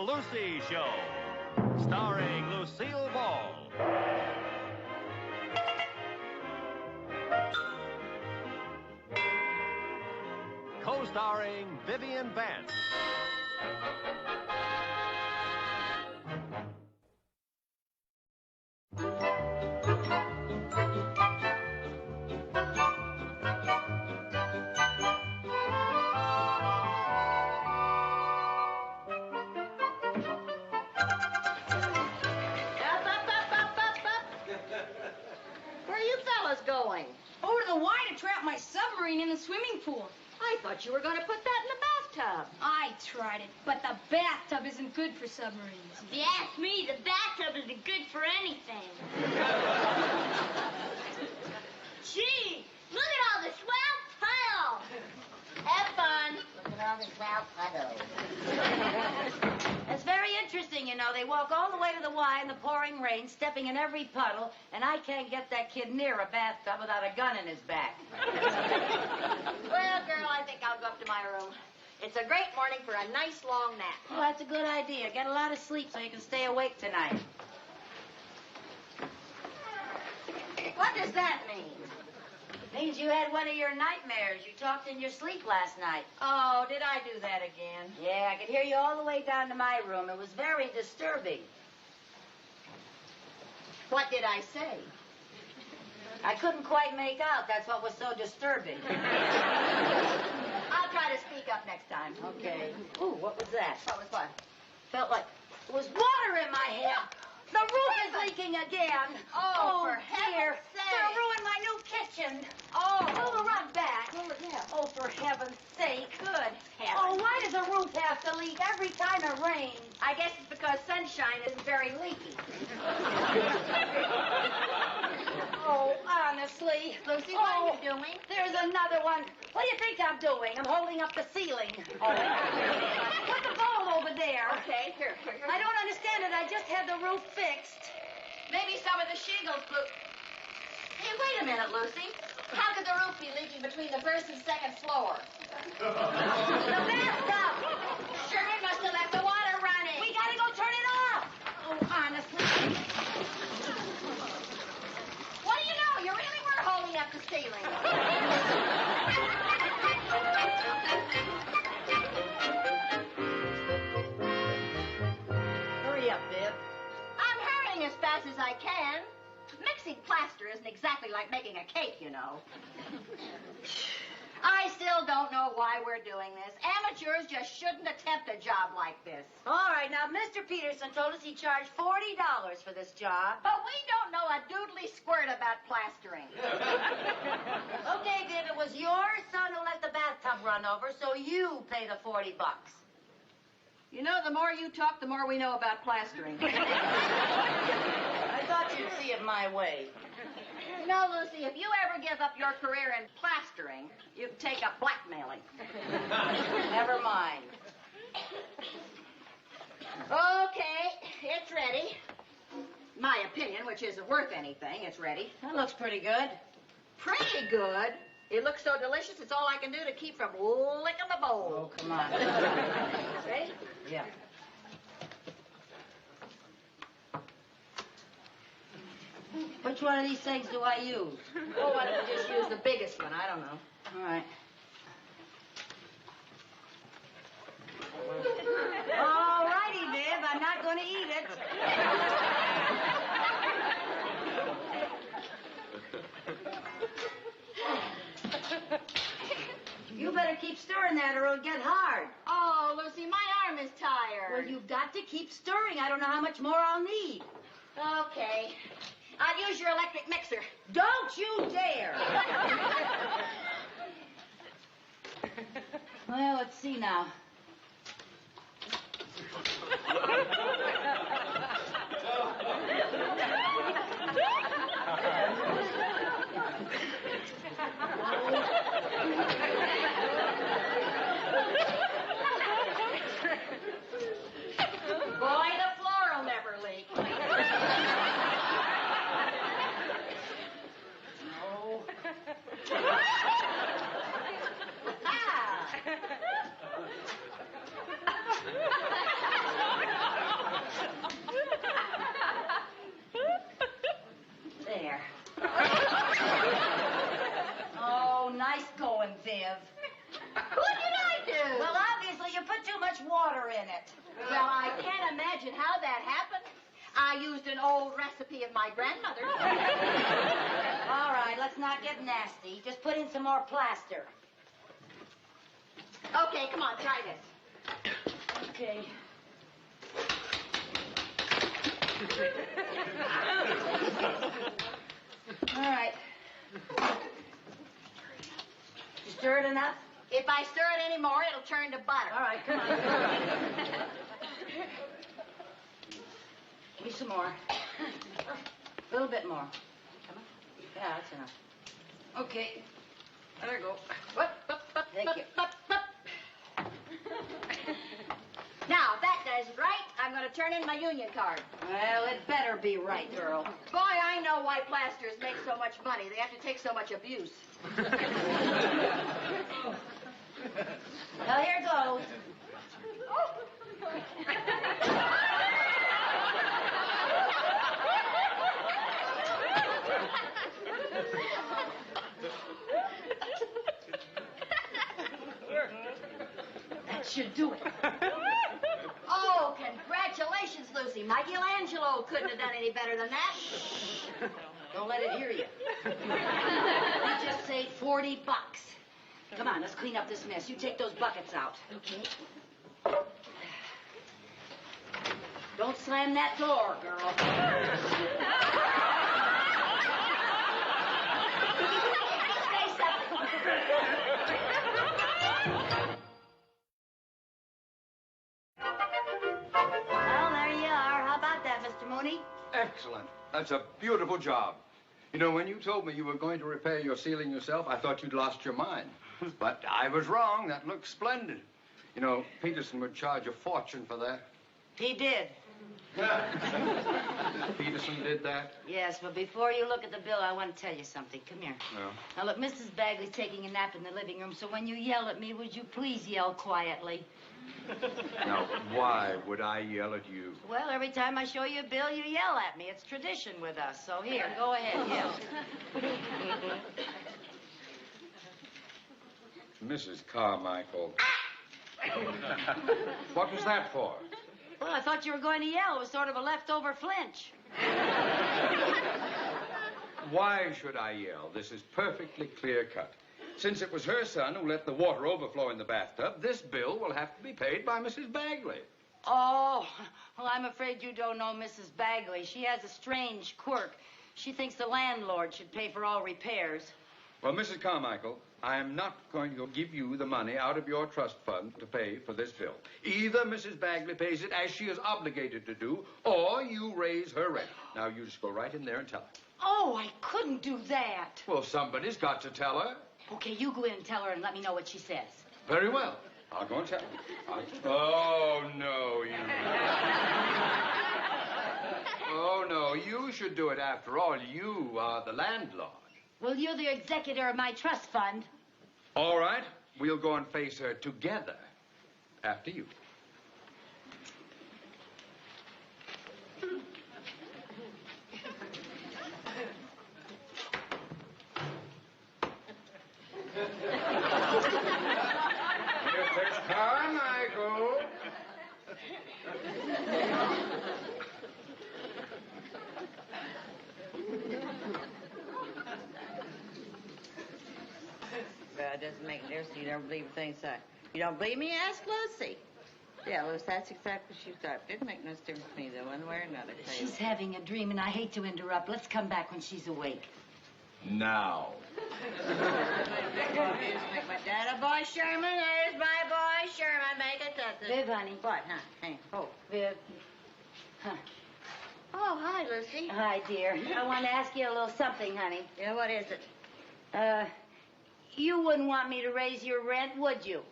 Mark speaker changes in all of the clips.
Speaker 1: Lucy Show, starring Lucille Ball. Co-starring Vivian Vance.
Speaker 2: Where are you fellas going?
Speaker 3: Over to the Y to trap my submarine in the swimming pool.
Speaker 2: I thought you were going to put that in the bathtub.
Speaker 3: I tried it, but the bathtub isn't good for submarines.
Speaker 4: If you ask me, the bathtub isn't good for anything. Gee, look at all the swell puddle.
Speaker 2: Have fun. Look at all this wild puddle. It's very interesting, you know. They walk all the way to the Y in the pouring rain, stepping in every puddle, and I can't get that kid near a bathtub without a gun in his back. Well, girl, I think I'll go up to my room. It's a great morning for a nice long nap. Well, that's a good idea. Get a lot of sleep so you can stay awake tonight. What does that mean? It means you had one of your nightmares. You talked in your sleep last night. Oh, did I do that again? Yeah, I could hear you all the way down to my room. It was very disturbing. What did I say? I couldn't quite make out. That's what was so disturbing. I'll try to speak up next time. Okay. Ooh, what was that? What was what? Felt like there was water in my head. The roof is leaking again. Oh, for heaven's sake. It'll ruin my new kitchen. Oh. Pull the rug back. Oh, for heaven's sake. Good heavens. Oh, why does the roof have to leak every time it rains? I guess it's because sunshine isn't very leaky. Oh, honestly.
Speaker 4: Lucy, what are you doing?
Speaker 2: There's another one. What do you think I'm doing? I'm holding up the ceiling. Oh. Put the bowl over there.
Speaker 4: Okay, here.
Speaker 2: I don't understand it. I just had the roof fixed.
Speaker 4: Maybe some of the shingles blew. Hey, wait a minute, Lucy. How could the roof be leaking between the first and second floor?
Speaker 2: The bathtub.
Speaker 4: Sure, we must have left the water running.
Speaker 2: We gotta go turn it off. Oh, honestly.
Speaker 4: What do you know? You really were holding up the ceiling.
Speaker 2: Hurry up, Viv.
Speaker 4: I'm hurrying as fast as I can. Mixing plaster isn't exactly like making a cake, you know. I still don't know why we're doing this. Amateurs just shouldn't attempt a job like this.
Speaker 2: All right, now, Mr. Peterson told us he charged $40 for this job.
Speaker 4: But we don't know a doodly squirt about plastering.
Speaker 2: Okay, Viv, it was your son who let the bathtub run over, so you pay the $40.
Speaker 4: You know, the more you talk, the more we know about plastering.
Speaker 2: I thought you'd see it my way.
Speaker 4: No, Lucy, if you ever give up your career in plastering, you can take up blackmailing.
Speaker 2: Never mind.
Speaker 4: Okay, it's ready. My opinion, which isn't worth anything, it's ready.
Speaker 2: That looks pretty good.
Speaker 4: Pretty good. It looks so delicious, it's all I can do to keep from licking the bowl.
Speaker 2: Oh, come on.
Speaker 4: Ready?
Speaker 2: Yeah. Which one of these things do I use?
Speaker 4: Oh, why don't you just use the biggest one? I don't know.
Speaker 2: All right. All righty, Viv. I'm not going to eat it. You better keep stirring that or it'll get hard.
Speaker 4: Oh, Lucy, my arm is tired.
Speaker 2: Well, you've got to keep stirring. I don't know how much more I'll need.
Speaker 4: Okay. I'll use your electric mixer.
Speaker 2: Don't you dare! Well, let's see now.
Speaker 4: Boy, the floor will never leak.
Speaker 2: water in it.
Speaker 4: Well, I can't imagine how that happened. I used an old recipe of my grandmother's.
Speaker 2: All right, let's not get nasty. Just put in some more plaster.
Speaker 4: Okay, come on, try this.
Speaker 2: Okay. All right. You stir it enough?
Speaker 4: If I stir it any more, it'll turn to butter.
Speaker 2: All right, come on. Give me some more. A little bit more. Come on. Yeah, that's enough. Okay. There you go. Thank you.
Speaker 4: Now, if that does it right, I'm going to turn in my union card.
Speaker 2: Well, it better be right, girl.
Speaker 4: Boy, I know why plasters make so much money. They have to take so much abuse.
Speaker 2: Well, here goes. That should do it.
Speaker 4: Oh, congratulations, Lucy. Michelangelo couldn't have done any better than that.
Speaker 2: Don't let it hear you. We just saved $40. Come on, let's clean up this mess. You take those buckets out.
Speaker 4: Okay.
Speaker 2: Don't slam that door, girl.
Speaker 4: Say something.
Speaker 2: Well, there you are. How about that, Mr. Mooney?
Speaker 5: Excellent. That's a beautiful job. You know, when you told me you were going to repair your ceiling yourself, I thought you'd lost your mind. But I was wrong. That looks splendid. You know, Peterson would charge a fortune for that.
Speaker 2: He did.
Speaker 5: Peterson did that?
Speaker 2: Yes, but before you look at the bill, I want to tell you something. Come here.
Speaker 5: No.
Speaker 2: Now, look, Mrs. Bagley's taking a nap in the living room, so when you yell at me, would you please yell quietly?
Speaker 5: Now, why would I yell at you?
Speaker 2: Well, every time I show you a bill, you yell at me. It's tradition with us. So here, go ahead, yell.
Speaker 5: Mrs. Carmichael. What was that for?
Speaker 2: Well, I thought you were going to yell. It was sort of a leftover flinch.
Speaker 5: Why should I yell? This is perfectly clear-cut. Since it was her son who let the water overflow in the bathtub, this bill will have to be paid by Mrs. Bagley.
Speaker 2: Oh, well, I'm afraid you don't know Mrs. Bagley. She has a strange quirk. She thinks the landlord should pay for all repairs.
Speaker 5: Well, Mrs. Carmichael, I am not going to give you the money out of your trust fund to pay for this bill. Either Mrs. Bagley pays it as she is obligated to do, or you raise her rent. Now, you just go right in there and tell her.
Speaker 2: Oh, I couldn't do that.
Speaker 5: Well, somebody's got to tell her.
Speaker 2: Okay, you go in and tell her and let me know what she says.
Speaker 5: Very well. I'll go and tell her. Oh, no, you. Oh, no, you should do it after all. You are the landlord.
Speaker 2: Well, you're the executor of my trust fund.
Speaker 5: All right. We'll go and face her together after you. Mrs. Carmichael.
Speaker 6: It doesn't make no sense. You don't believe things that. You don't believe me? Ask Lucy. Yeah, Lucy, that's exactly what she thought. It didn't make no difference to me, though, one way or another.
Speaker 2: She's having a dream, and I hate to interrupt. Let's come back when she's awake.
Speaker 5: Now.
Speaker 6: Make my dad a boy Sherman. There's my boy Sherman. Make it that.
Speaker 2: Viv, honey.
Speaker 6: What, huh? Hey, oh.
Speaker 2: Viv. Huh.
Speaker 6: Oh, hi, Lucy.
Speaker 2: Hi, dear. I want to ask you a little something, honey.
Speaker 6: Yeah, what is it?
Speaker 2: You wouldn't want me to raise your rent, would you?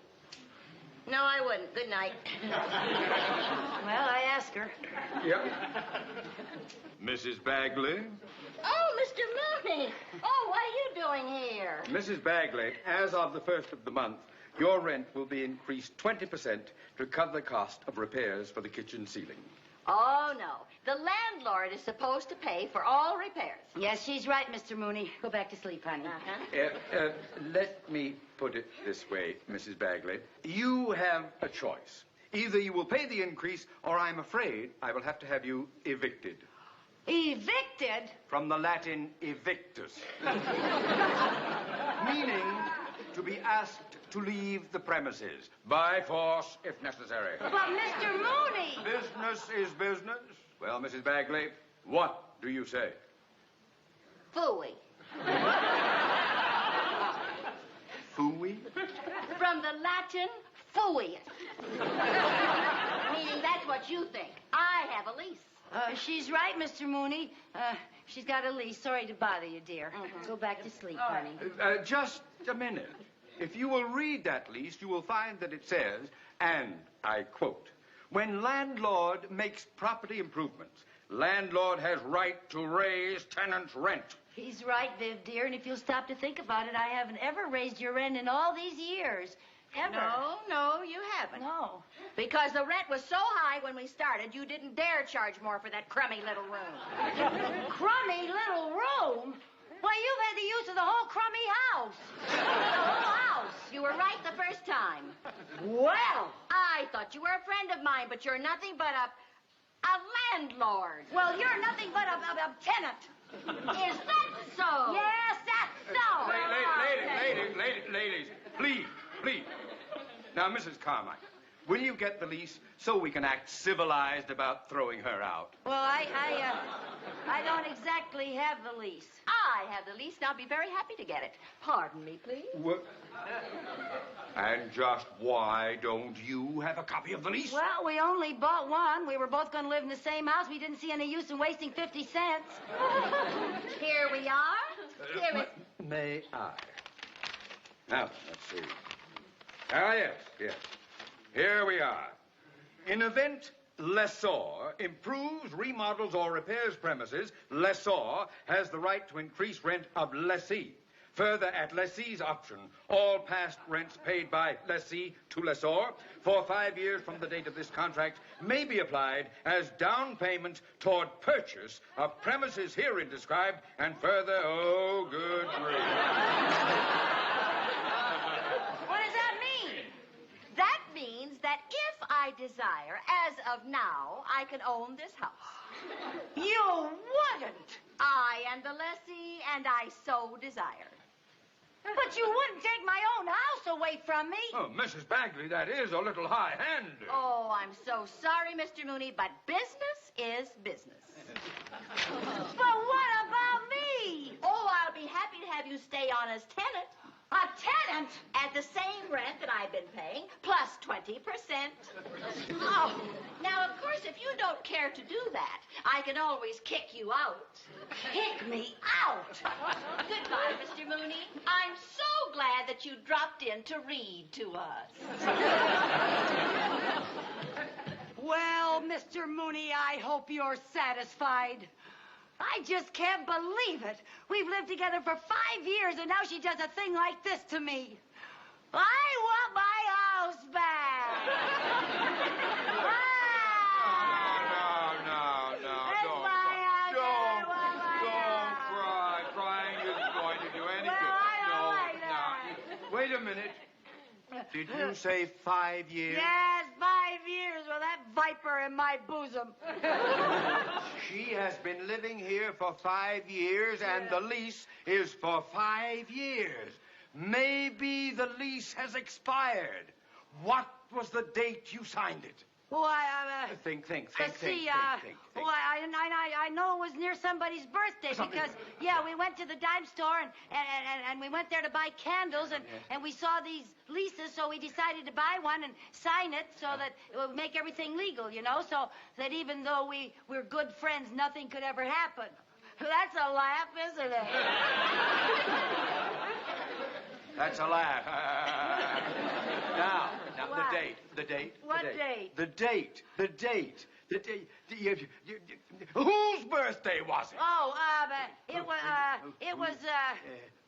Speaker 6: No, I wouldn't. Good night.
Speaker 2: Well, I asked her.
Speaker 5: Yep. Mrs. Bagley.
Speaker 6: Oh, Mr. Mooney. Oh, what are you doing here?
Speaker 5: Mrs. Bagley, as of the 1st of the month, your rent will be increased 20% to cover the cost of repairs for the kitchen ceiling.
Speaker 4: Oh, no. The landlord is supposed to pay for all repairs.
Speaker 2: Yes, she's right, Mr. Mooney. Go back to sleep, honey.
Speaker 5: Let me put it this way, Mrs. Bagley. You have a choice. Either you will pay the increase, or I'm afraid I will have to have you evicted.
Speaker 2: Evicted?
Speaker 5: From the Latin evictus. Meaning to be asked to leave the premises. By force, if necessary.
Speaker 2: But, Mr. Mooney!
Speaker 5: Business is business. Well, Mrs. Bagley, what do you say?
Speaker 2: Phooey.
Speaker 5: Phooey?
Speaker 2: From the Latin, phooey. Meaning that's what you think. I have a lease. She's right, Mr. Mooney. She's got a lease. Sorry to bother you, dear. Go back to sleep, honey.
Speaker 5: Just a minute. If you will read that lease, you will find that it says, and I quote, when landlord makes property improvements, landlord has right to raise tenant's rent.
Speaker 2: He's right, Viv, dear, and if you'll stop to think about it, I haven't ever raised your rent in all these years. Ever.
Speaker 6: No, you haven't.
Speaker 2: No.
Speaker 6: Because the rent was so high when we started, you didn't dare charge more for that crummy little room.
Speaker 2: Crummy little room? Why, you've had the use of the whole crummy house. The whole house.
Speaker 6: You were right the first time.
Speaker 2: Well.
Speaker 6: I thought you were a friend of mine, but you're nothing but a landlord.
Speaker 2: Well, you're nothing but a tenant.
Speaker 6: Is that so?
Speaker 2: Yes, that's so.
Speaker 5: Ladies, please. Now, Mrs. Carmichael, will you get the lease so we can act civilized about throwing her out?
Speaker 2: Well, I don't exactly have the lease.
Speaker 6: I have the lease, and I'll be very happy to get it. Pardon me, please.
Speaker 5: What? And just why don't you have a copy of the lease?
Speaker 2: Well, we only bought one. We were both going to live in the same house. We didn't see any use in wasting 50 cents.
Speaker 6: Here we are. Here
Speaker 5: May I? Now, let's see. Ah, yes. Here we are. In event lessor improves, remodels, or repairs premises, lessor has the right to increase rent of lessee. Further, at lessee's option, all past rents paid by lessee to lessor for 5 years from the date of this contract may be applied as down payment toward purchase of premises herein described, and further, oh, good grief.
Speaker 2: What does that mean?
Speaker 6: That means that if I desire, as of now, I can own this house.
Speaker 2: You wouldn't.
Speaker 6: I am the lessee, and I so desire.
Speaker 2: But you wouldn't take my own house away from me.
Speaker 5: Oh, Mrs. Bagley, that is a little high-handed.
Speaker 6: Oh, I'm so sorry, Mr. Mooney, but business is business.
Speaker 2: But what about me?
Speaker 6: Oh, I'll be happy to have you stay on as tenant.
Speaker 2: A tenant?
Speaker 6: At the same rent that I've been paying, plus 20%. Oh, now, of course, if you don't care to do that, I can always kick you out.
Speaker 2: Kick me out?
Speaker 6: Goodbye, Mr. Mooney. I'm so glad that you dropped in to read to us.
Speaker 2: Well, Mr. Mooney, I hope you're satisfied. I just can't believe it. We've lived together for 5 years, and now she does a thing like this to me. I want my house back.
Speaker 5: No.
Speaker 2: It's
Speaker 5: Don't
Speaker 2: my house.
Speaker 5: Don't
Speaker 2: Don't
Speaker 5: cry. Crying isn't going to do any
Speaker 2: Well,
Speaker 5: good.
Speaker 2: I don't like that.
Speaker 5: Wait a minute. Did you say 5 years?
Speaker 2: Yes, 5 years with that viper in my bosom.
Speaker 5: She has been living here for 5 years, and the lease is for 5 years. Maybe the lease has expired. What was the date you signed it?
Speaker 2: Well,
Speaker 5: Think.
Speaker 2: Well, I know it was near somebody's birthday because, we went to the dime store and we went there to buy candles and we saw these leases, so we decided to buy one and sign it so that it would make everything legal, so that even though we're good friends, nothing could ever happen. That's a laugh, isn't it?
Speaker 5: That's a laugh. Now,
Speaker 2: What?
Speaker 5: the date.
Speaker 2: What date?
Speaker 5: The date. Whose birthday was it?
Speaker 2: Oh, it was,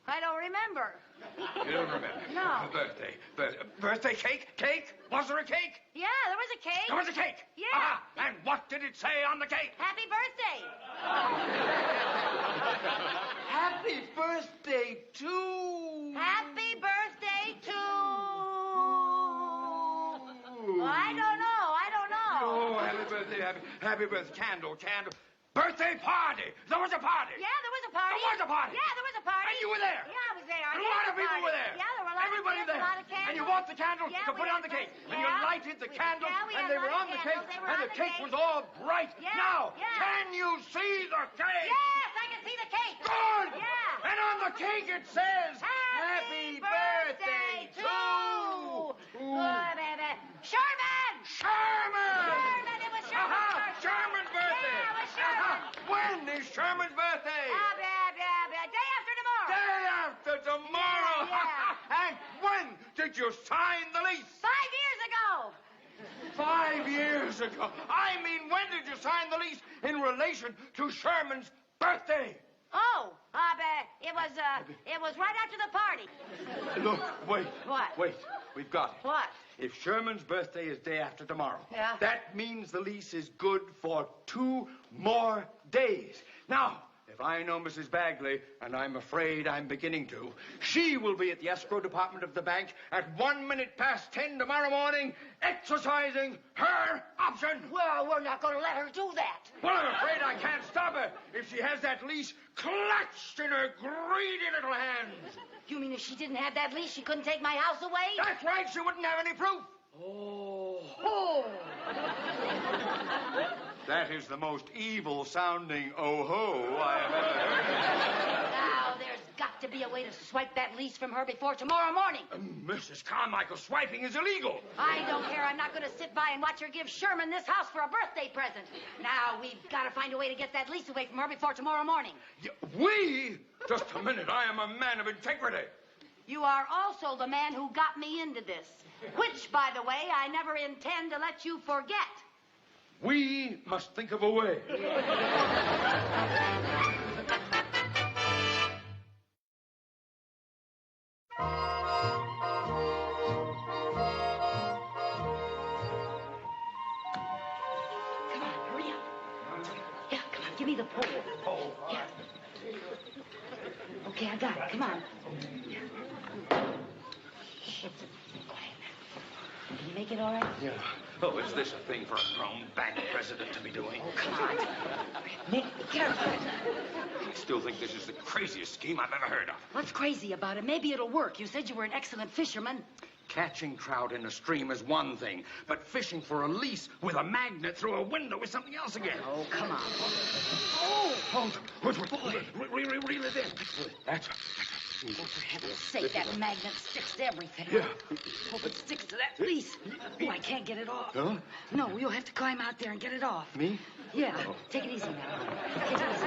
Speaker 2: I don't remember.
Speaker 5: You don't remember?
Speaker 2: No.
Speaker 5: Birthday. Birthday cake? Cake? Was there a cake?
Speaker 2: Yeah, there was a cake.
Speaker 5: There was a cake?
Speaker 2: Yeah.
Speaker 5: Ah, and what did it say on the cake?
Speaker 2: Happy birthday.
Speaker 5: Happy birthday to...
Speaker 2: Happy birthday to... I don't know.
Speaker 5: happy birthday. Candle. Birthday party. There was a party.
Speaker 2: Yeah, there was a party.
Speaker 5: There was a party.
Speaker 2: Yeah, there was a party.
Speaker 5: And you were there.
Speaker 2: Yeah, I was there.
Speaker 5: And a lot of people were there.
Speaker 2: Yeah, there were a lot
Speaker 5: Everybody
Speaker 2: of kids,
Speaker 5: there.
Speaker 2: a lot of candles.
Speaker 5: And you bought the candles
Speaker 2: Yeah,
Speaker 5: to
Speaker 2: we
Speaker 5: put
Speaker 2: had
Speaker 5: on the cake.
Speaker 2: those.
Speaker 5: And you
Speaker 2: Yeah.
Speaker 5: lighted the candles,
Speaker 2: Yeah, we
Speaker 5: and
Speaker 2: had
Speaker 5: they were
Speaker 2: a lot
Speaker 5: on
Speaker 2: of
Speaker 5: the cake,
Speaker 2: candles. They were
Speaker 5: and
Speaker 2: on
Speaker 5: the
Speaker 2: the
Speaker 5: cake
Speaker 2: cake.
Speaker 5: was all bright.
Speaker 2: Yeah,
Speaker 5: Now,
Speaker 2: yeah.
Speaker 5: can you see the cake?
Speaker 2: Yes, I can see the cake.
Speaker 5: Good.
Speaker 2: Yeah.
Speaker 5: And on the cake it says,
Speaker 2: Happy birthday to Good, baby. Sherman!
Speaker 5: Sherman!
Speaker 2: It was Sherman's birthday.
Speaker 5: Sherman's birthday.
Speaker 2: Yeah, it was Sherman.
Speaker 5: When is Sherman's birthday?
Speaker 2: Day after tomorrow.
Speaker 5: Day after tomorrow.
Speaker 2: Yeah.
Speaker 5: And when did you sign the lease?
Speaker 2: 5 years ago.
Speaker 5: 5 years ago. I mean, when did you sign the lease in relation to Sherman's birthday?
Speaker 2: Oh, it was right after the party.
Speaker 5: Look, wait.
Speaker 2: What?
Speaker 5: Wait. We've got it.
Speaker 2: What?
Speaker 5: If Sherman's birthday is day after tomorrow,
Speaker 2: Yeah.
Speaker 5: that means the lease is good for 2 more days. Now, if I know Mrs. Bagley, and I'm afraid I'm beginning to, she will be at the escrow department of the bank at 10:01 tomorrow morning, exercising her option.
Speaker 2: Well, we're not going to let her do that.
Speaker 5: Well, I'm afraid I can't stop her if she has that lease clutched in her greedy little hands.
Speaker 2: You mean if she didn't have that lease, she couldn't take my house away?
Speaker 5: That's right, she wouldn't have any proof.
Speaker 2: Oh.
Speaker 5: That is the most evil-sounding oh-ho I have ever heard.
Speaker 2: Now, there's got to be a way to swipe that lease from her before tomorrow morning.
Speaker 5: Mrs. Carmichael, swiping is illegal.
Speaker 2: I don't care. I'm not going to sit by and watch her give Sherman this house for a birthday present. Now, we've got to find a way to get that lease away from her before tomorrow morning.
Speaker 5: We? Just a minute. I am a man of integrity.
Speaker 2: You are also the man who got me into this, which, by the way, I never intend to let you forget.
Speaker 5: We must think of a way.
Speaker 2: Come on, hurry up. Yeah, come on, give me the pole. Yeah. Okay, I got it. Come on. Quiet now. Can you make it all right?
Speaker 5: Yeah. Oh, is this a thing for a grown bank president to be doing?
Speaker 2: Oh, come on. Nick, be careful.
Speaker 5: I still think this is the craziest scheme I've ever heard of.
Speaker 2: What's crazy about it? Maybe it'll work. You said you were an excellent fisherman.
Speaker 5: Catching trout in a stream is one thing, but fishing for a lease with a magnet through a window is something else again.
Speaker 2: Oh, come on.
Speaker 5: Oh, reel it in. That's
Speaker 2: Oh, for heaven's sake, that magnet sticks to everything.
Speaker 5: Yeah.
Speaker 2: Hope it sticks to that lease. Oh, I can't get it off.
Speaker 5: Huh?
Speaker 2: No, you'll have to climb out there and get it off.
Speaker 5: Me?
Speaker 2: Yeah. Take it easy now. Take it easy.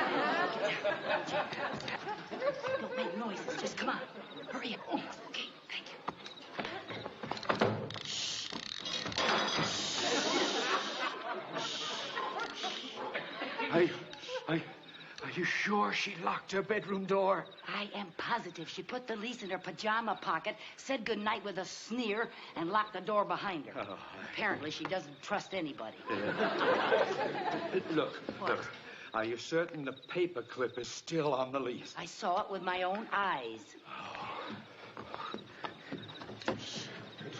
Speaker 2: Don't make noises. Just come on. Hurry up. Okay, thank you.
Speaker 5: Are you sure she locked her bedroom door?
Speaker 2: I am positive she put the lease in her pajama pocket, said goodnight with a sneer, and locked the door behind her.
Speaker 5: Oh.
Speaker 2: Apparently, she doesn't trust anybody.
Speaker 5: Look. Are you certain the paper clip is still on the lease?
Speaker 2: I saw it with my own eyes.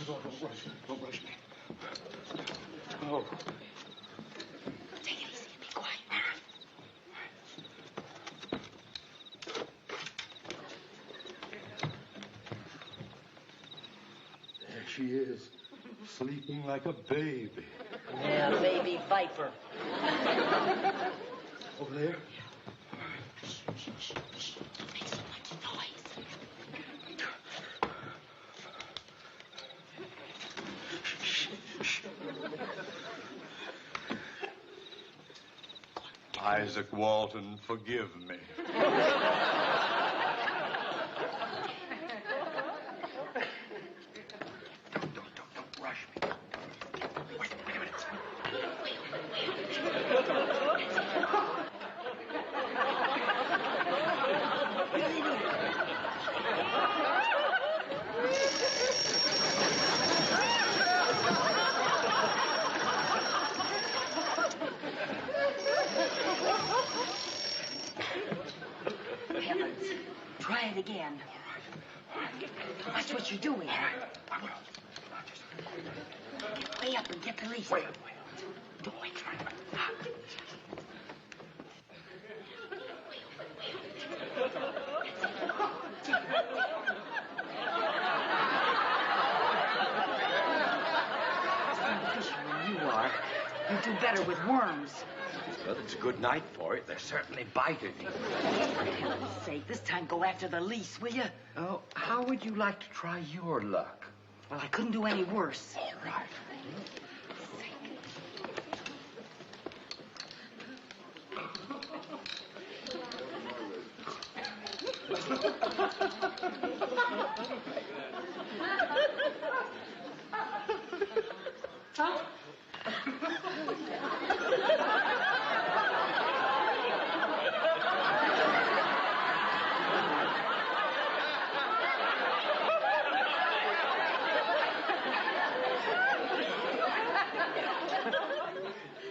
Speaker 5: Don't rush me. Oh.
Speaker 2: Take it easy and be quiet.
Speaker 5: There she is, sleeping like a baby.
Speaker 2: Yeah, baby viper.
Speaker 5: Over there?
Speaker 2: Don't make so much noise.
Speaker 5: Isaac Walton, forgive me. Don't rush me. Wait a minute.
Speaker 2: Heavens. Try it again. Watch what you're doing.
Speaker 5: I will.
Speaker 2: Get way up and get the lease.
Speaker 5: Wait.
Speaker 7: doing? You are. You do better with worms.
Speaker 5: Well, it's a good night for it. They're certainly biting.
Speaker 7: For heaven's sake, this time go after the lease, will you?
Speaker 5: Oh, how would you like to try your luck?
Speaker 7: Well, I couldn't do any worse.
Speaker 5: All right.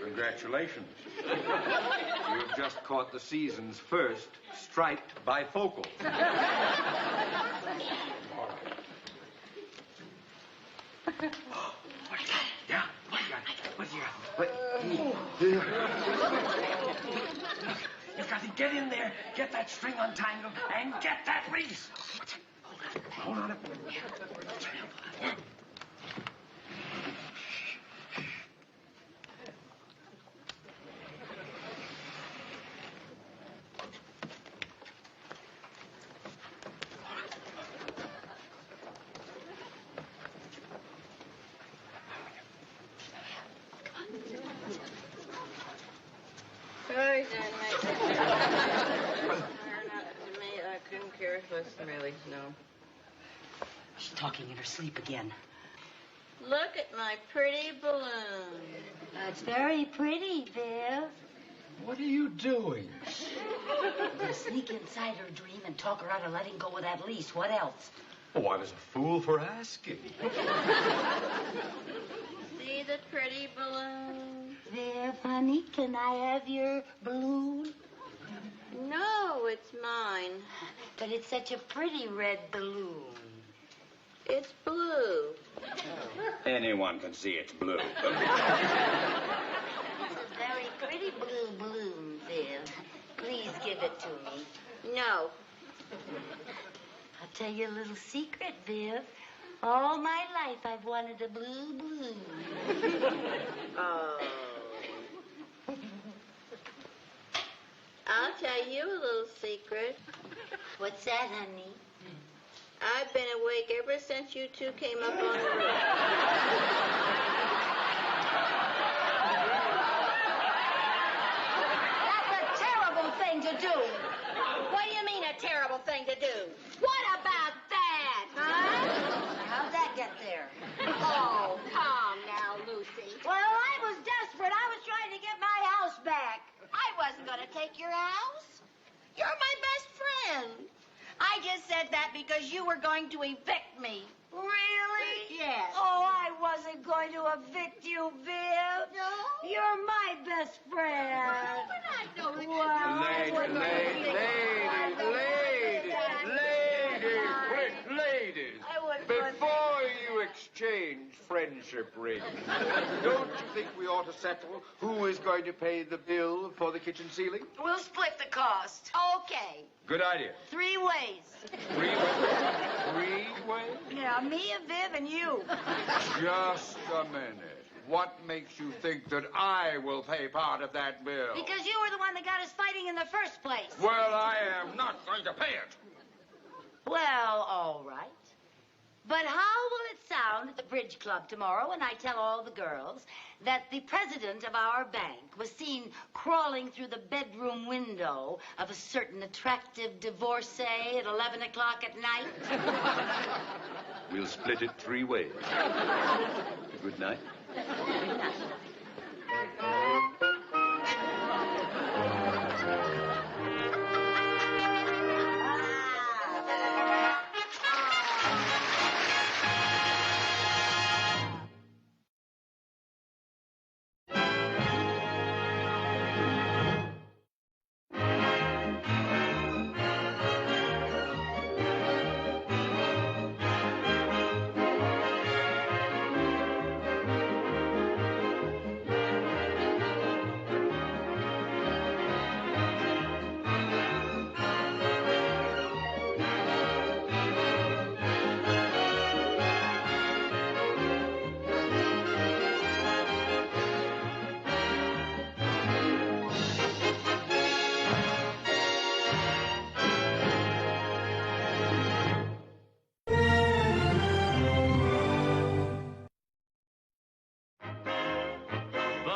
Speaker 5: Congratulations. You've just caught the season's first striped bifocal.
Speaker 7: What you got?
Speaker 5: Yeah,
Speaker 7: What you got? What you got? You've got to get in there, get that string untangled, and get that lease.
Speaker 5: Hold on.
Speaker 8: Sorry, Jen. Not to me. I couldn't care less, really, no.
Speaker 7: She's talking in her sleep again.
Speaker 8: Look at my pretty balloon.
Speaker 2: That's very pretty, Viv.
Speaker 5: What are you doing?
Speaker 7: I'm going to sneak inside her dream and talk her out of letting go of that lease. What else?
Speaker 5: Oh, I was a fool for asking.
Speaker 8: See the pretty balloon?
Speaker 2: Viv, honey, can I have your balloon?
Speaker 8: No, it's mine.
Speaker 2: But it's such a pretty red balloon.
Speaker 8: It's blue.
Speaker 5: Anyone can see it's blue.
Speaker 2: It's a very pretty blue balloon, Viv. Please give it to me.
Speaker 8: No.
Speaker 2: I'll tell you a little secret, Viv. All my life I've wanted a blue balloon.
Speaker 8: Oh. I'll tell you a little secret.
Speaker 2: What's that, honey?
Speaker 8: I've been awake ever since you two came up on the roof.
Speaker 2: That's a terrible thing to do.
Speaker 6: What do you mean a terrible thing to do? What about that, huh?
Speaker 2: How'd that get there?
Speaker 6: Oh, calm now, Lucy.
Speaker 2: Well, I was desperate. I was trying to get my house back.
Speaker 6: I wasn't going to take your house. You're my best friend. I just said that because you were going to evict me.
Speaker 2: Really?
Speaker 6: Yes.
Speaker 2: Oh, I wasn't going to evict you, Viv.
Speaker 6: No?
Speaker 2: You're my best friend.
Speaker 6: But I know it.
Speaker 2: Well,
Speaker 5: Ladies, before you exchange friendship rings, don't you think we ought to settle who is going to pay the bill for the kitchen ceiling?
Speaker 2: We'll split the cost.
Speaker 6: Okay.
Speaker 5: Good idea.
Speaker 2: 3 ways.
Speaker 5: 3 ways? 3 ways?
Speaker 2: Yeah, me and Viv and you.
Speaker 5: Just a minute. What makes you think that I will pay part of that bill?
Speaker 2: Because you were the one that got us fighting in the first place.
Speaker 5: Well, I am not going to pay it.
Speaker 2: Well, all right. But how will it sound at the bridge club tomorrow when I tell all the girls that the president of our bank was seen crawling through the bedroom window of a certain attractive divorcee at 11 o'clock at night?
Speaker 5: We'll split it 3 ways. Good night.
Speaker 2: Good night.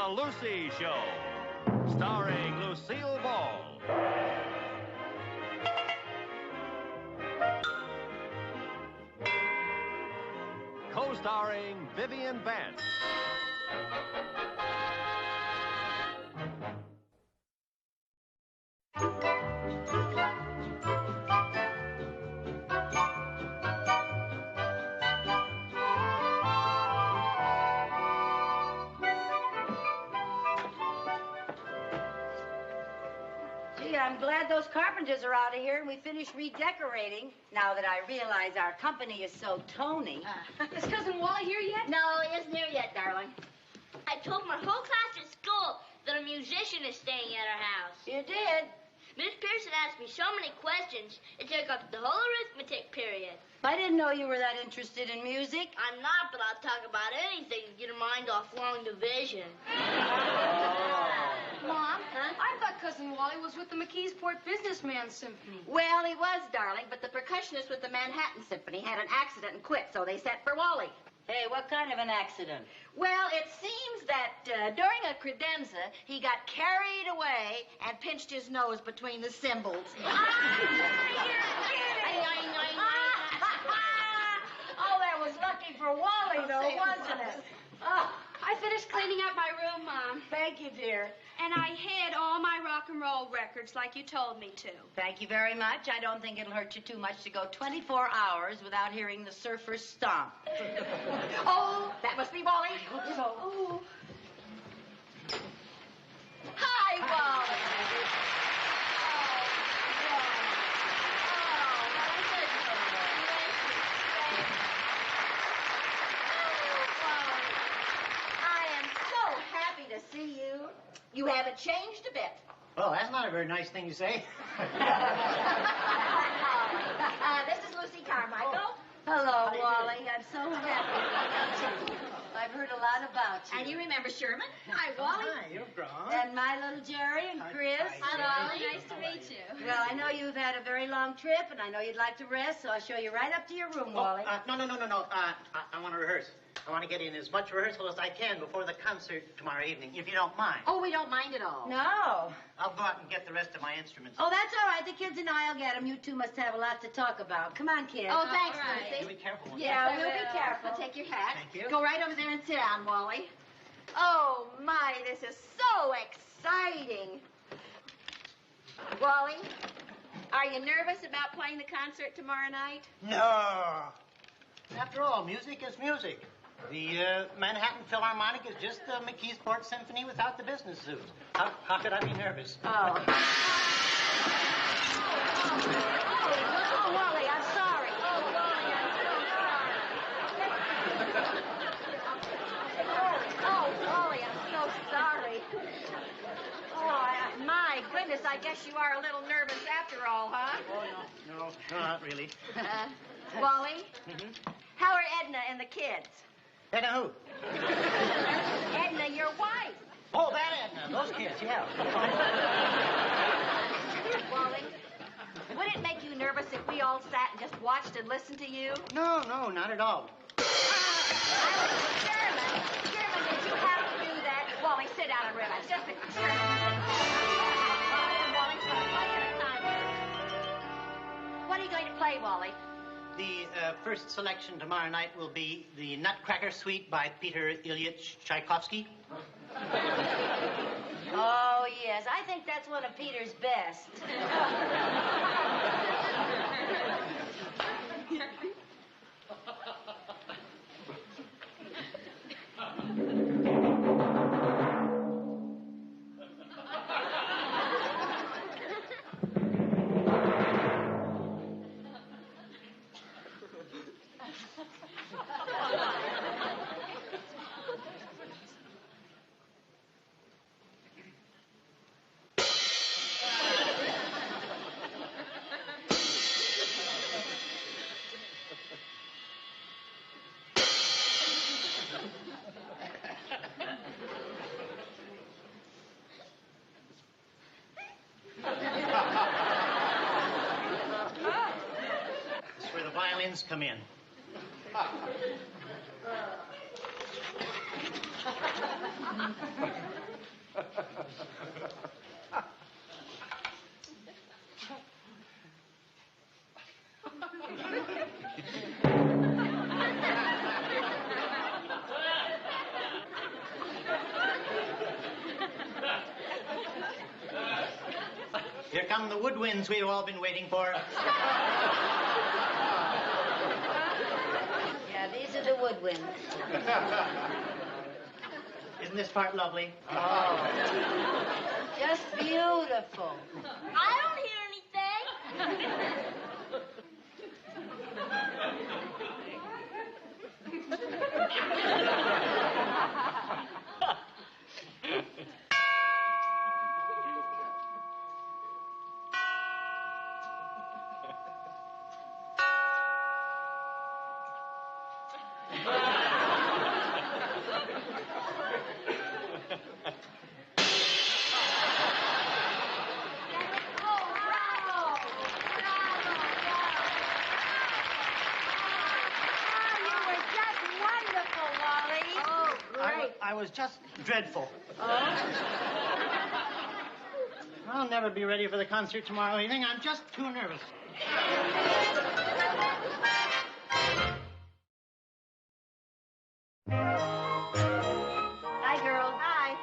Speaker 1: Lucy Show, starring Lucille Ball. Co-starring Vivian Vance.
Speaker 2: Gee, I'm glad those carpenters are out of here and we finished redecorating. Now that I realize our company is so Tony.
Speaker 3: Is Cousin Wally here yet?
Speaker 4: No, he isn't here yet, darling. I told my whole class at school that a musician is staying at our house.
Speaker 2: You did.
Speaker 4: Miss Pearson asked me so many questions, it took up the whole arithmetic period.
Speaker 2: I didn't know you were that interested in music.
Speaker 4: I'm not, but I'll talk about anything to get her mind off long division.
Speaker 3: Mom, I thought Cousin Wally was with the McKeesport Businessman Symphony.
Speaker 6: Well, he was, darling, but the percussionist with the Manhattan Symphony had an accident and quit, so they sent for Wally.
Speaker 2: Hey, what kind of an accident?
Speaker 6: Well, it seems that during a credenza, he got carried away and pinched his nose between the cymbals.
Speaker 2: Oh, that was lucky for Wally, though, wasn't it? Oh,
Speaker 3: I finished cleaning up my room, Mom.
Speaker 2: thank you, dear.
Speaker 3: And I hid all my rock and roll records like you told me to.
Speaker 2: Thank you very much. I don't think it'll hurt you too much to go 24 hours without hearing the surfers stomp.
Speaker 6: Oh, that must be Wally.
Speaker 3: Oh.
Speaker 6: Hi, Wally. To see you. You haven't changed a bit.
Speaker 9: Well, that's not a very nice thing to say.
Speaker 6: This is Lucy Carmichael.
Speaker 2: Hello, Wally. I'm so happy. I've heard a lot about you.
Speaker 6: And you remember Sherman? Hi, Wally.
Speaker 9: Hi, you're grown.
Speaker 2: And my little Jerry and Chris.
Speaker 3: Hello, nice to meet you.
Speaker 2: Well, I know you've had a very long trip, and I know you'd like to rest, so I'll show you right up to your room, Wally.
Speaker 9: No. I want to rehearse. I want to get in as much rehearsal as I can before the concert tomorrow evening, if you don't mind.
Speaker 6: Oh, we don't mind at all.
Speaker 2: No.
Speaker 9: I'll go out and get the rest of my instruments.
Speaker 2: Oh, that's all right. The kids and I'll get them. You two must have a lot to talk about. Come on, kids.
Speaker 6: Oh, thanks,
Speaker 3: All right.
Speaker 6: Lucy.
Speaker 9: You be careful.
Speaker 2: Yeah, we'll be careful.
Speaker 6: Take your hat.
Speaker 9: Thank you.
Speaker 6: Go right over there and sit down, Wally. Oh, my, this is so exciting. Wally, are you nervous about playing the concert tomorrow night?
Speaker 9: No. After all, music is music. The Manhattan Philharmonic is just the McKeesport Symphony without the business suits. How could I be nervous?
Speaker 2: Oh, Wally, I'm sorry.
Speaker 6: Oh, Wally, I'm so sorry. Oh, Wally, I'm so sorry. Oh, my goodness, I guess you are a little nervous after all, huh?
Speaker 9: Oh, no, not really.
Speaker 6: Wally, how are Edna and the kids?
Speaker 9: Edna who?
Speaker 6: Edna, your wife.
Speaker 9: Oh, that Edna. Those kids, yeah.
Speaker 6: Wally, would it make you nervous if we all sat and just watched and listened to you?
Speaker 9: No, not at all.
Speaker 6: Sherman, did you have to do that? Wally, sit down and relax. Just a Wally, one at a time. What are you going to play, Wally?
Speaker 9: The first selection tomorrow night will be the Nutcracker Suite by Peter Ilyich Tchaikovsky.
Speaker 2: Oh, yes. I think that's one of Peter's best.
Speaker 9: That's where the violins come in. Here come the woodwinds we've all been waiting for.
Speaker 2: Yeah, these are the woodwinds.
Speaker 9: Isn't this part lovely?
Speaker 2: Oh. Just beautiful.
Speaker 6: I don't hear anything.
Speaker 9: I was just dreadful. I'll never be ready for the concert tomorrow evening. I'm just too nervous.
Speaker 2: Hi, girls. Hi.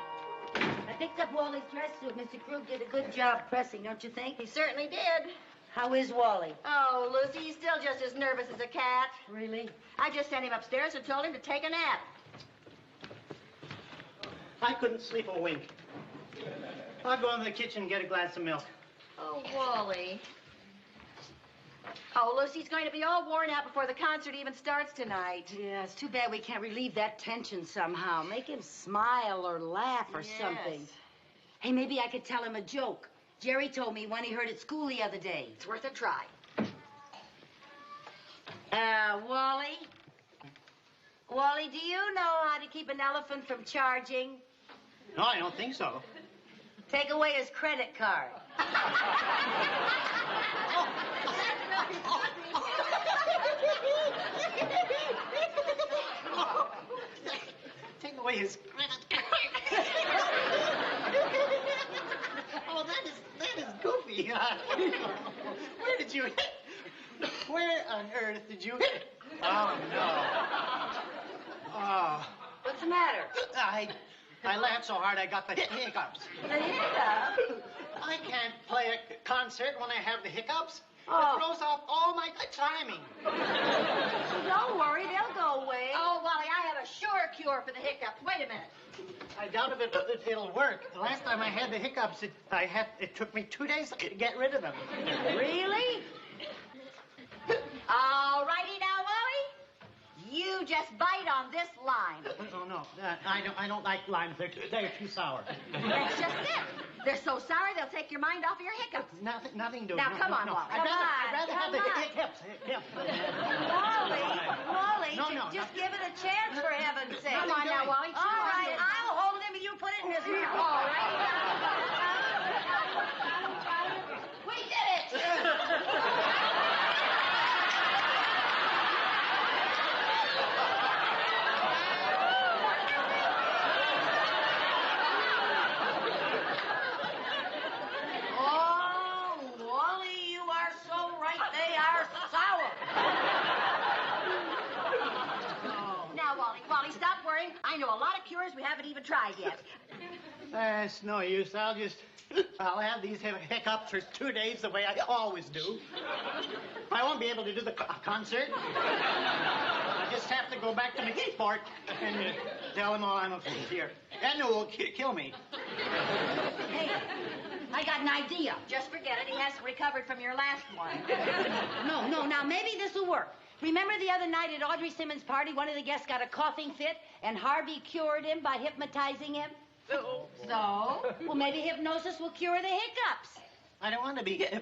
Speaker 2: I picked up Wally's dress suit. Mr. Krug did a good job pressing, don't you think?
Speaker 6: He certainly did.
Speaker 2: How is Wally?
Speaker 6: Oh, Lucy, he's still just as nervous as a cat.
Speaker 2: Really?
Speaker 6: I just sent him upstairs and told him to take a nap.
Speaker 9: I couldn't sleep a wink. I'll go in the kitchen and get a glass of milk.
Speaker 6: Oh, Wally. Oh, Lucy's going to be all worn out before the concert even starts tonight.
Speaker 2: Yeah, it's too bad we can't relieve that tension somehow. Make him smile or laugh or something. Hey, maybe I could tell him a joke. Jerry told me one he heard at school the other day.
Speaker 6: It's worth a try.
Speaker 2: Wally? Wally, do you know how to keep an elephant from charging?
Speaker 9: No, I don't think so.
Speaker 2: Take away his credit card.
Speaker 9: Take away his credit card. Oh, that is goofy. Where on earth did you... Oh, no. Oh.
Speaker 2: What's the matter?
Speaker 9: I laughed so hard I got the hiccups.
Speaker 2: The hiccup?
Speaker 9: I can't play a concert when I have the hiccups.
Speaker 2: Oh.
Speaker 9: It throws off all my timing.
Speaker 2: Don't worry, they'll go away.
Speaker 6: Oh, Wally, I have a sure cure for the hiccups. Wait a minute.
Speaker 9: I doubt if it'll work. The last time I had the hiccups, it took me 2 days to get rid of them.
Speaker 2: Really?
Speaker 6: All righty now, Wally. You just bite on this line.
Speaker 9: Oh, no. I don't like limes. They're too sour.
Speaker 6: That's just it. They're so sour, they'll take your mind off of your hiccups.
Speaker 9: Nothing doing.
Speaker 6: Now, come on, Wally.
Speaker 9: I'd rather have the hiccups.
Speaker 2: Wally,
Speaker 9: No.
Speaker 2: just give it a chance, for heaven's sake.
Speaker 6: Come on now, Wally.
Speaker 2: All right, I'll hold him and you put it in his mouth.
Speaker 6: All right. We did it.
Speaker 2: Oh, Wally, you are so right. They are sour.
Speaker 6: Now, Wally, stop worrying. I know a lot of cures we haven't even tried yet.
Speaker 9: It's no use. I'll have these hiccups for 2 days the way I always do. I won't be able to do the concert. I just have to go back to McKeesport and tell them all I'm a here. And it will kill me.
Speaker 2: Hey, I got an idea.
Speaker 6: Just forget it. He hasn't recovered from your last one.
Speaker 2: No, now maybe this will work. Remember the other night at Audrey Simmons' party, one of the guests got a coughing fit, and Harvey cured him by hypnotizing him?
Speaker 6: So?
Speaker 2: Well, maybe hypnosis will cure the hiccups.
Speaker 9: I don't want to be...
Speaker 6: Oh,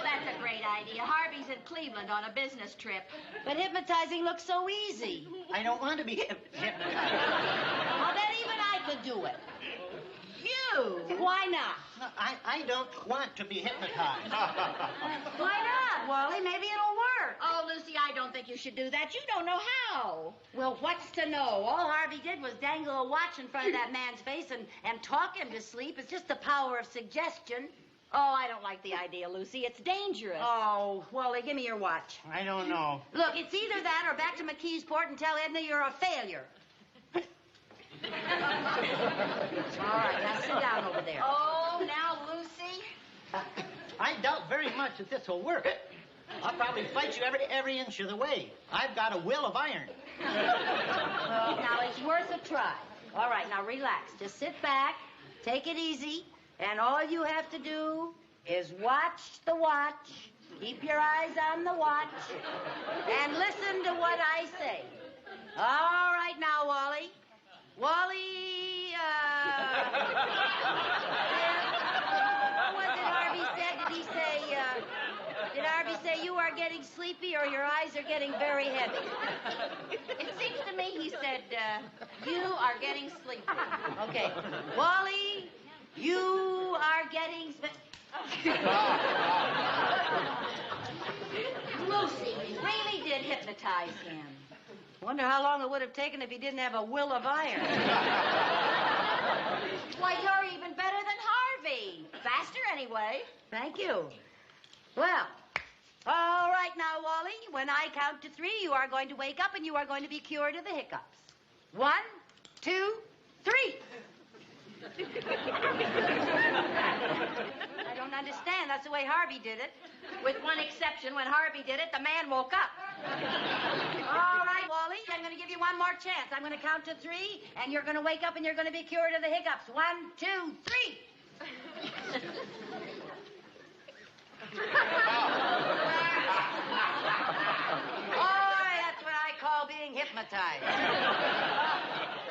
Speaker 6: that's a great idea. Harvey's in Cleveland on a business trip.
Speaker 2: But hypnotizing looks so easy.
Speaker 9: I don't want to be hypnotized.
Speaker 2: Well, then even I could do it.
Speaker 6: You?
Speaker 2: Why not?
Speaker 9: No, I don't want to be hypnotized.
Speaker 2: Why not, Wally? Maybe it'll work.
Speaker 6: Oh, Lucy, I don't think you should do that. You don't know how.
Speaker 2: Well, what's to know? All Harvey did was dangle a watch in front of that man's face and talk him to sleep. It's just the power of suggestion.
Speaker 6: Oh, I don't like the idea, Lucy. It's dangerous.
Speaker 2: Oh, Wally, give me your watch.
Speaker 9: I don't know.
Speaker 2: Look, it's either that or back to McKeesport and tell Edna you're a failure. All right, now sit down over there.
Speaker 6: Oh, now, Lucy.
Speaker 9: I doubt very much that this will work. I'll probably fight you every inch of the way. I've got a will of iron.
Speaker 2: Now, it's worth a try. All right, now relax. Just sit back, take it easy, and all you have to do is watch the watch. Keep your eyes on the watch, and listen to what I say. All right, now, Wally. Wally, what was it Harvey said? Did Harvey say you are getting sleepy or your eyes are getting very heavy?
Speaker 6: It seems to me he said, you are getting sleepy.
Speaker 2: Okay. Wally, you are getting...
Speaker 6: Lucy really did hypnotize him.
Speaker 2: Wonder how long it would have taken if he didn't have a will of iron.
Speaker 6: Why, you're even better than Harvey. Faster, anyway.
Speaker 2: Thank you. Well, all right now, Wally. When I count to 3, you are going to wake up and you are going to be cured of the hiccups. 1, 2, 3. I don't understand. That's the way Harvey did it.
Speaker 6: With one exception, when Harvey did it, the man woke up.
Speaker 2: All right, Wally, I'm going to give you one more chance. I'm going to count to 3, and you're going to wake up and you're going to be cured of the hiccups. 1, 2, 3. All right, that's what I call being hypnotized.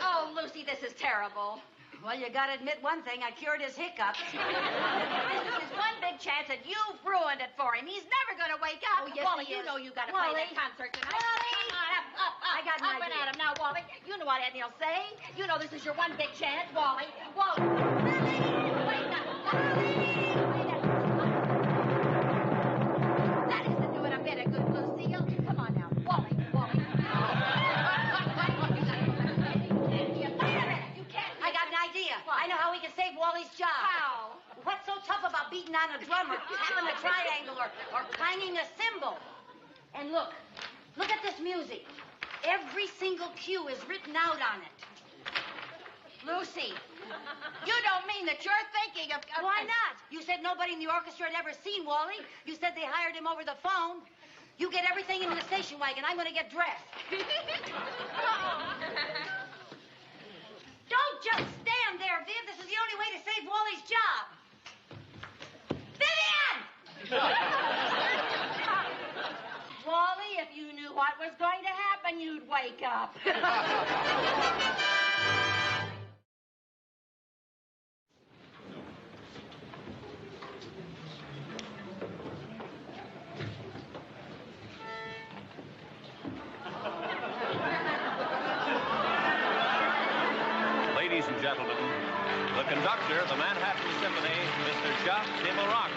Speaker 6: Oh, Lucy, this is terrible.
Speaker 2: Well, you got to admit one thing. I cured his hiccups.
Speaker 6: This is his one big chance, and you've ruined it for him. He's never going to wake up.
Speaker 2: Oh, yes,
Speaker 6: Wally,
Speaker 2: he
Speaker 6: you
Speaker 2: is.
Speaker 6: know you got to play
Speaker 2: Wally.
Speaker 6: that concert tonight.
Speaker 2: Wally.
Speaker 6: Come on, up.
Speaker 2: I got an
Speaker 6: up and
Speaker 2: idea.
Speaker 6: at him. Now, Wally, you know what Eddie'll say. You know this is your one big chance, Wally. Wally. Wake up. That isn't doing a bit of good, Lucille. Come on now. Wally. Wally. Wait a minute. You can't.
Speaker 2: I got an idea. I know how we can save Wally's job.
Speaker 6: How?
Speaker 2: What's so tough about beating on a drum or tapping a triangle or clanging a cymbal? And look at this music. Every single cue is written out on it.
Speaker 6: Lucy, you don't mean that you're thinking of...
Speaker 2: Why not? You said nobody in the orchestra had ever seen Wally. You said they hired him over the phone. You get everything in the station wagon. I'm going to get dressed. Don't just stand there, Viv. This is the only way to save Wally's job. Vivian!
Speaker 6: Wally, if you knew what was going to happen, you'd wake up.
Speaker 1: Ladies and gentlemen, the conductor of the Manhattan Symphony, Mr. Chuck Rock.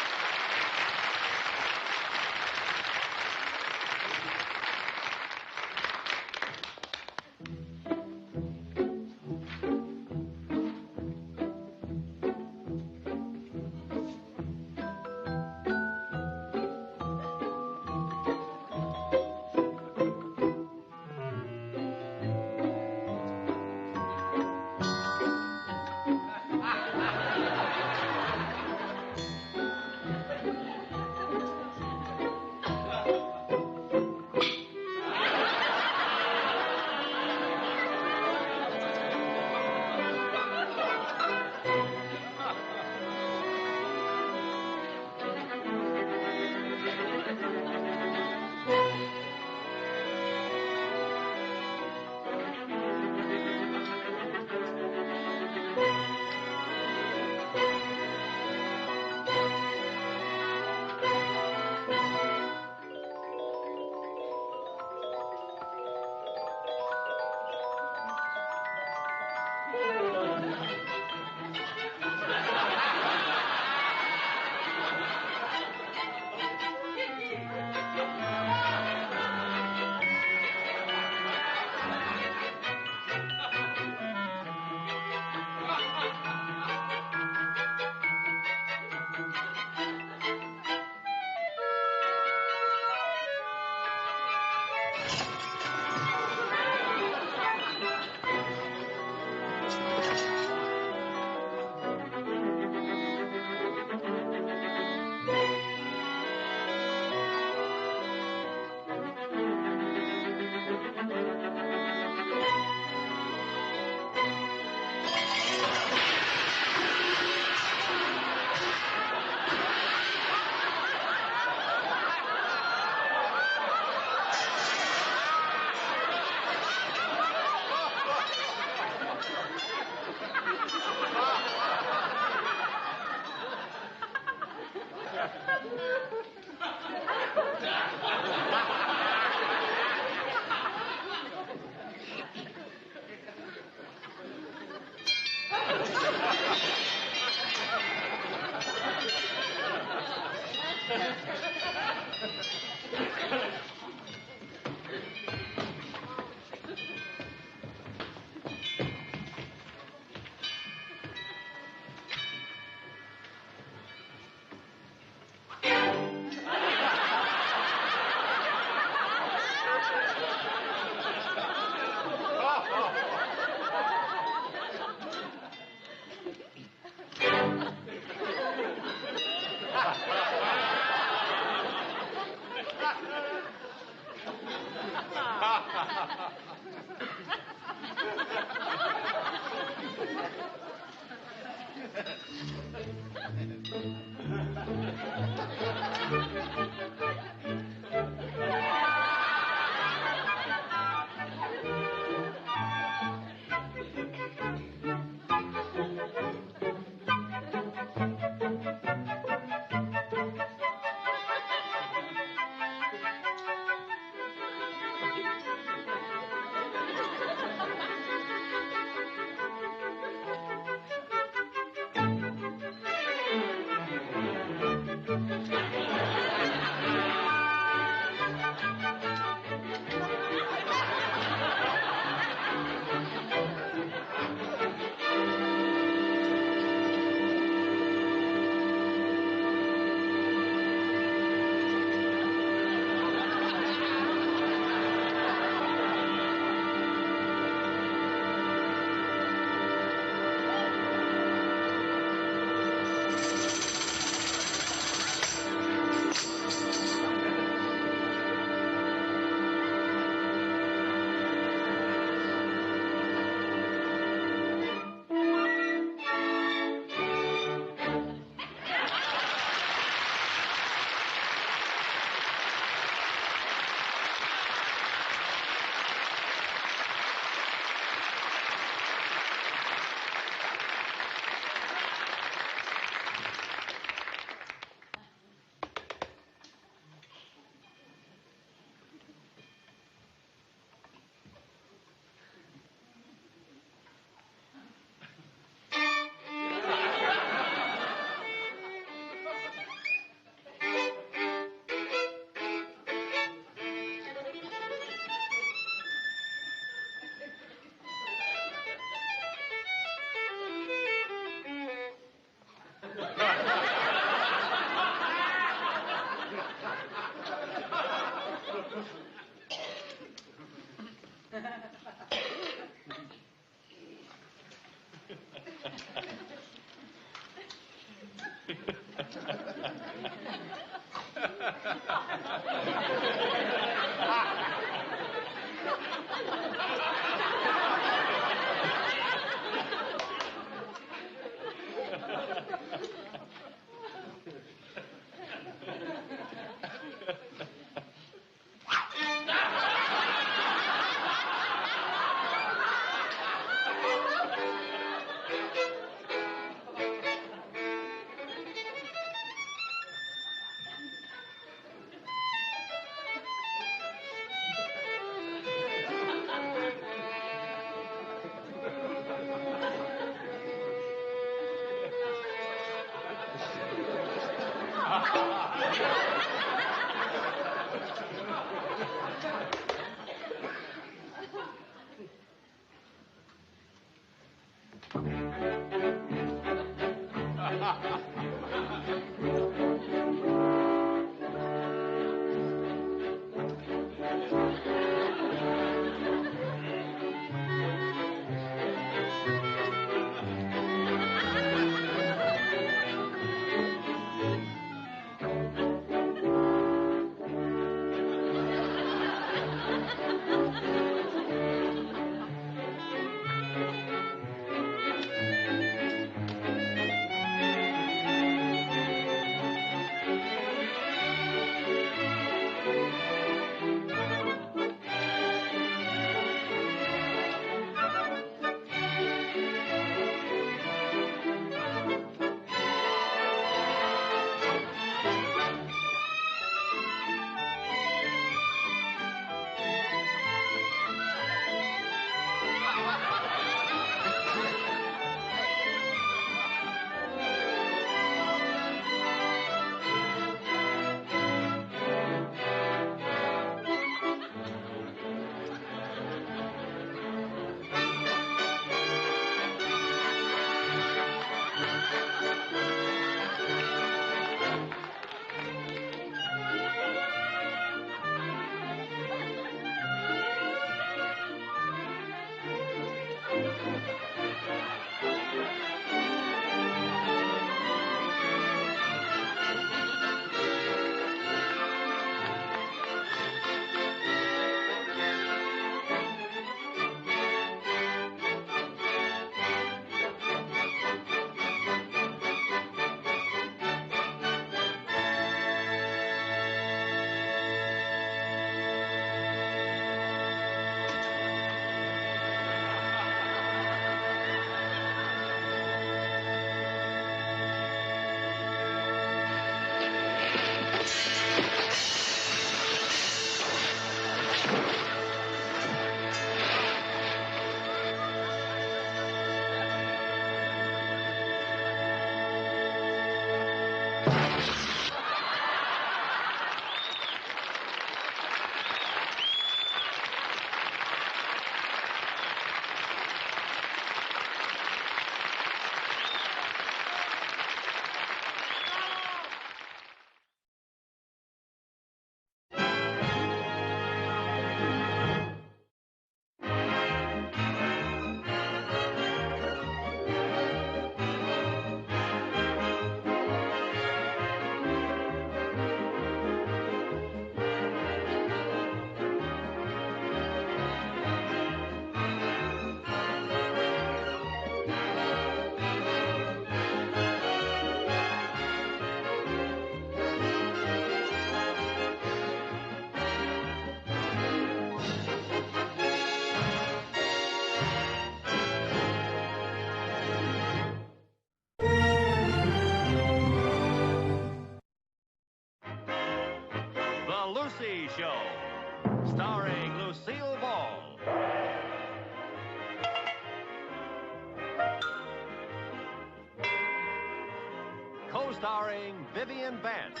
Speaker 1: starring Vivian Vance.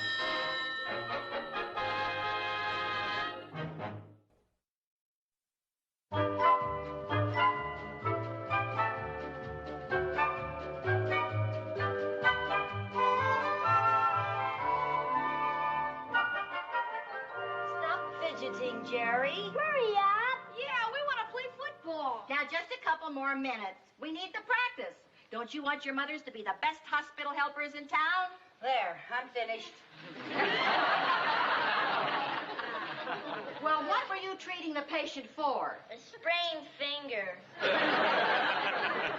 Speaker 2: Stop fidgeting, Jerry. Hurry up.
Speaker 4: Yeah, we want to play football. Now, just a couple more minutes. We need to practice. Don't you want your mothers to be the best hospital helpers in town?
Speaker 2: There, I'm finished.
Speaker 4: Well, what were you treating the patient for?
Speaker 8: A sprained finger.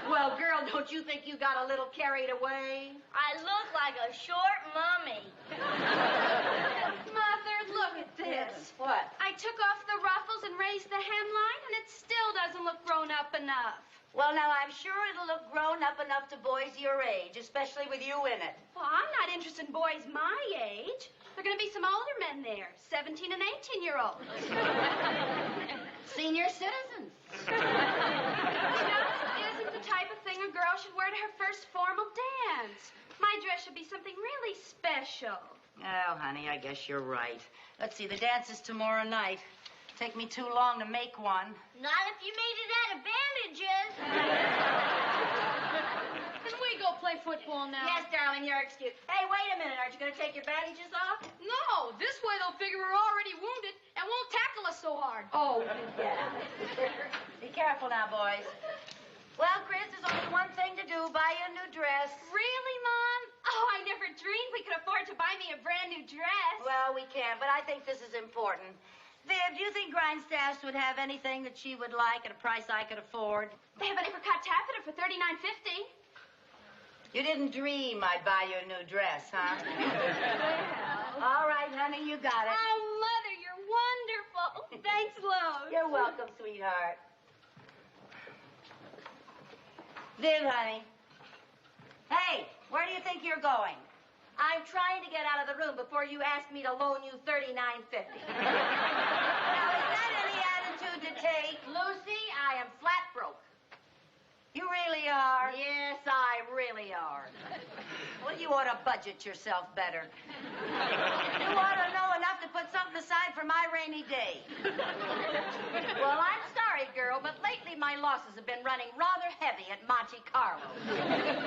Speaker 4: Well, girl, don't you think you got a little carried away?
Speaker 8: I look like a short mummy.
Speaker 3: Mother, look at this.
Speaker 2: What?
Speaker 3: I took off the ruffles and raised the hemline, and it still doesn't look grown up enough.
Speaker 2: Well, now, I'm sure it'll look grown up enough to boys your age, especially with you in it.
Speaker 3: Well, I'm not interested in boys my age. There are going to be some older men there, 17 and 18-year-olds.
Speaker 4: Senior citizens.
Speaker 3: Just isn't the type of thing a girl should wear to her first formal dance. My dress should be something really special.
Speaker 2: Oh, honey, I guess you're right. Let's see, the dance is tomorrow night. Take me too long to make one.
Speaker 8: Not if you made it out of bandages.
Speaker 3: Can we go play football now?
Speaker 4: Yes, darling, you're excused. Hey, wait a minute. Aren't you going to take your bandages off?
Speaker 3: No, this way they'll figure we're already wounded and won't tackle us so hard.
Speaker 2: Oh, yeah. Be careful now, boys. Well, Chris, there's only one thing to do. Buy you a new dress.
Speaker 3: Really, Mom? Oh, I never dreamed we could afford to buy me a brand new dress.
Speaker 2: Well, we can, but I think this is important. Viv, do you think Grindstaffs would have anything that she would like at a price I could afford?
Speaker 3: They have an apricot taffeta for $39.50.
Speaker 2: You didn't dream I'd buy you a new dress, huh? All right, honey, you got it.
Speaker 3: Oh, Mother, you're wonderful. Thanks, Lois.
Speaker 2: You're welcome, sweetheart. Viv, honey. Hey, where do you think you're going?
Speaker 4: I'm trying to get out of the room before you ask me to loan you $39.50.
Speaker 2: Now, is that any attitude to take?
Speaker 4: Lucy, I am flat broke.
Speaker 2: You really are?
Speaker 4: Yes, I really are.
Speaker 2: Well, you ought to budget yourself better. You ought to know enough to put something aside for my rainy day.
Speaker 4: Well, I'm sorry, girl, but lately my losses have been running rather heavy at Monte Carlo.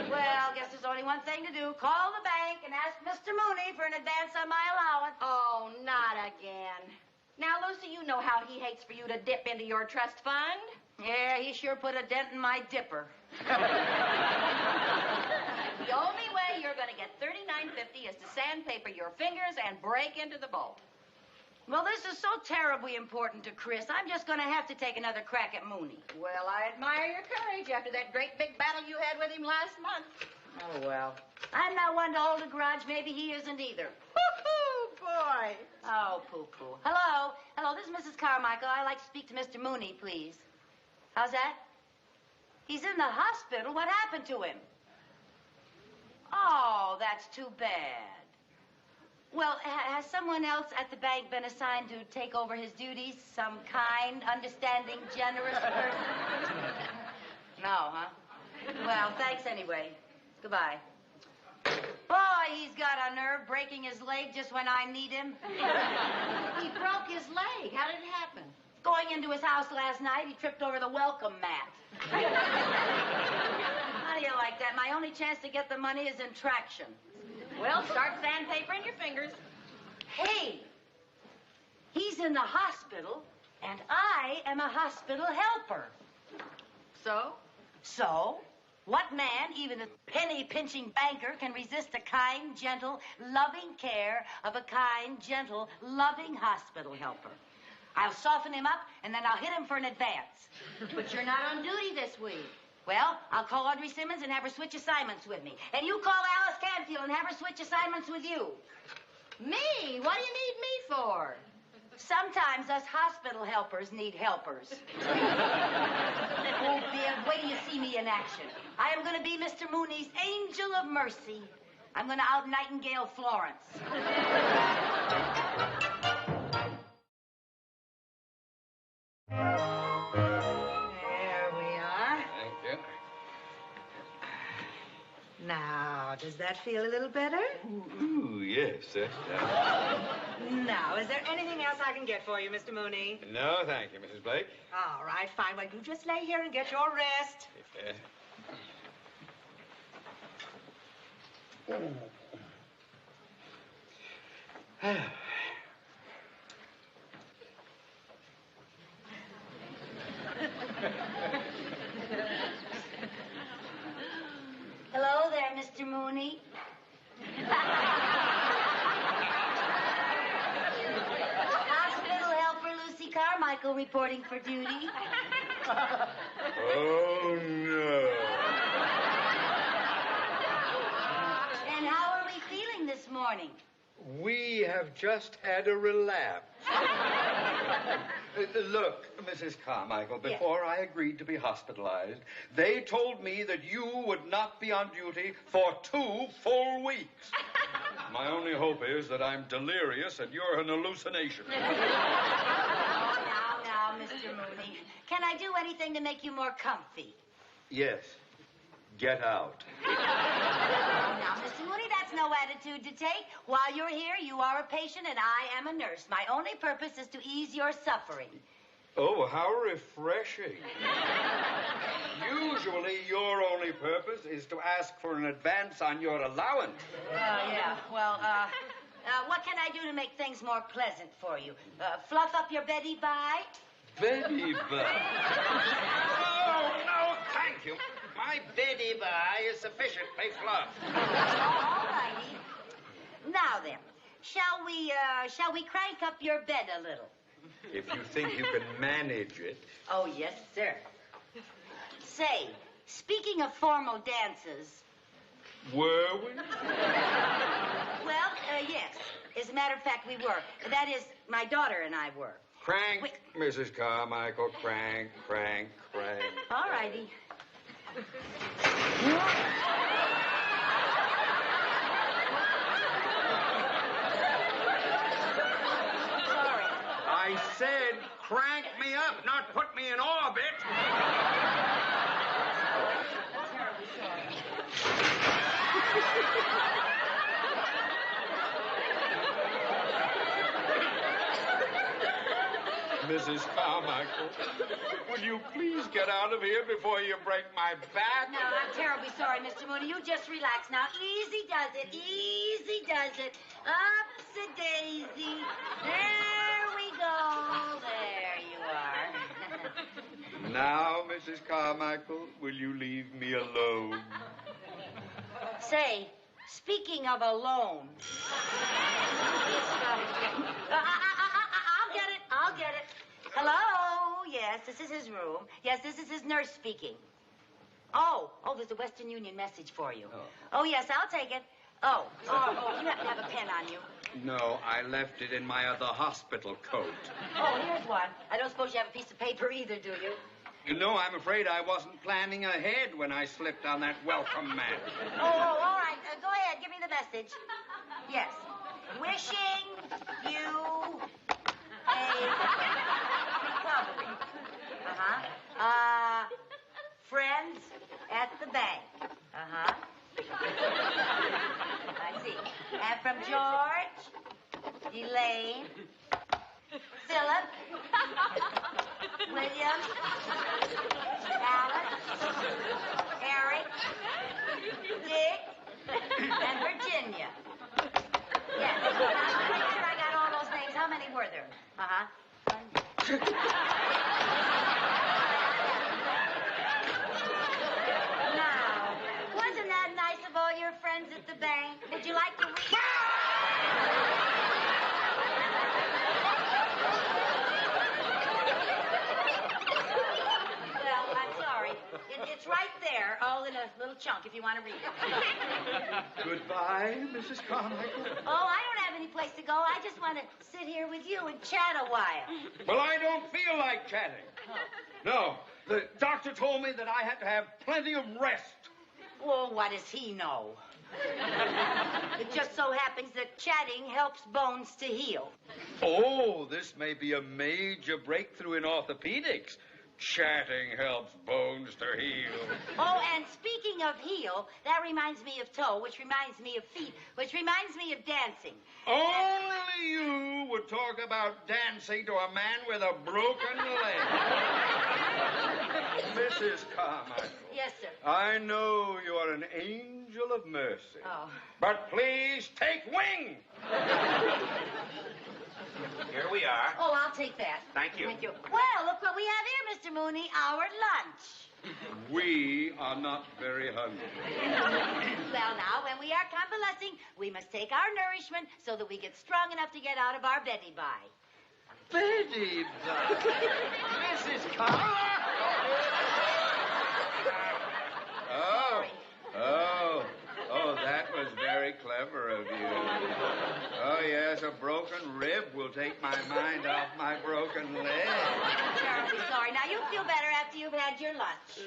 Speaker 2: Well, guess there's only one thing to do. Call the bank and ask Mr. Mooney for an advance on my allowance.
Speaker 4: Oh, not again. Now, Lucy, you know how he hates for you to dip into your trust fund.
Speaker 2: Yeah, he sure put a dent in my dipper.
Speaker 4: The only way you're going to get $39.50 is to sandpaper your fingers and break into the bowl.
Speaker 2: Well, this is so terribly important to Chris. I'm just going to have to take another crack at Mooney.
Speaker 4: Well, I admire your courage after that great big battle you had with him last month.
Speaker 2: Oh, well. I'm not one to hold a grudge. Maybe he isn't either.
Speaker 4: Woo-hoo, boy.
Speaker 2: Oh, poo-poo. Hello. Hello, this is Mrs. Carmichael. I'd like to speak to Mr. Mooney, please. How's that? He's in the hospital. What happened to him? Oh, that's too bad. Well, has someone else at the bank been assigned to take over his duties? Some kind, understanding, generous person? No, huh? Well, thanks anyway. Goodbye. Boy, he's got a nerve breaking his leg just when I need him.
Speaker 4: He broke his leg. How did it happen?
Speaker 2: Going into his house last night, he tripped over the welcome mat. How do you like that? My only chance to get the money is in traction.
Speaker 4: Well, start sandpapering your fingers.
Speaker 2: Hey, he's in the hospital, and I am a hospital helper.
Speaker 4: So?
Speaker 2: So, what man, even a penny-pinching banker, can resist the kind, gentle, loving care of a kind, gentle, loving hospital helper? I'll soften him up, and then I'll hit him for an advance.
Speaker 4: But you're not on duty this week.
Speaker 2: Well, I'll call Audrey Simmons and have her switch assignments with me. And you call Alice Canfield and have her switch assignments with you.
Speaker 4: Me? What do you need me for?
Speaker 2: Sometimes us hospital helpers need helpers. Oh, Bill, wait till you see me in action. I am going to be Mr. Mooney's angel of mercy. I'm going to out-Nightingale Florence.
Speaker 9: There we are.
Speaker 5: Thank you.
Speaker 9: Now,
Speaker 10: does that feel a little better?
Speaker 5: Ooh, yes.
Speaker 10: Now, is there anything else I can get for you, Mr. Mooney?
Speaker 5: No, thank you, Mrs. Blake.
Speaker 10: All right, fine. Well, you just lay here and get your rest.
Speaker 5: Yes.
Speaker 2: Hello there, Mr. Mooney. Hospital helper Lucy Carmichael reporting for duty.
Speaker 5: Oh, no.
Speaker 2: And how are we feeling this morning?
Speaker 5: We have just had a relapse. Look, Mrs. Carmichael, before I agreed to be hospitalized, they told me that you would not be on duty for 2 full weeks. My only hope is that I'm delirious and you're an hallucination.
Speaker 2: Oh, now, Mr. Mooney. Can I do anything to make you more comfy?
Speaker 5: Yes. Get out.
Speaker 2: Now, Mr. Mooney, that's no attitude to take. While you're here, you are a patient and I am a nurse. My only purpose is to ease your suffering.
Speaker 5: Oh, how refreshing. Usually, your only purpose is to ask for an advance on your allowance.
Speaker 2: Yeah. Well, what can I do to make things more pleasant for you? Fluff up your Betty Bye?
Speaker 5: Betty Bye. Oh, no, thank you. My Betty Bye is sufficiently fluffed.
Speaker 2: All righty. Now then, shall we crank up your bed a little?
Speaker 5: If you think you can manage it.
Speaker 2: Oh, yes, sir. Say, speaking of formal dances...
Speaker 5: Were we?
Speaker 2: Well, yes. As a matter of fact, we were. That is, my daughter and I were.
Speaker 5: Crank, Mrs. Carmichael, crank, crank, crank.
Speaker 2: All righty. Sorry.
Speaker 5: I said crank me up, not put me in orbit.
Speaker 2: Terribly sorry.
Speaker 5: Mrs. Carmichael, will you please get out of here before you break my back?
Speaker 2: No, I'm terribly sorry, Mr. Mooney. You just relax. Now, easy does it. Easy does it. Upsy-daisy. There we go. There you are.
Speaker 5: Now, Mrs. Carmichael, will you leave me alone?
Speaker 2: Say, speaking of alone... I'll get it. Hello? Yes, this is his room. Yes, this is his nurse speaking. Oh, there's a Western Union message for you. Oh, yes, I'll take it. Oh, you happen to have a pen on you?
Speaker 5: No, I left it in my other hospital coat.
Speaker 2: Oh, here's one. I don't suppose you have a piece of paper either, do you?
Speaker 5: No, I'm afraid I wasn't planning ahead when I slipped on that welcome mat.
Speaker 2: Oh, all right. Go ahead. Give me the message. Yes. Wishing you a recovery. Friends at the bank. I see. And from George, Elaine, Philip, William, Alice, Eric, Dick, and Virginia. Yes. I'm pretty sure I got all those names. How many were there? Now, wasn't that nice of all your friends at the bank? Would you like to read? Well, I'm sorry. It's right there, all in a little chunk, if you want to read it.
Speaker 5: Goodbye, Mrs. Carmichael.
Speaker 2: Oh, I don't have any place to go. I just want to sit here with you and chat a while.
Speaker 5: Well, I don't feel like chatting. No, the doctor told me that I had to have plenty of rest.
Speaker 2: Well, what does he know? It just so happens that chatting helps bones to heal.
Speaker 5: Oh, this may be a major breakthrough in orthopedics. Chatting helps bones to heal.
Speaker 2: Oh, and speaking of heel, that reminds me of toe, which reminds me of feet, which reminds me of dancing.
Speaker 5: Only you would talk about dancing to a man with a broken leg. Mrs. Carmichael.
Speaker 2: Yes, sir.
Speaker 5: I know you are an angel of mercy.
Speaker 2: Oh.
Speaker 5: But please take wing.
Speaker 1: Here we are.
Speaker 2: Oh, I'll take that.
Speaker 1: Thank you.
Speaker 2: Thank you. Well, look what we have here, Mr. Mooney, our lunch.
Speaker 5: We are not very hungry.
Speaker 2: Well, now, when we are convalescing, we must take our nourishment so that we get strong enough to get out of our beddy by.
Speaker 5: Betty, Mrs. Carmichael. Oh, that was very clever of you. Oh, yes, a broken rib will take my mind off my broken leg.
Speaker 2: I'm terribly sorry. Now, you'll feel better after you've had your lunch.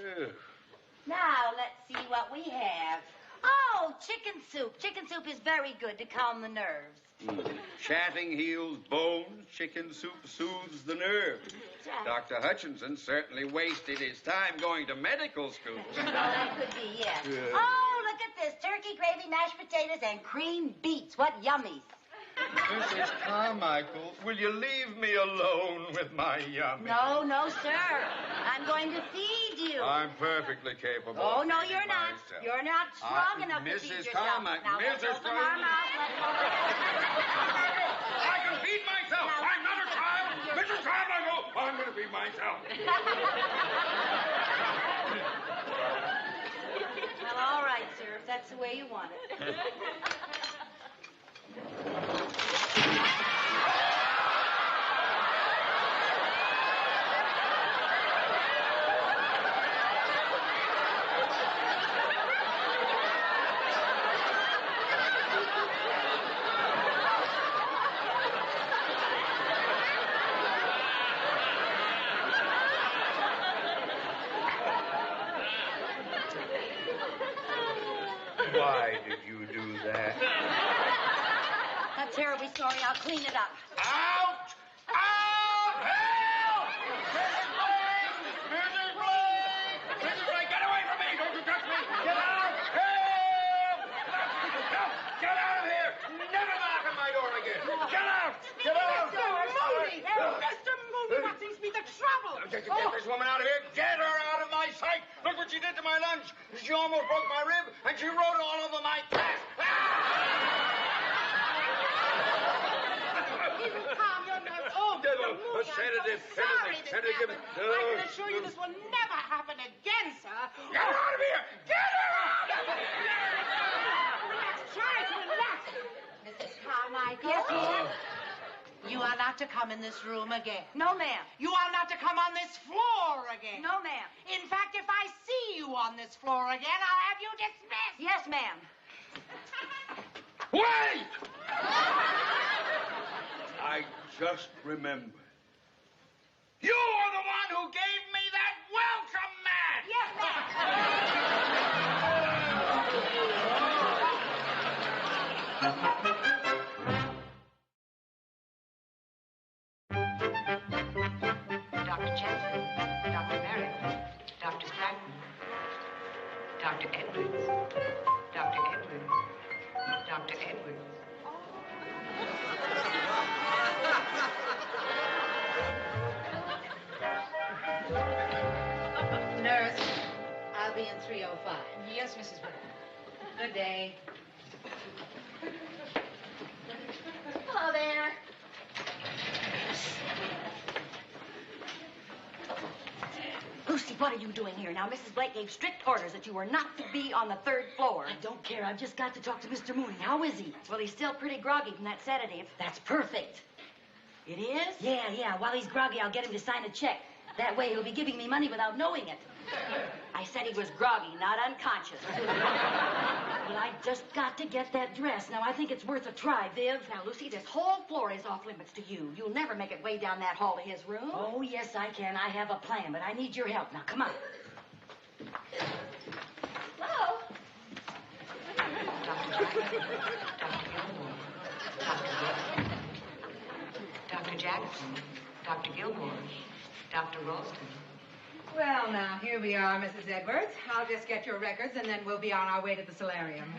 Speaker 2: Now, let's see what we have. Oh, chicken soup. Chicken soup is very good to calm the nerves.
Speaker 5: Chatting heals bones. Chicken soup soothes the nerves.
Speaker 2: Right.
Speaker 5: Dr. Hutchinson certainly wasted his time going to medical school.
Speaker 2: Well, that could be, yes.
Speaker 5: Yeah.
Speaker 2: Oh, look at this. Turkey gravy, mashed potatoes, and creamed beets. What yummies.
Speaker 5: Mrs. Carmichael, will you leave me alone with my yummy?
Speaker 2: No, sir. I'm going to feed you.
Speaker 5: I'm perfectly capable.
Speaker 2: Oh,
Speaker 5: of
Speaker 2: no,
Speaker 5: feeding
Speaker 2: you're not.
Speaker 5: myself.
Speaker 2: You're not strong enough to feed
Speaker 5: Mrs.
Speaker 2: yourself.
Speaker 5: Carmichael,
Speaker 2: Now, let's
Speaker 5: Mrs.
Speaker 2: open our mouth. Let's open
Speaker 5: I can feed myself.
Speaker 2: Now,
Speaker 5: I'm not a child. Mrs. Carmichael, I'm going to feed myself.
Speaker 2: Well, all right, sir, if that's the way you want it.
Speaker 5: Why did you do that?
Speaker 2: I'm terribly sorry. I'll clean it up.
Speaker 5: Out! Out! Help! Mrs. Blake! Mrs. Blake! Mrs. Blake, get away from me! Don't you touch me! Get out! Help! Get out of here! Never knock on my door again! Get out! Get out!
Speaker 10: Mr. Mooney, what seems to be the trouble?
Speaker 5: Get this woman out of here! Get her out of my sight! Look what she did to my lunch! She almost broke my rib, and she wrote all over my glass!
Speaker 10: Calm your nerves. Oh, Mr. Mooney,
Speaker 5: A sedative,
Speaker 10: I'm so sorry
Speaker 5: sedative,
Speaker 10: this
Speaker 5: sedative.
Speaker 10: happened. I can assure you this will never happen again, sir.
Speaker 5: Get her out of here! Get her out of here!
Speaker 10: Relax, try to relax. Mrs. Carmichael.
Speaker 2: Yes, ma'am?
Speaker 10: You are not to come in this room again.
Speaker 2: No, ma'am.
Speaker 10: You are not to come on this floor again.
Speaker 2: No, ma'am.
Speaker 10: In fact, if I see you on this floor again, I'll have you dismissed.
Speaker 2: Yes, ma'am.
Speaker 5: Wait! I just remembered. You are the one who gave me that welcome mat!
Speaker 2: Yes,
Speaker 7: Dr. Jensen, Dr. Merritt, Dr. Stratton, Dr. Edwards, Dr. Edwards, Dr. Edwards.
Speaker 2: Nurse, I'll be in 305.
Speaker 7: Yes, Mrs. White.
Speaker 2: Good day.
Speaker 4: Hello there.
Speaker 2: Lucy, what are you doing here? Now, Mrs. Blake gave strict orders that you were not to be on the 3rd floor. I don't care. I've just got to talk to Mr. Mooney. How is he? Well, he's still pretty groggy from that sedative. That's perfect. It is? Yeah. While he's groggy, I'll get him to sign a check. That way he'll be giving me money without knowing it. I said he was groggy, not unconscious. Well, I just got to get that dress. Now, I think it's worth a try, Viv. Now, Lucy, this whole floor is off limits to you. You'll never make it way down that hall to his room. Oh, yes, I can. I have a plan, but I need your help. Now, come on.
Speaker 4: Hello.
Speaker 7: Dr. Jackson, Dr. Gilmore, Dr. Ralston,
Speaker 10: Well, now, here we are, Mrs. Edwards. I'll just get your records, and then we'll be on our way to the solarium.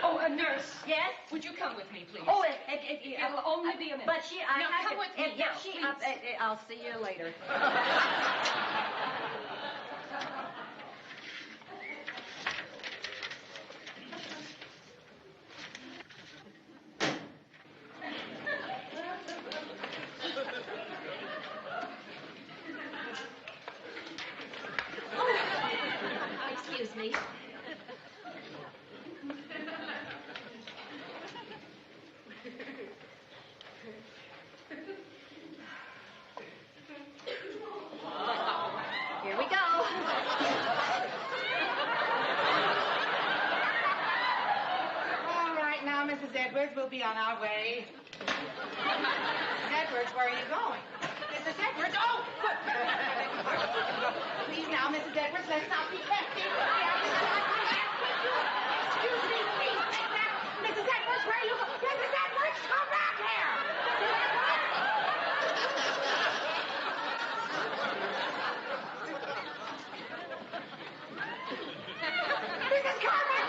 Speaker 11: Oh, a nurse.
Speaker 2: Yes?
Speaker 11: Would you come with me, please?
Speaker 2: Oh,
Speaker 11: it'll only be a minute.
Speaker 2: But I
Speaker 11: now,
Speaker 2: have
Speaker 11: come
Speaker 2: to,
Speaker 11: with me now, please.
Speaker 2: I'll see you later.
Speaker 3: Excuse me.
Speaker 2: Here we go.
Speaker 10: All right, now, Mrs. Edwards, we'll be on our way. Mrs. Edwards, where are you going? Mrs. Edwards, oh! Please now, Mrs. Edwards, let's not be hefty. Excuse me, please. Mrs. Edwards, where are you going? Mrs. Edwards, come back here! Mrs. Cartwright,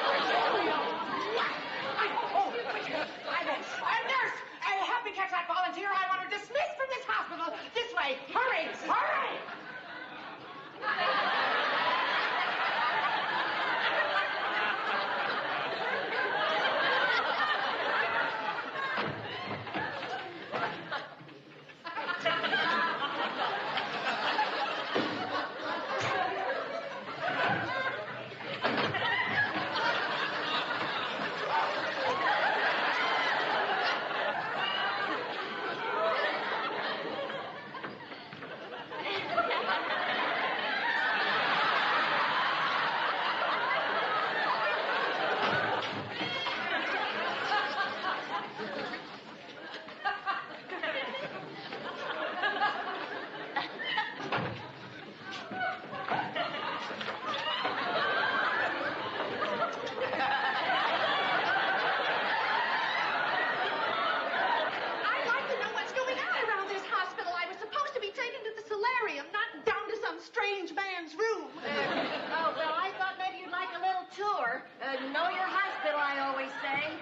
Speaker 10: nurse, help me catch that volunteer. I want her dismissed from this hospital. This way. Hurry, hurry!
Speaker 3: I'd like to know what's going on around this hospital. I was supposed to be taken to the solarium, not down to some strange man's room.
Speaker 2: Oh, well, I thought maybe you'd like a little tour. Know your hospital, I always say.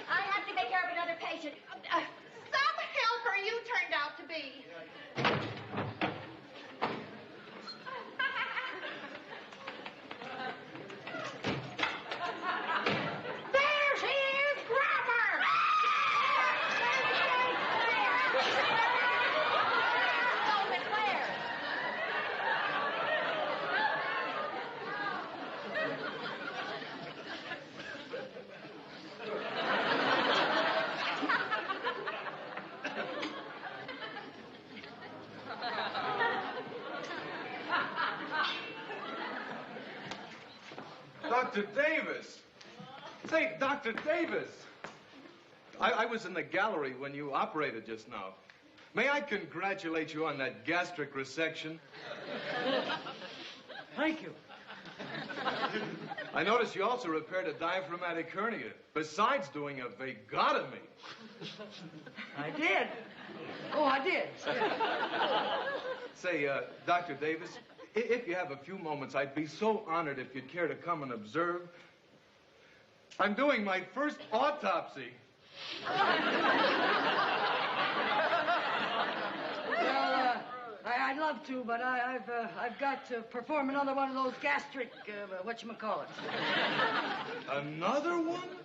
Speaker 2: I have to take care of another patient.
Speaker 3: Some helper you turned out to be.
Speaker 10: There she is! Grab her!
Speaker 2: Oh, but where?
Speaker 12: Dr. Davis! Say, Dr. Davis! I was in the gallery when you operated just now. May I congratulate you on that gastric resection?
Speaker 9: Thank you.
Speaker 12: I noticed you also repaired a diaphragmatic hernia, besides doing a vagotomy.
Speaker 9: I did. Oh, I did.
Speaker 12: Say, Dr. Davis, if you have a few moments, I'd be so honored if you'd care to come and observe. I'm doing my first autopsy.
Speaker 9: Well, I'd love to, but I've got to perform another one of those gastric, whatchamacallit.
Speaker 12: Another one?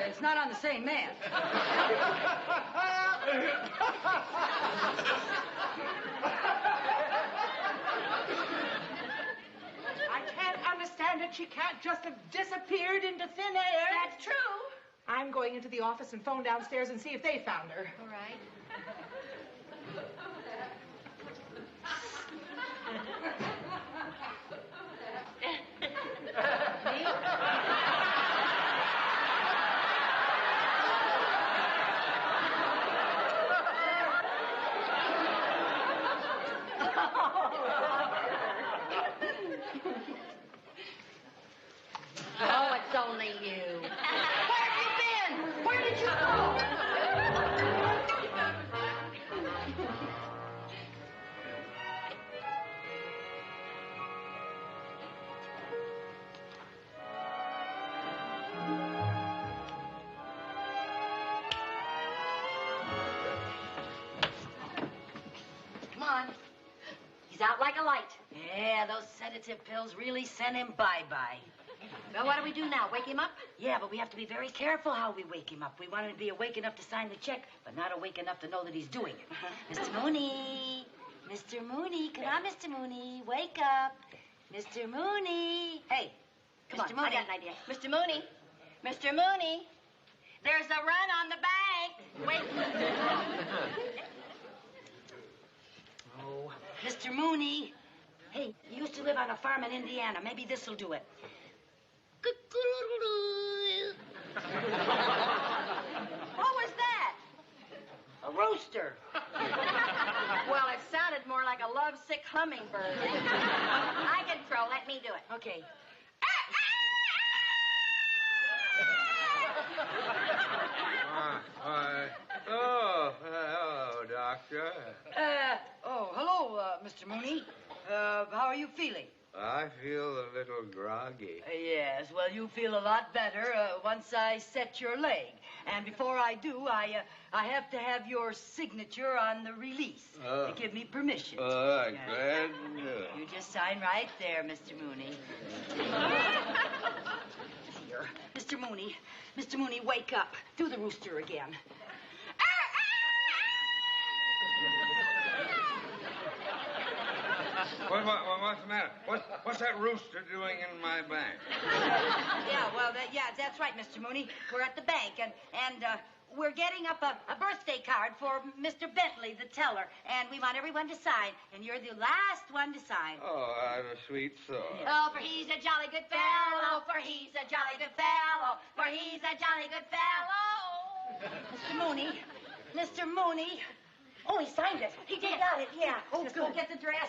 Speaker 9: It's not on the same man.
Speaker 10: I can't understand it. She can't just have disappeared into thin air.
Speaker 3: That's true.
Speaker 10: I'm going into the office and phone downstairs and see if they found her.
Speaker 3: All right.
Speaker 2: marry you. Where have you been? Where did you go?
Speaker 7: Come on. He's out like a light. Yeah, those sedative pills really sent him bye-bye.
Speaker 2: Well, what do we do now? Wake him up?
Speaker 7: Yeah, but we have to be very careful how we wake him up. We want him to be awake enough to sign the check, but not awake enough to know that he's doing it. Mr. Mooney. Mr. Mooney. Come on, Mr. Mooney. Wake up. Mr. Mooney. Hey, come
Speaker 2: Mr.
Speaker 7: on.
Speaker 2: Mooney.
Speaker 7: I got an idea.
Speaker 2: Mr. Mooney. Mr. Mooney. There's a run on the bank. Wait.
Speaker 7: Oh, Mr. Mooney. Hey, you used to live on a farm in Indiana. Maybe this'll do it.
Speaker 2: What was that?
Speaker 7: A rooster.
Speaker 2: Well, it sounded more like a lovesick hummingbird. I can crow. Let me do it.
Speaker 7: Okay.
Speaker 5: Hello, Doctor.
Speaker 7: Hello, Mr. Mooney. How are you feeling?
Speaker 5: I feel a little groggy.
Speaker 7: Yes, well, you feel a lot better once I set your leg. And before I do, I have to have your signature on the release to give me permission.
Speaker 5: I'm glad to know.
Speaker 7: You just sign right there, Mr. Mooney. Here. Mr. Mooney. Mr. Mooney, wake up. Do the rooster again.
Speaker 5: What's the matter? What's that rooster doing in my bank?
Speaker 7: Yeah, well, that's right, Mr. Mooney. We're at the bank, and we're getting up a birthday card for Mr. Bentley, the teller, and we want everyone to sign, and you're the last one to sign.
Speaker 5: Oh, I've a sweet soul.
Speaker 2: Oh, for he's a jolly good fellow. For he's a jolly good fellow. For he's a jolly good fellow.
Speaker 7: Mr. Mooney. Mr. Mooney. Oh, he signed it.
Speaker 2: He did.
Speaker 7: Got it, yeah.
Speaker 2: Oh,
Speaker 7: Just
Speaker 2: good.
Speaker 7: go get the dress.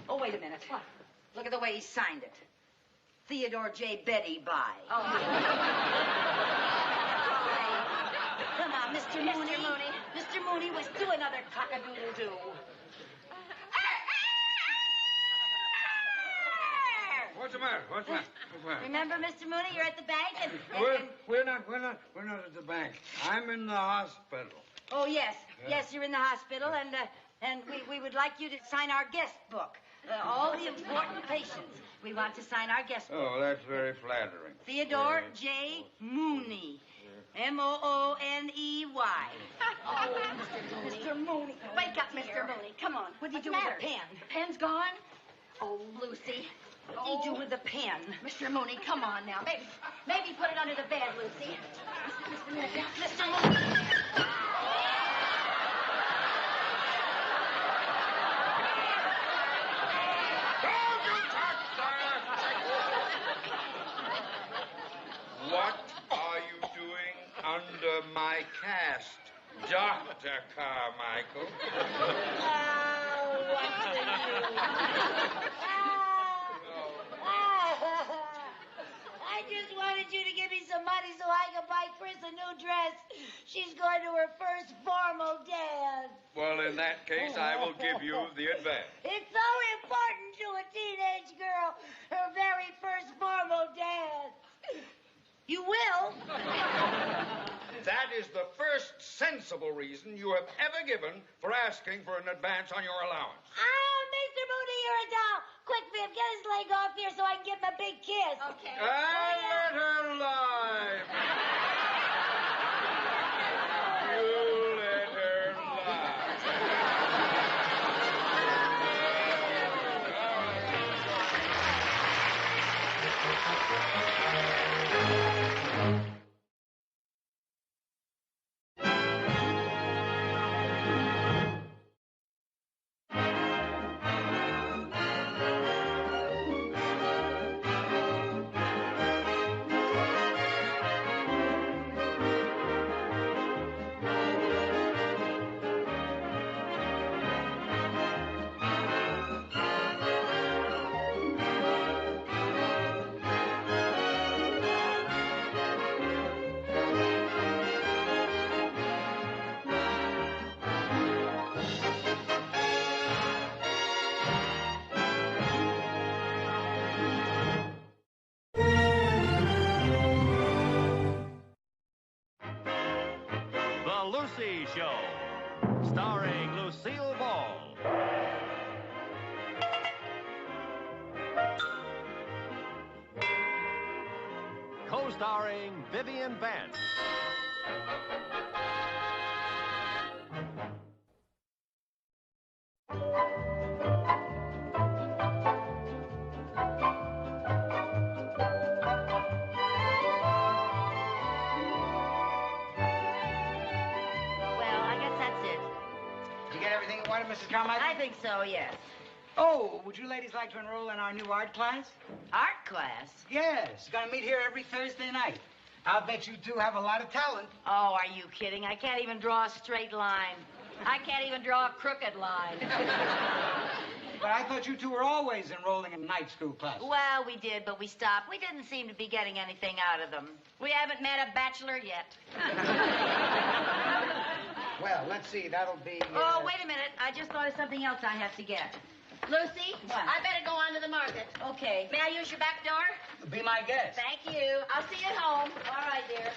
Speaker 7: Oh, wait a minute. What? Look at the way he signed it. Theodore J. Betty by.
Speaker 2: Oh.
Speaker 7: Come on, Mr. Mooney.
Speaker 2: Mr. Mooney.
Speaker 7: Mr. Mooney was do another cock-a-doodle-doo.
Speaker 5: What's the matter? What's the matter?
Speaker 7: Remember, Mr. Mooney, you're at the bank and
Speaker 5: We're not at the bank. I'm in the hospital.
Speaker 7: Oh, yes. Yes, you're in the hospital, and we would like you to sign our guest book. All the important patients. We want to sign our guest book.
Speaker 5: Oh, that's very flattering.
Speaker 7: Theodore J. Mooney. Mooney. Oh, Mr. Mooney.
Speaker 2: Wake up, Mr. Mooney. Come on.
Speaker 7: What did he do
Speaker 2: What's
Speaker 7: with
Speaker 2: the
Speaker 7: the
Speaker 2: matter?
Speaker 7: pen?
Speaker 2: The pen's gone? Oh, Lucy.
Speaker 7: What did he do with the pen?
Speaker 2: Mr. Mooney, come on now. Maybe put it under the bed, Lucy. Mr. Mooney.
Speaker 5: What are you doing under my cast, Dr. Carmichael?
Speaker 7: I just wanted you to give me some money so I could buy Chris a new dress. She's going to her first formal dance.
Speaker 5: Well, in that case, I will give you the advance.
Speaker 7: It's so important to a teenage girl, her very first formal dance. You will?
Speaker 5: That is the first sensible reason you have ever given for asking for an advance on your allowance.
Speaker 7: Oh, Mr. Mooney, you're a doll. Quick, Viv, get his leg off here so I can give him a big kiss.
Speaker 2: Okay.
Speaker 5: And let her lie. You let her lie.
Speaker 1: Show, starring Lucille Ball. Co-starring Vivian Vance.
Speaker 13: Mrs. Carmichael?
Speaker 7: I think so, yes.
Speaker 13: Oh, would you ladies like to enroll in our new art class?
Speaker 7: Art class?
Speaker 13: Yes. Gonna meet here every Thursday night. I'll bet you two have a lot of talent.
Speaker 7: Oh, are you kidding? I can't even draw a straight line. I can't even draw a crooked line.
Speaker 13: But I thought you two were always enrolling in night school classes.
Speaker 7: Well, we did, but we stopped. We didn't seem to be getting anything out of them. We haven't met a bachelor yet.
Speaker 13: Well, let's see. That'll be...
Speaker 7: Oh, wait a minute. I just thought of something else I have to get.
Speaker 4: Lucy,
Speaker 7: what?
Speaker 4: I better go on to the market.
Speaker 7: Okay.
Speaker 4: May I use your back door?
Speaker 13: Be my guest.
Speaker 4: Thank you. I'll see you at home.
Speaker 7: All right, dear.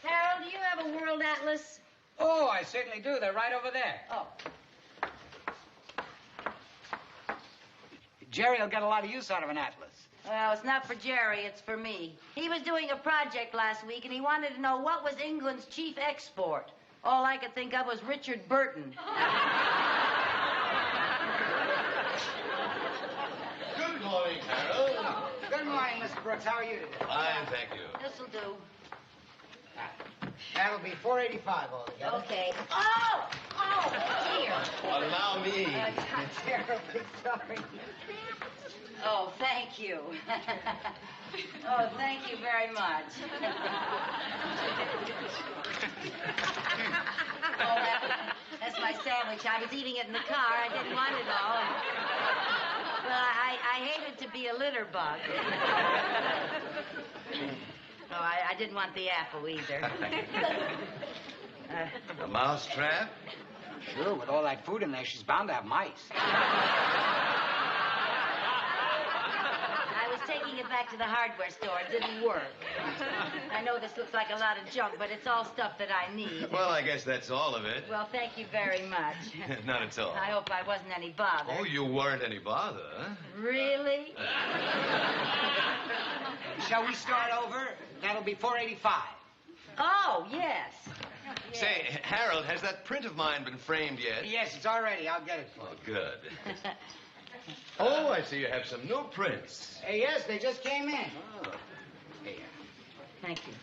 Speaker 7: Harold, do you have a world atlas?
Speaker 13: Oh, I certainly do. They're right over there.
Speaker 7: Oh.
Speaker 13: Jerry will get a lot of use out of an atlas.
Speaker 7: Well, it's not for Jerry, it's for me. He was doing a project last week, and he wanted to know what was England's chief export. All I could think of was Richard Burton.
Speaker 14: Good morning, Harold.
Speaker 13: Good morning, Mr. Brooks. How are you today?
Speaker 14: Fine, thank you.
Speaker 7: This'll do.
Speaker 13: That'll be $4.85 altogether.
Speaker 7: Okay. Oh! Oh, dear.
Speaker 14: Allow me.
Speaker 7: I'm terribly sorry. Oh, thank you. Oh, thank you very much. Oh, that's my sandwich. I was eating it in the car. I didn't want it all. Well, I hated to be a litter bug. Oh, I didn't want the apple either.
Speaker 14: A mouse trap?
Speaker 13: Sure, with all that food in there, she's bound to have mice.
Speaker 7: I was taking it back to the hardware store. It didn't work. I know this looks like a lot of junk, but it's all stuff that I need.
Speaker 14: Well, I guess that's all of it.
Speaker 7: Well, thank you very much.
Speaker 14: Not at all.
Speaker 7: I hope I wasn't any bother.
Speaker 14: Oh, you weren't any bother, huh?
Speaker 7: Really?
Speaker 13: Shall we start over? That'll be $4.85.
Speaker 7: Oh, yes.
Speaker 14: Say, Harold, has that print of mine been framed yet?
Speaker 13: Yes, it's all ready. I'll get it for
Speaker 14: Oh,
Speaker 13: you.
Speaker 14: good. Oh, I see you have some new prints.
Speaker 13: Yes, they just came in.
Speaker 14: Oh.
Speaker 13: Here.
Speaker 7: Thank you.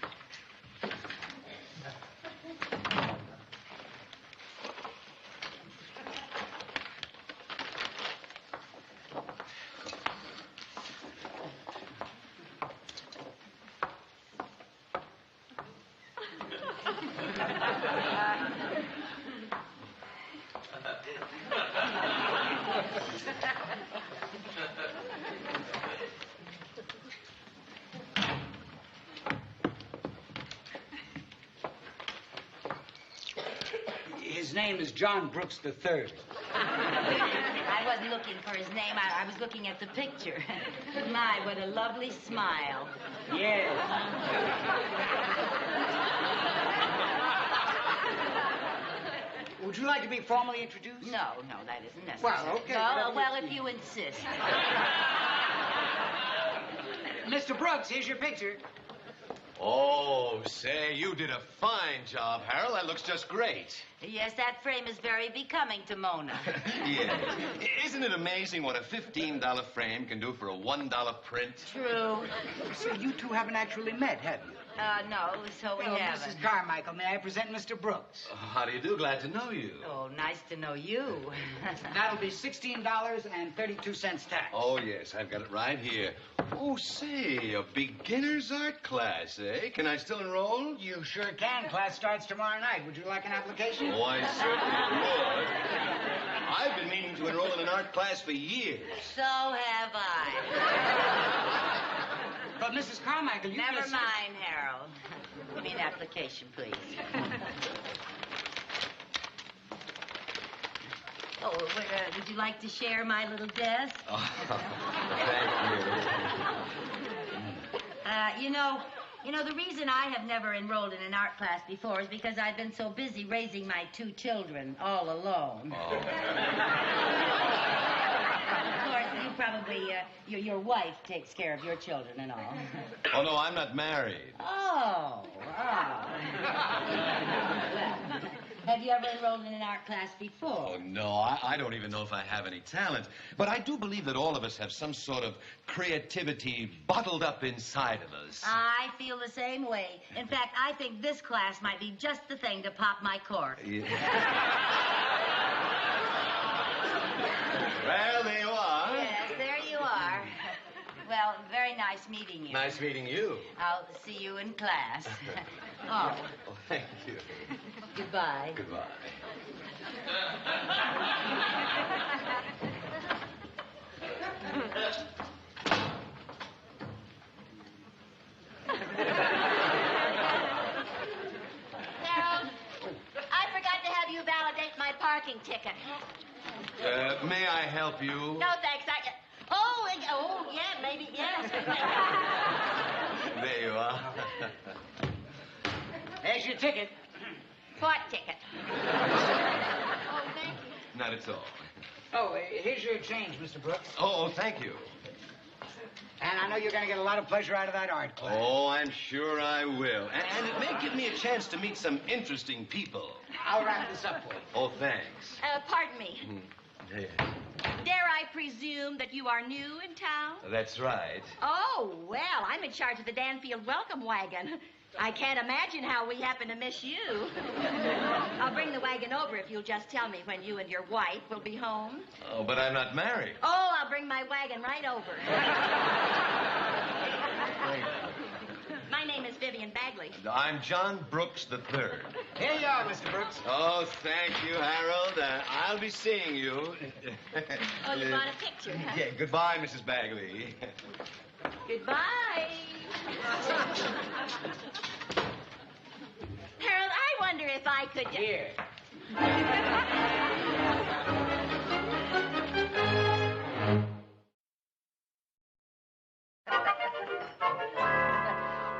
Speaker 13: His name is John Brooks III.
Speaker 7: I wasn't looking for his name. I was looking at the picture. My, what a lovely smile.
Speaker 13: Yes. Would you like to be formally introduced?
Speaker 7: No, that isn't necessary.
Speaker 13: Well, okay.
Speaker 7: Well, if you insist.
Speaker 13: Mr. Brooks, here's your picture.
Speaker 14: Oh, say, you did a fine job, Harold. That looks just great.
Speaker 7: Yes, that frame is very becoming to Mona.
Speaker 14: Yes. Isn't it amazing what a $15 frame can do for a $1 print?
Speaker 7: True.
Speaker 13: So you two haven't actually met, have you?
Speaker 7: No, so we haven't.
Speaker 13: Mrs. Carmichael, may I present Mr. Brooks?
Speaker 14: How do you do? Glad to know you.
Speaker 7: Oh, nice to know you.
Speaker 13: That'll be $16.32 tax.
Speaker 14: Oh, yes, I've got it right here. Oh, say, a beginner's art class, eh? Can I still enroll?
Speaker 13: You sure can. Class starts tomorrow night. Would you like an application?
Speaker 14: Oh, I certainly would. I've been meaning to enroll in an art class for years.
Speaker 7: So have I.
Speaker 13: But, Mrs. Carmichael, you
Speaker 7: Never
Speaker 13: just...
Speaker 7: mind, Harold. Give me an application, please. Oh, would you like to share my little desk?
Speaker 14: Oh, thank you.
Speaker 7: You know, the reason I have never enrolled in an art class before is because I've been so busy raising my 2 children all alone.
Speaker 14: Oh.
Speaker 7: Of course, you probably, your wife takes care of your children and all.
Speaker 14: Oh, no, I'm not married.
Speaker 7: Oh. Have you ever enrolled in an art class before?
Speaker 14: Oh, no, I don't even know if I have any talent. But I do believe that all of us have some sort of creativity bottled up inside of us.
Speaker 7: I feel the same way. In fact, I think this class might be just the thing to pop my cork.
Speaker 14: Well, there you are.
Speaker 7: Yes, there you are. Well, very nice meeting you.
Speaker 14: Nice meeting you.
Speaker 7: I'll see you in class. Oh.
Speaker 14: Oh, thank you.
Speaker 7: Goodbye.
Speaker 14: Goodbye.
Speaker 4: Harold, I forgot to have you validate my parking ticket.
Speaker 14: May I help you?
Speaker 4: No, thanks. Oh, yeah, maybe, yes.
Speaker 14: There you are.
Speaker 13: There's your ticket.
Speaker 4: What ticket? Oh, thank you.
Speaker 14: Not at all.
Speaker 13: Oh, here's your change, Mr. Brooks.
Speaker 14: Oh, thank you.
Speaker 13: And I know you're going to get a lot of pleasure out of that art class.
Speaker 14: Oh, I'm sure I will. And it may give me a chance to meet some interesting people.
Speaker 13: I'll wrap this up for you.
Speaker 14: Oh, thanks.
Speaker 4: Pardon me.
Speaker 14: Yeah.
Speaker 4: Dare I presume that you are new in town?
Speaker 14: That's right.
Speaker 4: Oh, well, I'm in charge of the Danfield welcome wagon. I can't imagine how we happen to miss you. I'll bring the wagon over if you'll just tell me when you and your wife will be home.
Speaker 14: Oh, but I'm not married.
Speaker 4: Oh, I'll bring my wagon right over. My name is Vivian Bagley.
Speaker 14: I'm John Brooks III.
Speaker 13: Here you are, Mr. Brooks.
Speaker 14: Oh, thank you, Harold. I'll be seeing you.
Speaker 4: Oh, you want a picture, huh?
Speaker 14: Yeah, goodbye, Mrs. Bagley.
Speaker 4: Goodbye. Harold, I wonder if I could...
Speaker 13: Here.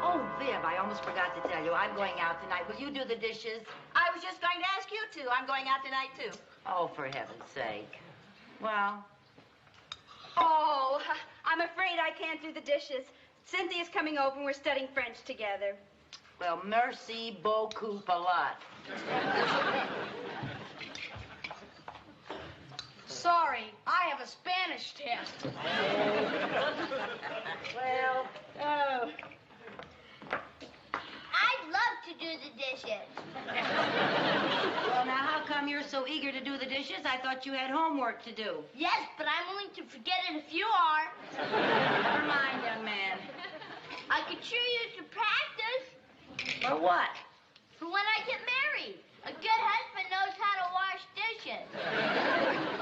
Speaker 7: Oh, Viv, I almost forgot to tell you. I'm going out tonight. Will you do the dishes?
Speaker 4: I was just going to ask you to. I'm going out tonight, too.
Speaker 7: Oh, for heaven's sake. Well,
Speaker 15: Oh, I'm afraid I can't do the dishes. Cynthia's coming over and we're studying French together.
Speaker 7: well, merci beaucoup a lot.
Speaker 15: Sorry, I have a Spanish test.
Speaker 7: Well,
Speaker 4: Oh. I'd love to do the dishes.
Speaker 7: well, now, how come you're so eager to do the dishes? I thought you had homework to do.
Speaker 4: Yes, but I'm willing to forget it if you are.
Speaker 7: Never mind, young man.
Speaker 4: I could sure use your practice
Speaker 7: For what?
Speaker 4: for when I get married. A good husband knows how to wash dishes.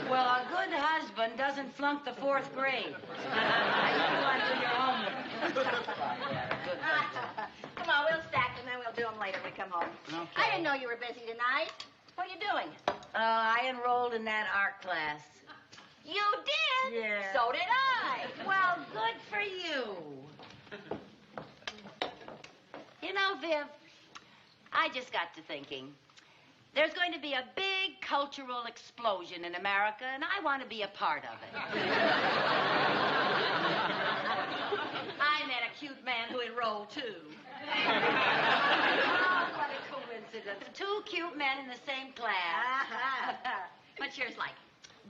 Speaker 7: Well, a good husband doesn't flunk the 4th grade. Now, you go on to your homework. Good husband.
Speaker 4: Come on, we'll stack them, then we'll do them later when we come home.
Speaker 7: Okay.
Speaker 4: I didn't know you were busy tonight. What are you doing?
Speaker 7: I enrolled in that art class.
Speaker 4: You did?
Speaker 7: Yeah.
Speaker 4: So did I.
Speaker 7: Well, good for you. You know, Viv, I just got to thinking. There's going to be a big cultural explosion in America, and I want to be a part of it.
Speaker 4: I met a cute man who enrolled, too.
Speaker 7: Oh, what a coincidence. 2 cute men in the same class.
Speaker 4: What's yours like?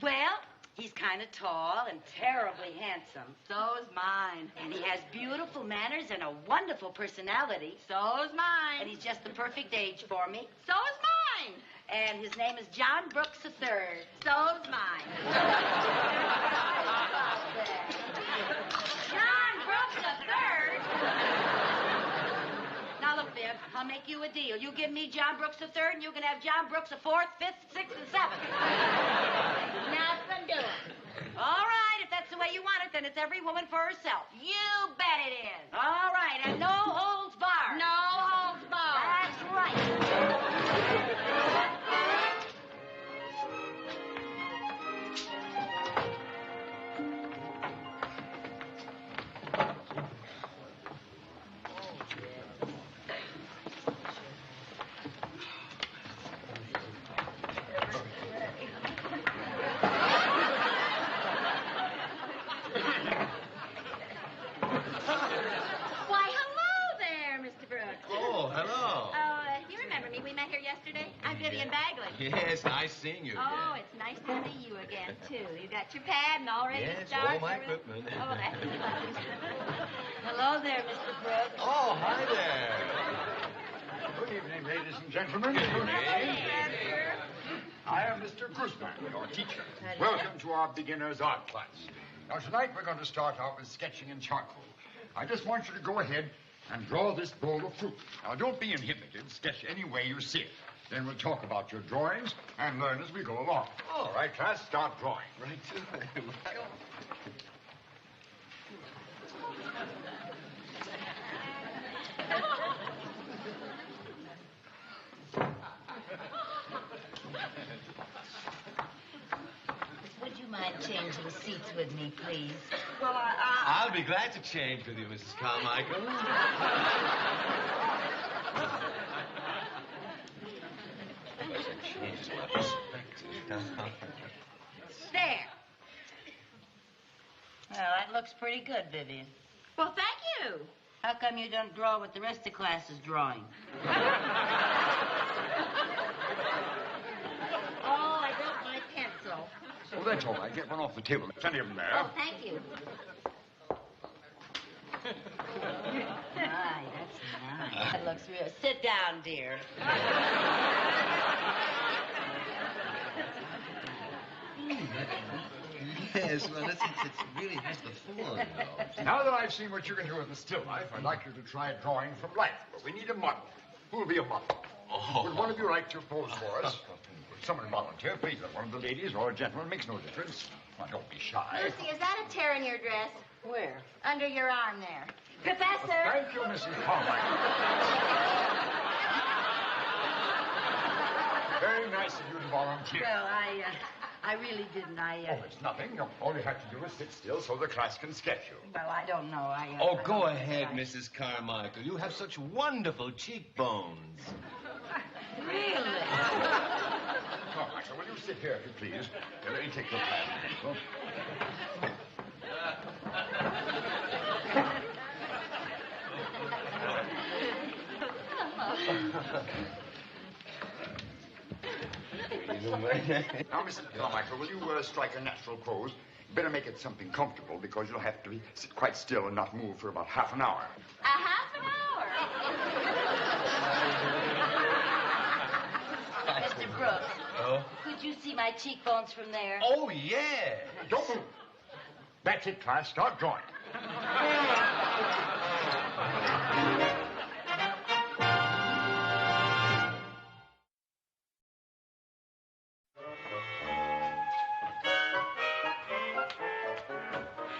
Speaker 7: Well, he's kind of tall and terribly handsome.
Speaker 4: So's mine.
Speaker 7: And he has beautiful manners and a wonderful personality.
Speaker 4: So's mine.
Speaker 7: And he's just the perfect age for me.
Speaker 4: So's mine.
Speaker 7: And his name is John Brooks III.
Speaker 4: So's mine.
Speaker 7: John Brooks III? Now, look, Viv, I'll make you a deal. You give me John Brooks III, and you can have John Brooks IV, 5th, 6th, and 7th.
Speaker 4: Now it's been doing.
Speaker 7: All right, if that's the way you want it, then it's every woman for herself.
Speaker 4: You bet it is.
Speaker 7: All right, and no holds barred.
Speaker 4: No holds barred.
Speaker 7: That's right.
Speaker 14: seeing you
Speaker 4: Oh,
Speaker 14: again.
Speaker 4: it's nice to see you again, too. You got your pad and all ready to
Speaker 14: Yes,
Speaker 4: start?
Speaker 14: all my
Speaker 4: Everything?
Speaker 14: equipment.
Speaker 4: Oh, that's nice.
Speaker 7: Hello there, Mr. Brooks.
Speaker 14: Oh, hi there.
Speaker 16: Good evening, ladies and gentlemen. Good evening. I am Mr. Guzman, your teacher. Welcome to our beginner's art class. Now, tonight we're going to start out with sketching in charcoal. I just want you to go ahead and draw this bowl of fruit. Now, don't be inhibited. Sketch any way you see it. Then we'll talk about your drawings and learn as we go along. All right, class, start drawing.
Speaker 14: Right.
Speaker 7: Would you mind changing seats with me, please?
Speaker 2: Well,
Speaker 14: I'll be glad to change with you, Mrs. Carmichael. Change my perspective.
Speaker 4: There.
Speaker 7: Well, that looks pretty good, Vivian.
Speaker 4: Well, thank you.
Speaker 7: How come you don't draw what the rest of the class is drawing?
Speaker 4: Oh, I broke my pencil.
Speaker 16: Oh, that's all right. Get one off the table. Plenty of them there.
Speaker 4: Oh, thank you.
Speaker 7: My, that's nice. That looks real. Sit down, dear.
Speaker 14: Yes, well, it really has the form, though.
Speaker 16: Now that I've seen what you can do with the still life, I'd like you to try drawing from life. But we need a model. Who will be a model?
Speaker 14: Oh.
Speaker 16: Would one of you like to pose for us? Would someone volunteer, please? One of the ladies or a gentleman makes no difference. Now, don't be shy.
Speaker 4: Lucy, is that a tear in your dress?
Speaker 7: Where?
Speaker 4: Under your arm there. Professor!
Speaker 16: Thank you, Mrs. Carmichael. Very nice of you to volunteer.
Speaker 7: Well, I really didn't.
Speaker 16: Oh, it's nothing. All you have to do is sit still so the class can sketch you.
Speaker 7: Well, I don't know.
Speaker 14: Oh, go ahead, Mrs. Carmichael. You have such wonderful cheekbones.
Speaker 7: Really?
Speaker 16: Carmichael, will you sit here, if you please? Let me take your pad and pencil. Now, Mrs. Carmichael, will you strike a natural pose? Better make it something comfortable because you'll have to sit quite still and not move for about half an hour.
Speaker 4: A half an hour?
Speaker 7: Mr. Brooks,
Speaker 14: Oh?
Speaker 7: could you see my cheekbones from there?
Speaker 14: Oh, yeah.
Speaker 16: Don't move. That's it, class. Start drawing.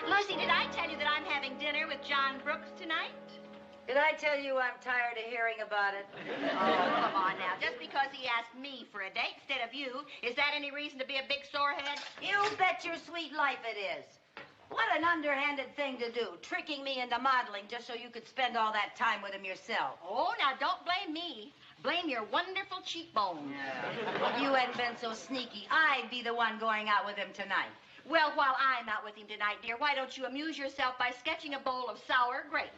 Speaker 4: Lucy, did I tell you that I'm having dinner with John Brooks tonight?
Speaker 7: Did I tell you I'm tired of hearing about it?
Speaker 4: Oh, come on now. Just because he asked me for a date instead of you, is that any reason to be a big sorehead?
Speaker 7: You bet your sweet life it is. What an underhanded thing to do, tricking me into modeling just so you could spend all that time with him yourself.
Speaker 4: Oh, now don't blame me. Blame your wonderful cheekbones.
Speaker 7: If you hadn't been so sneaky, I'd be the one going out with him tonight.
Speaker 4: Well, while I'm out with him tonight, dear, why don't you amuse yourself by sketching a bowl of sour grapes?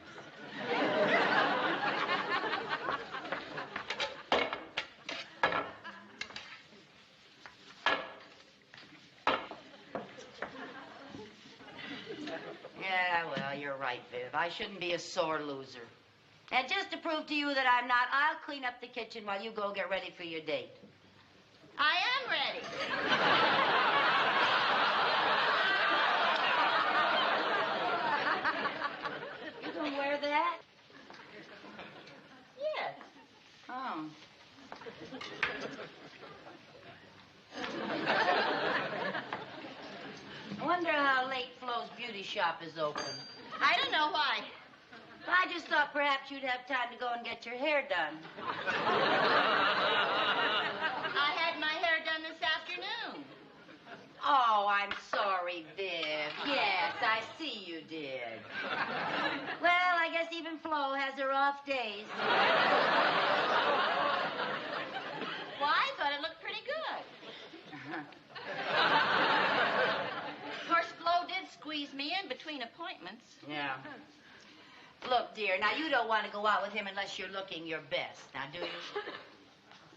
Speaker 7: Yeah, well, you're right, Viv. I shouldn't be a sore loser. And just to prove to you that I'm not, I'll clean up the kitchen while you go get ready for your date.
Speaker 4: I am ready.
Speaker 7: You gonna wear that?
Speaker 4: Yes.
Speaker 7: Oh. I wonder how late Flo's beauty shop is open.
Speaker 4: I don't know why.
Speaker 7: I just thought perhaps you'd have time to go and get your hair done.
Speaker 4: I had my hair done this afternoon.
Speaker 7: Oh, I'm sorry, Viv. Yes, I see you did. Well, I guess even Flo has her off days.
Speaker 4: Well, I thought it looked pretty good. Of course, Flo did squeeze me in between appointments.
Speaker 7: Yeah. Look, dear, now you don't want to go out with him unless you're looking your best. Now, do you?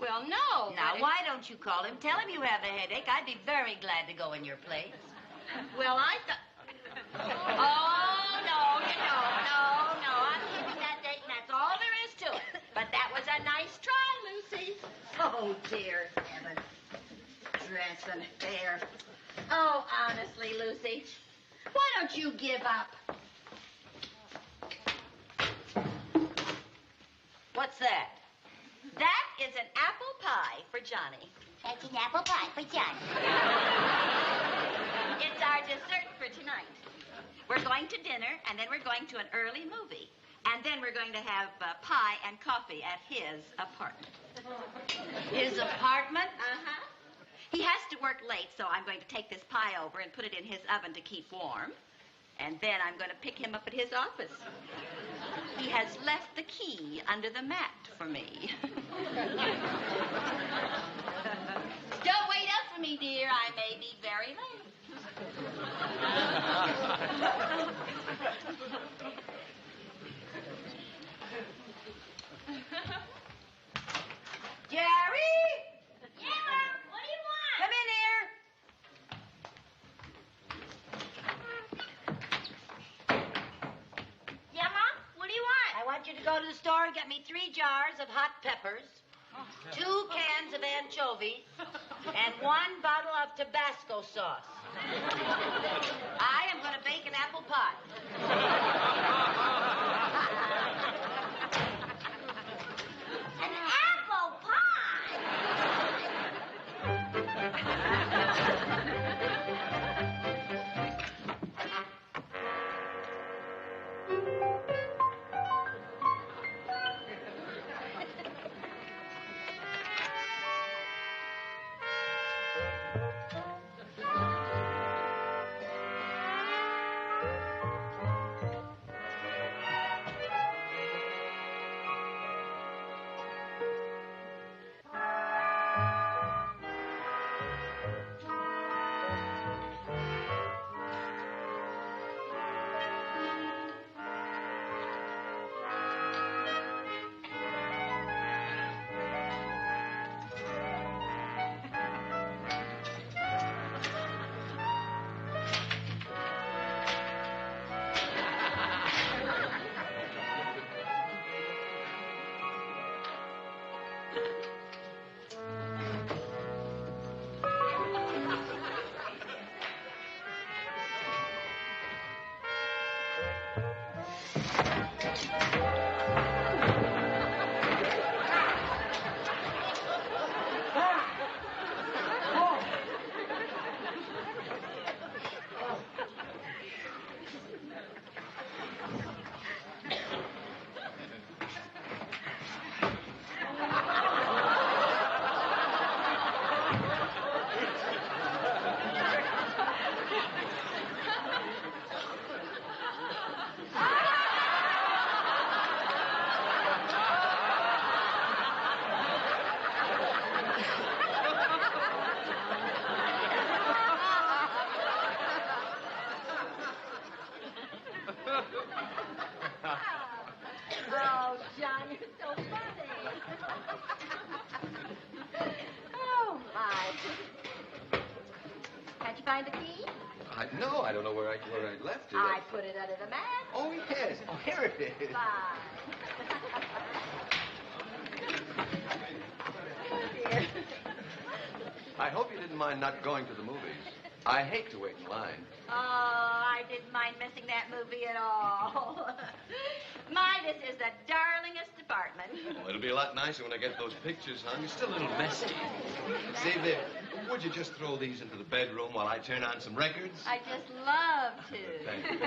Speaker 4: Well, no.
Speaker 7: Now,
Speaker 4: but
Speaker 7: why don't you call him? Tell him you have a headache. I'd be very glad to go in your place.
Speaker 4: Well, I thought... Oh, no, you don't. No. I'm keeping that date, and that's all there is to it. But that was a nice try, Lucy.
Speaker 2: Oh, dear heaven. Dress and hair.
Speaker 4: Oh, honestly, Lucy, why don't you give up?
Speaker 7: What's that?
Speaker 4: That is an apple pie for Johnny.
Speaker 2: That's an apple pie for Johnny.
Speaker 4: It's our dessert for tonight. We're going to dinner, and then we're going to an early movie. And then we're going to have pie and coffee at his apartment.
Speaker 7: His apartment?
Speaker 4: Uh-huh. He has to work late, so I'm going to take this pie over and put it in his oven to keep warm. And then I'm going to pick him up at his office. He has left the key under the mat for me. Don't wait up for me, dear. I may be very late.
Speaker 7: Jerry!
Speaker 2: Yeah, Mom. What do you want?
Speaker 7: Come in here.
Speaker 2: Yeah, Mom. What do you want?
Speaker 7: I want you to go to the store and get me 3 jars of hot peppers, 2 cans of anchovies, and 1 bottle of Tabasco sauce. I am going to bake an apple pie.
Speaker 2: An apple pie?
Speaker 4: Oh, John, you're so funny. Oh, my. Can't you find the key?
Speaker 5: No, I don't know where I left it.
Speaker 4: I put it under the mat.
Speaker 5: Oh, yes. Oh, here it is.
Speaker 4: Dear.
Speaker 5: I hope you didn't mind not going to the movies. I hate to wait in line.
Speaker 4: Oh, I didn't mind missing that movie at all. This is the darlingest department.
Speaker 14: Well, it'll be a lot nicer when I get those pictures hung. It's still a little messy. Say, Viv, would you just throw these into the bedroom while I turn on some records?
Speaker 4: I just love to.
Speaker 14: Thank you.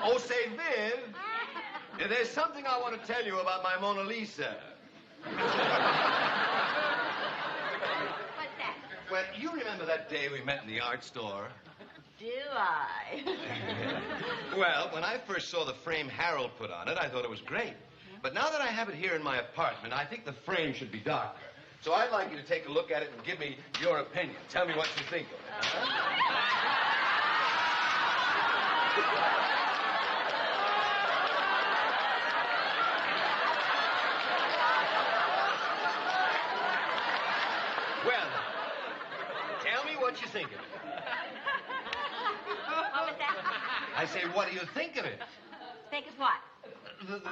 Speaker 14: Oh, say, Viv, there's something I want to tell you about my Mona Lisa.
Speaker 4: What's that?
Speaker 14: Well, you remember that day we met in the art store?
Speaker 4: Do I?
Speaker 14: Well, when I first saw the frame Harold put on it, I thought it was great. But now that I have it here in my apartment, I think the frame should be darker. So I'd like you to take a look at it and give me your opinion. Tell me what you think of it. Well, tell me what you think of it.
Speaker 4: What was that?
Speaker 14: I say, what do you think of it?
Speaker 4: Think of what?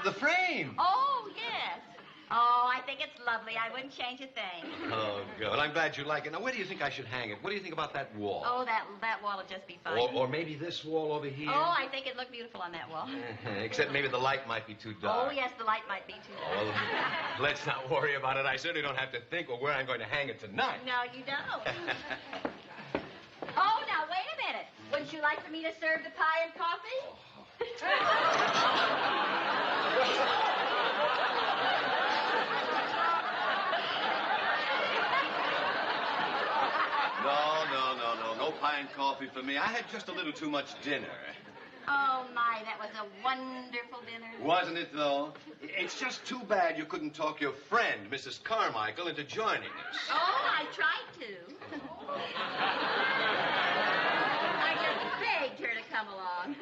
Speaker 14: The frame.
Speaker 4: Oh, yes. Oh, I think it's lovely. I wouldn't change a thing.
Speaker 14: Oh, good. I'm glad you like it. Now, where do you think I should hang it? What do you think about that wall?
Speaker 4: Oh, that wall would just be fine.
Speaker 14: Or maybe this wall over here?
Speaker 4: Oh, I think it'd look beautiful on that wall.
Speaker 14: Except maybe the light might be too dark.
Speaker 4: Oh, yes, the light might be too dark.
Speaker 14: Well, let's not worry about it. I certainly don't have to think of where I'm going to hang it tonight.
Speaker 4: No, you don't. Oh, now, wait a minute. Wouldn't you like for me to serve the pie and coffee? No pie and coffee for me. I had just a little too much dinner. Oh, my, that was a wonderful dinner.
Speaker 14: Wasn't it, though? It's just too bad you couldn't talk your friend, Mrs. Carmichael, into joining us.
Speaker 4: Oh, I tried to. I just begged her to come along.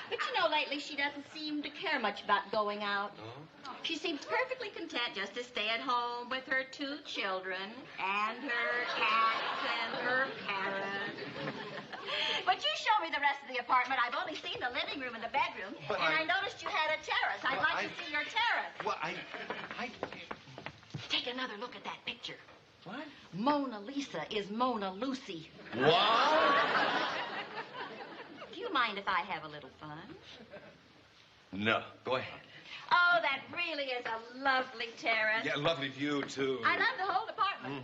Speaker 4: But you know, lately she doesn't seem to care much about going out.
Speaker 14: Oh?
Speaker 4: She seems perfectly content just to stay at home with her 2 children and her cats and her parrot. But you show me the rest of the apartment. I've only seen the living room and the bedroom.
Speaker 14: But
Speaker 4: I noticed you had a terrace. I'd like to see your terrace.
Speaker 14: Well,
Speaker 4: Take another look at that picture.
Speaker 14: What?
Speaker 4: Mona Lisa is Mona Lucy.
Speaker 14: What?
Speaker 4: Do you mind if I have a little fun?
Speaker 14: No. Go ahead.
Speaker 4: Oh, that really is a lovely terrace.
Speaker 14: Yeah, lovely view, too.
Speaker 4: I love the whole apartment.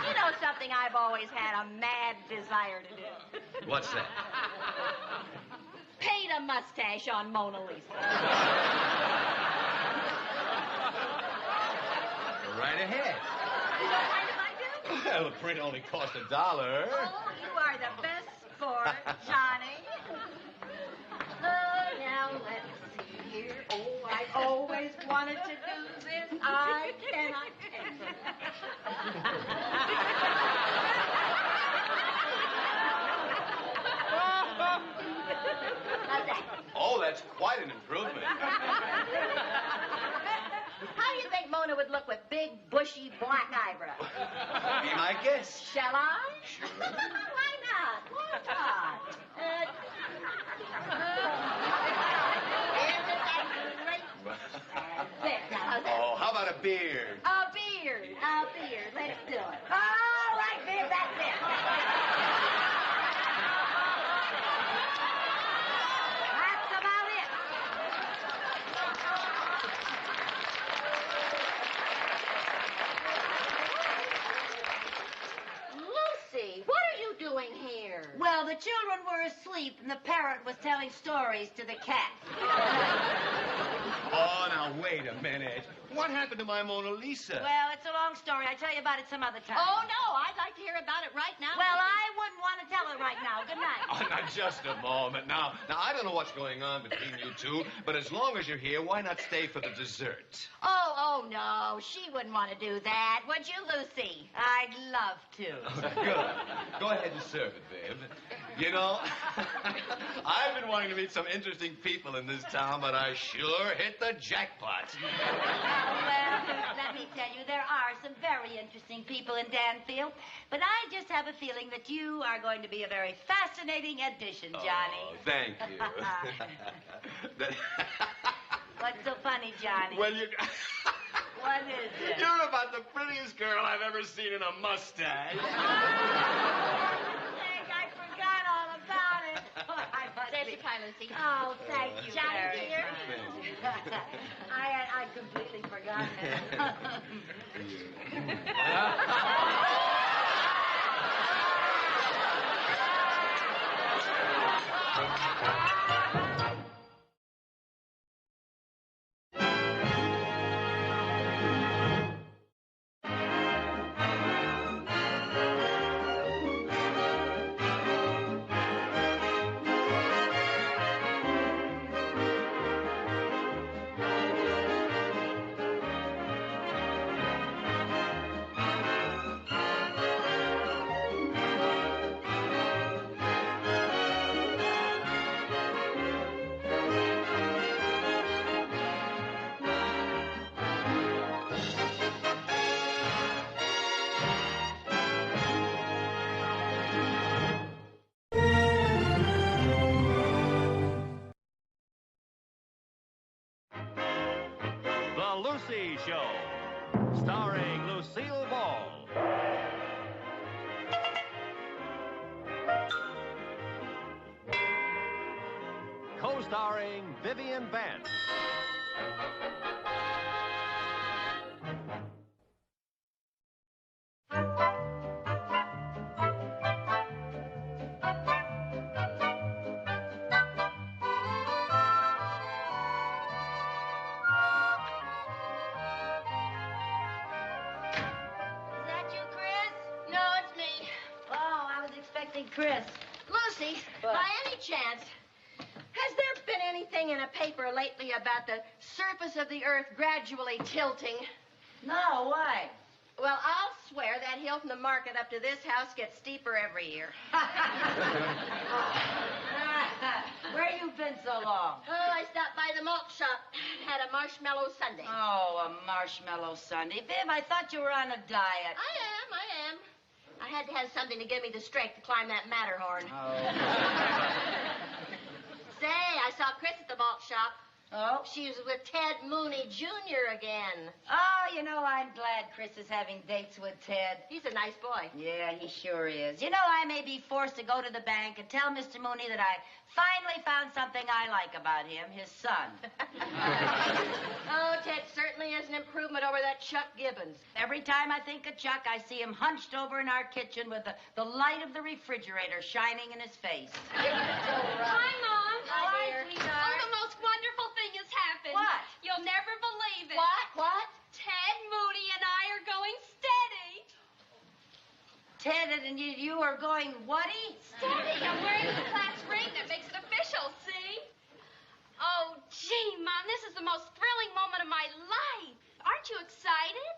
Speaker 4: You know something I've always had a mad desire to do?
Speaker 14: What's that?
Speaker 4: Paint a mustache on Mona Lisa.
Speaker 14: Right ahead.
Speaker 4: You don't mind if I do?
Speaker 14: Well, the print only cost $1.
Speaker 4: Oh, you are the best sport, Johnny. Now let's see here. Oh, I've always wanted to do this. I cannot take it. How's that?
Speaker 14: Oh, that's quite an improvement.
Speaker 4: How do you think Mona would look with big, bushy, black eyebrows?
Speaker 14: Be my guest.
Speaker 4: Shall I? Sure. Why not? Why not? Isn't that great? There, now, how's that?
Speaker 14: Oh, how about a beard?
Speaker 4: A beard. A beard. Let's do it. All right, beard, that's it. That's about it. Lucy, what are you doing here?
Speaker 7: Well, the children were asleep, and the parrot was telling stories to the cat.
Speaker 14: Oh, now, wait a minute. What happened to my Mona Lisa?
Speaker 7: Well, it's a long story. I'll tell you about it some other time.
Speaker 4: Oh, no, I'd like to hear about it right now.
Speaker 7: Well, I wouldn't want to tell it right now. Good night.
Speaker 14: Oh, now, just a moment. Now, I don't know what's going on between you two, but as long as you're here, why not stay for the dessert?
Speaker 4: Oh, no, she wouldn't want to do that. Would you, Lucy?
Speaker 7: I'd love to.
Speaker 14: Oh, good. Go ahead and serve it, Viv. You know, I've been wanting to meet some interesting people in this town, but I sure hit the jackpot.
Speaker 7: Well, let me tell you, there are some very interesting people in Danfield, but I just have a feeling that you are going to be a very fascinating addition, Johnny.
Speaker 14: Oh, thank you.
Speaker 7: What's so funny, Johnny?
Speaker 14: Well, you...
Speaker 7: What is it?
Speaker 14: You're about the prettiest girl I've ever seen in a mustache.
Speaker 7: I forgot all about it.
Speaker 4: There's your pie, Lucy.
Speaker 7: Oh, thank you,
Speaker 4: Johnny,
Speaker 7: very
Speaker 4: dear.
Speaker 7: much. I completely forgot
Speaker 1: The Lucy Show, starring Lucille Ball. Co-starring Vivian Vance.
Speaker 6: Chris. Lucy,
Speaker 7: What?
Speaker 6: by any chance, has there been anything in a paper lately about the surface of the Earth gradually tilting?
Speaker 7: No, why?
Speaker 6: Well, I'll swear that hill from the market up to this house gets steeper every year.
Speaker 7: Where you been so long?
Speaker 6: Oh, I stopped by the malt shop. Had a marshmallow sundae.
Speaker 7: Oh, a marshmallow sundae. Viv, I thought you were on a diet.
Speaker 6: I am. I had to have something to give me the strength to climb that Matterhorn.
Speaker 7: Oh.
Speaker 6: Say, I saw Chris at the malt shop.
Speaker 7: Oh?
Speaker 6: She was with Ted Mooney Jr. again.
Speaker 7: Oh, you know, I'm glad Chris is having dates with Ted.
Speaker 6: He's a nice boy.
Speaker 7: Yeah, he sure is. You know, I may be forced to go to the bank and tell Mr. Mooney that I finally found something I like about him, his son.
Speaker 6: Oh, Ted certainly is an improvement over that Chuck Gibbons.
Speaker 7: Every time I think of Chuck, I see him hunched over in our kitchen with the light of the refrigerator shining in his face.
Speaker 15: Hi, Mom.
Speaker 6: Hi, dear.
Speaker 15: Oh, the most wonderful thing has happened.
Speaker 7: What?
Speaker 15: You'll never believe it.
Speaker 6: What?
Speaker 15: Ted Mooney and I are going steady.
Speaker 7: Ted, and you are going whaty?
Speaker 15: Steady. I'm wearing the class ring that makes it official, see? Oh, gee, Mom, this is the most thrilling moment of my life. Aren't you excited?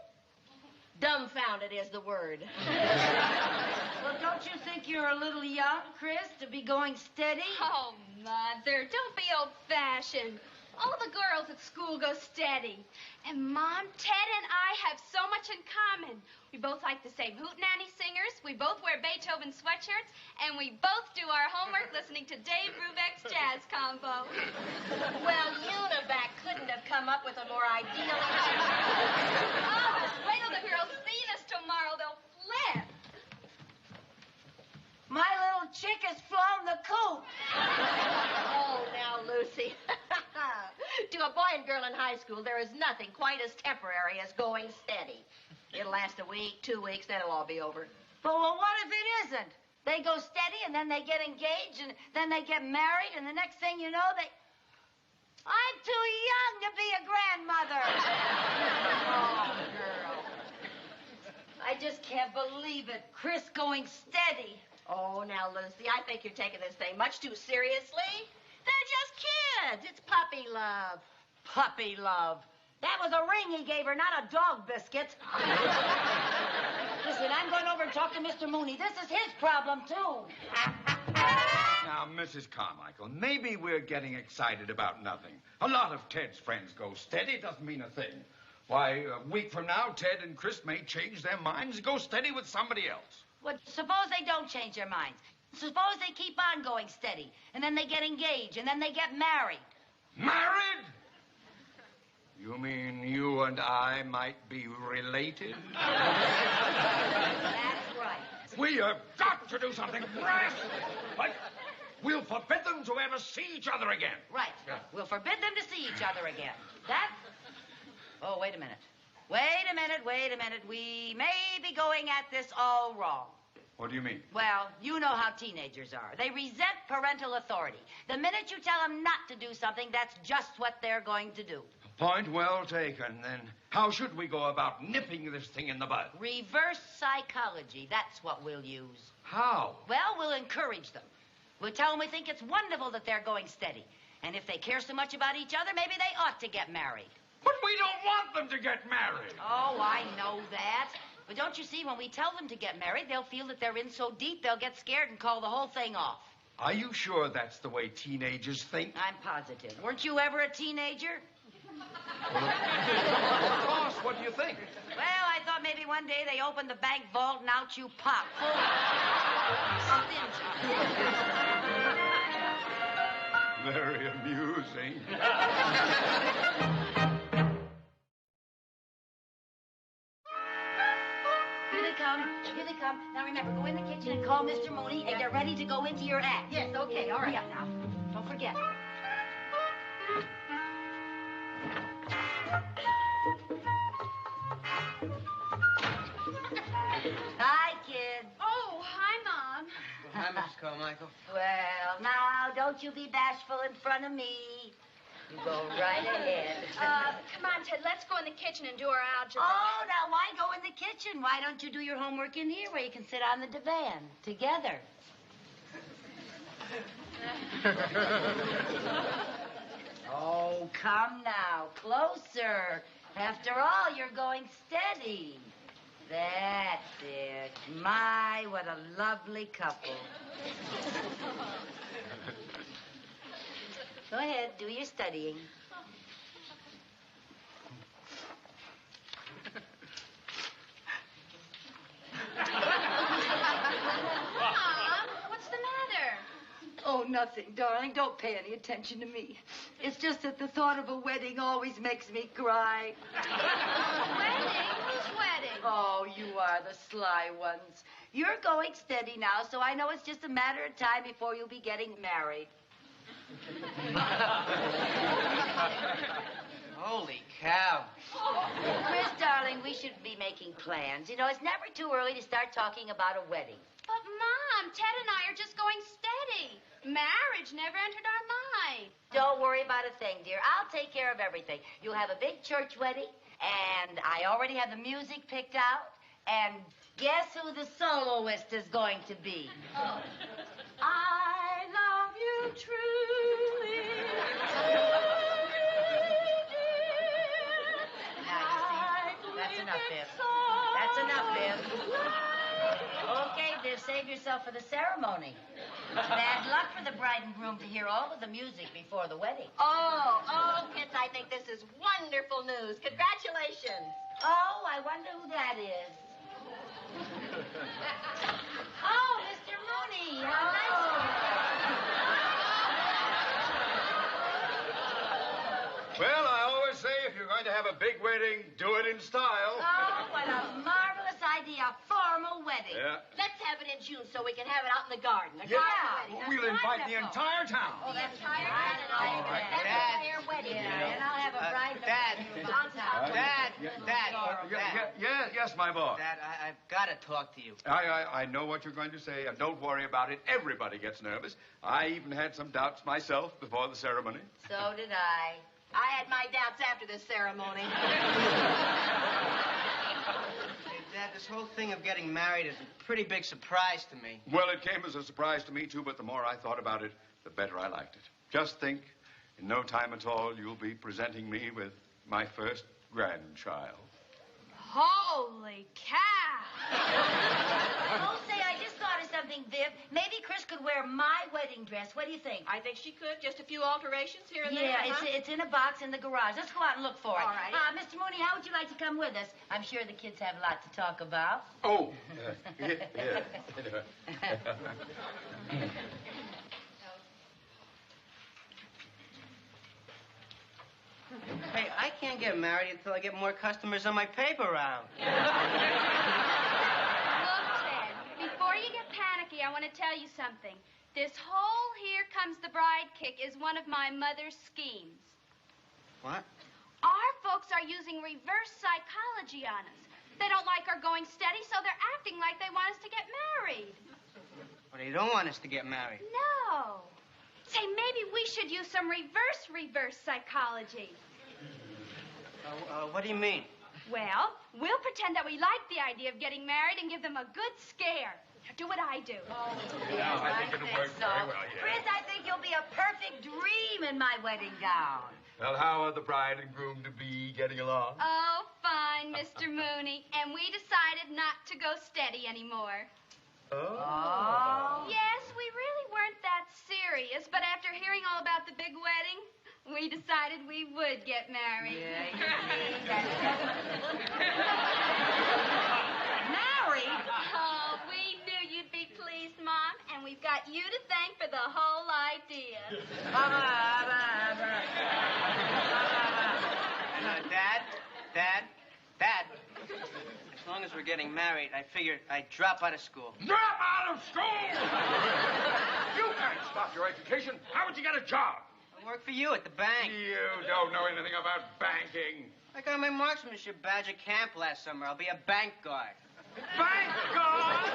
Speaker 6: Dumbfounded is the word.
Speaker 7: Well, don't you think you're a little young, Chris, to be going steady?
Speaker 15: Oh, Mother, don't be old-fashioned. All the girls at school go steady. And, Mom, Ted and I have so much in common. We both like the same hootenanny singers, we both wear Beethoven sweatshirts, and we both do our homework listening to Dave Brubeck's jazz combo.
Speaker 6: Well, Univac couldn't have come up with a more ideal...
Speaker 15: Oh, wait till the girls see us tomorrow. They'll flip.
Speaker 7: My little chick has flown the coop.
Speaker 6: Oh, now, Lucy. To a boy and girl in high school, there is nothing quite as temporary as going steady. It'll last a week, 2 weeks, then it'll all be over.
Speaker 7: But well, what if it isn't? They go steady, and then they get engaged, and then they get married, and the next thing you know, I'm too young to be a grandmother. Oh, girl. I just can't believe it. Chris going steady.
Speaker 6: Oh, now, Lucy, I think you're taking this thing much too seriously. They're just kids. It's puppy love.
Speaker 7: Puppy love. That was a ring he gave her, not a dog biscuit. Listen, I'm going over and talk to Mr. Mooney. This is his problem, too.
Speaker 5: Now, Mrs. Carmichael, maybe we're getting excited about nothing. A lot of Ted's friends go steady. Doesn't mean a thing. Why, a week from now, Ted and Chris may change their minds and go steady with somebody else.
Speaker 7: Well, suppose they don't change their minds. Suppose they keep on going steady, and then they get engaged, and then they get married.
Speaker 5: Married? You mean you and I might be related?
Speaker 7: That's right.
Speaker 5: We have got to do something brash. Like, we'll forbid them to ever see each other again.
Speaker 7: Right.
Speaker 5: Yeah.
Speaker 7: We'll forbid them to see each other again. That... Oh, wait a minute. Wait a minute. We may be going at this all wrong.
Speaker 5: What do you mean?
Speaker 7: Well, you know how teenagers are. They resent parental authority. The minute you tell them not to do something, that's just what they're going to do.
Speaker 5: Point well taken. Then how should we go about nipping this thing in the bud?
Speaker 7: Reverse psychology. That's what we'll use.
Speaker 5: How?
Speaker 7: Well, we'll encourage them. We'll tell them we think it's wonderful that they're going steady. And if they care so much about each other, maybe they ought to get married.
Speaker 5: But we don't want them to get married.
Speaker 7: Oh, I know that. But don't you see, when we tell them to get married, they'll feel that they're in so deep, they'll get scared and call the whole thing off.
Speaker 5: Are you sure that's the way teenagers think?
Speaker 7: I'm positive. Weren't you ever a teenager?
Speaker 5: Well, of course. What do you think?
Speaker 7: Well, I thought maybe one day they opened the bank vault and out you pop. Full of
Speaker 5: Very amusing.
Speaker 7: Now remember, go in the kitchen and call Mr. Mooney and get ready to go into your act.
Speaker 6: Yes, okay, all right.
Speaker 7: Hurry up now. Don't forget. Hi, kids.
Speaker 15: Oh, hi, Mom.
Speaker 13: Hi, Mrs. Carmichael.
Speaker 7: Well, now, don't you be bashful in front of me. You go right ahead.
Speaker 15: Come on, Ted, let's go in the kitchen and do our algebra.
Speaker 7: Oh, now why go in the kitchen? Why don't you do your homework in here where you can sit on the divan together? Oh, come now. Closer. After all, you're going steady. That's it. My, what a lovely couple. Go ahead, do your studying.
Speaker 15: Mom, what's the matter?
Speaker 7: Oh, nothing, darling. Don't pay any attention to me. It's just that the thought of a wedding always makes me cry.
Speaker 15: Wedding? Whose wedding?
Speaker 7: Oh, you are the sly ones. You're going steady now, so I know it's just a matter of time before you'll be getting married.
Speaker 13: Holy cow.
Speaker 7: Chris, darling, we should be making plans. You know, it's never too early to start talking about a wedding.
Speaker 15: But, Mom, Ted and I are just going steady. Marriage never entered our mind.
Speaker 7: Don't worry about a thing, dear. I'll take care of everything. You'll have a big church wedding, and I already have the music picked out. And guess who the soloist is going to be?
Speaker 15: Oh.
Speaker 7: I love you truly. Now, you see, that's enough, Viv. That's enough, Viv. Okay, Viv, save yourself for the ceremony. Bad luck for the bride and groom to hear all of the music before the wedding.
Speaker 6: Oh, kids, I think this is wonderful news. Congratulations.
Speaker 7: Oh, I wonder who that is. Oh, Mr. Mooney, how nice of you.
Speaker 5: Well, I always say if you're going to have a big wedding, do it in style.
Speaker 7: Oh, what a marvelous idea. A formal wedding.
Speaker 5: Yeah.
Speaker 6: Let's have it in June so we can have it out in the garden. A
Speaker 5: Yeah.
Speaker 6: garden wedding.
Speaker 16: We'll invite the entire town.
Speaker 6: Oh, that's entire town and all of that. That's
Speaker 13: Dad.
Speaker 6: their wedding.
Speaker 7: Yeah, and I'll have a bride.
Speaker 13: Dad.
Speaker 5: Yes, my boy.
Speaker 13: Dad, I've got to talk to you.
Speaker 5: I know what you're going to say, and don't worry about it. Everybody gets nervous. I even had some doubts myself before the ceremony.
Speaker 7: So did I.
Speaker 6: I had my doubts after this ceremony.
Speaker 13: Hey, Dad, this whole thing of getting married is a pretty big surprise to me.
Speaker 5: Well, it came as a surprise to me, too, but the more I thought about it, the better I liked it. Just think, in no time at all, you'll be presenting me with my first grandchild.
Speaker 15: Holy cow!
Speaker 7: Oh, say, I just thought of something, Viv. Maybe Chris could wear my wedding dress. What do you think?
Speaker 6: I think she could. Just a few alterations here and there.
Speaker 7: Yeah,
Speaker 6: huh?
Speaker 7: it's in a box in the garage. Let's go out and look for it.
Speaker 6: All right.
Speaker 7: Mr. Mooney, how would you like to come with us? I'm sure the kids have a lot to talk about.
Speaker 5: Oh,
Speaker 13: Hey, I can't get married until I get more customers on my paper round.
Speaker 15: Look, Ted, before you get panicky, I want to tell you something. This whole Here Comes the Bride kick is one of my mother's schemes.
Speaker 13: What?
Speaker 15: Our folks are using reverse psychology on us. They don't like our going steady, so they're acting like they want us to get married.
Speaker 13: Well, they don't want us to get married.
Speaker 15: No. Say, maybe we should use some reverse psychology.
Speaker 13: What do you mean?
Speaker 15: Well, we'll pretend that we like the idea of getting married and give them a good scare. Now, do what I do.
Speaker 16: Yeah, I think it'll work very well, yeah.
Speaker 7: Chris, I think you'll be a perfect dream in my wedding gown.
Speaker 16: Well, how are the bride and groom to be getting along?
Speaker 15: Oh, fine, Mr. Mooney. And we decided not to go steady anymore.
Speaker 7: Oh.
Speaker 15: Yes, we really weren't that serious, but after hearing all about the big wedding, we decided we would get married.
Speaker 7: Yeah, you see, married?
Speaker 15: Oh, we knew you'd be pleased, Mom, and we've got you to thank for the whole idea.
Speaker 13: Dad. As long as were getting married, I figured I'd drop out of school.
Speaker 16: Drop out of school! You can't stop your education. How would you get a job?
Speaker 13: I work for you at the bank.
Speaker 16: You don't know anything about banking.
Speaker 13: I got my marksmanship badge at camp last summer. I'll be a bank guard.
Speaker 16: Bank guard?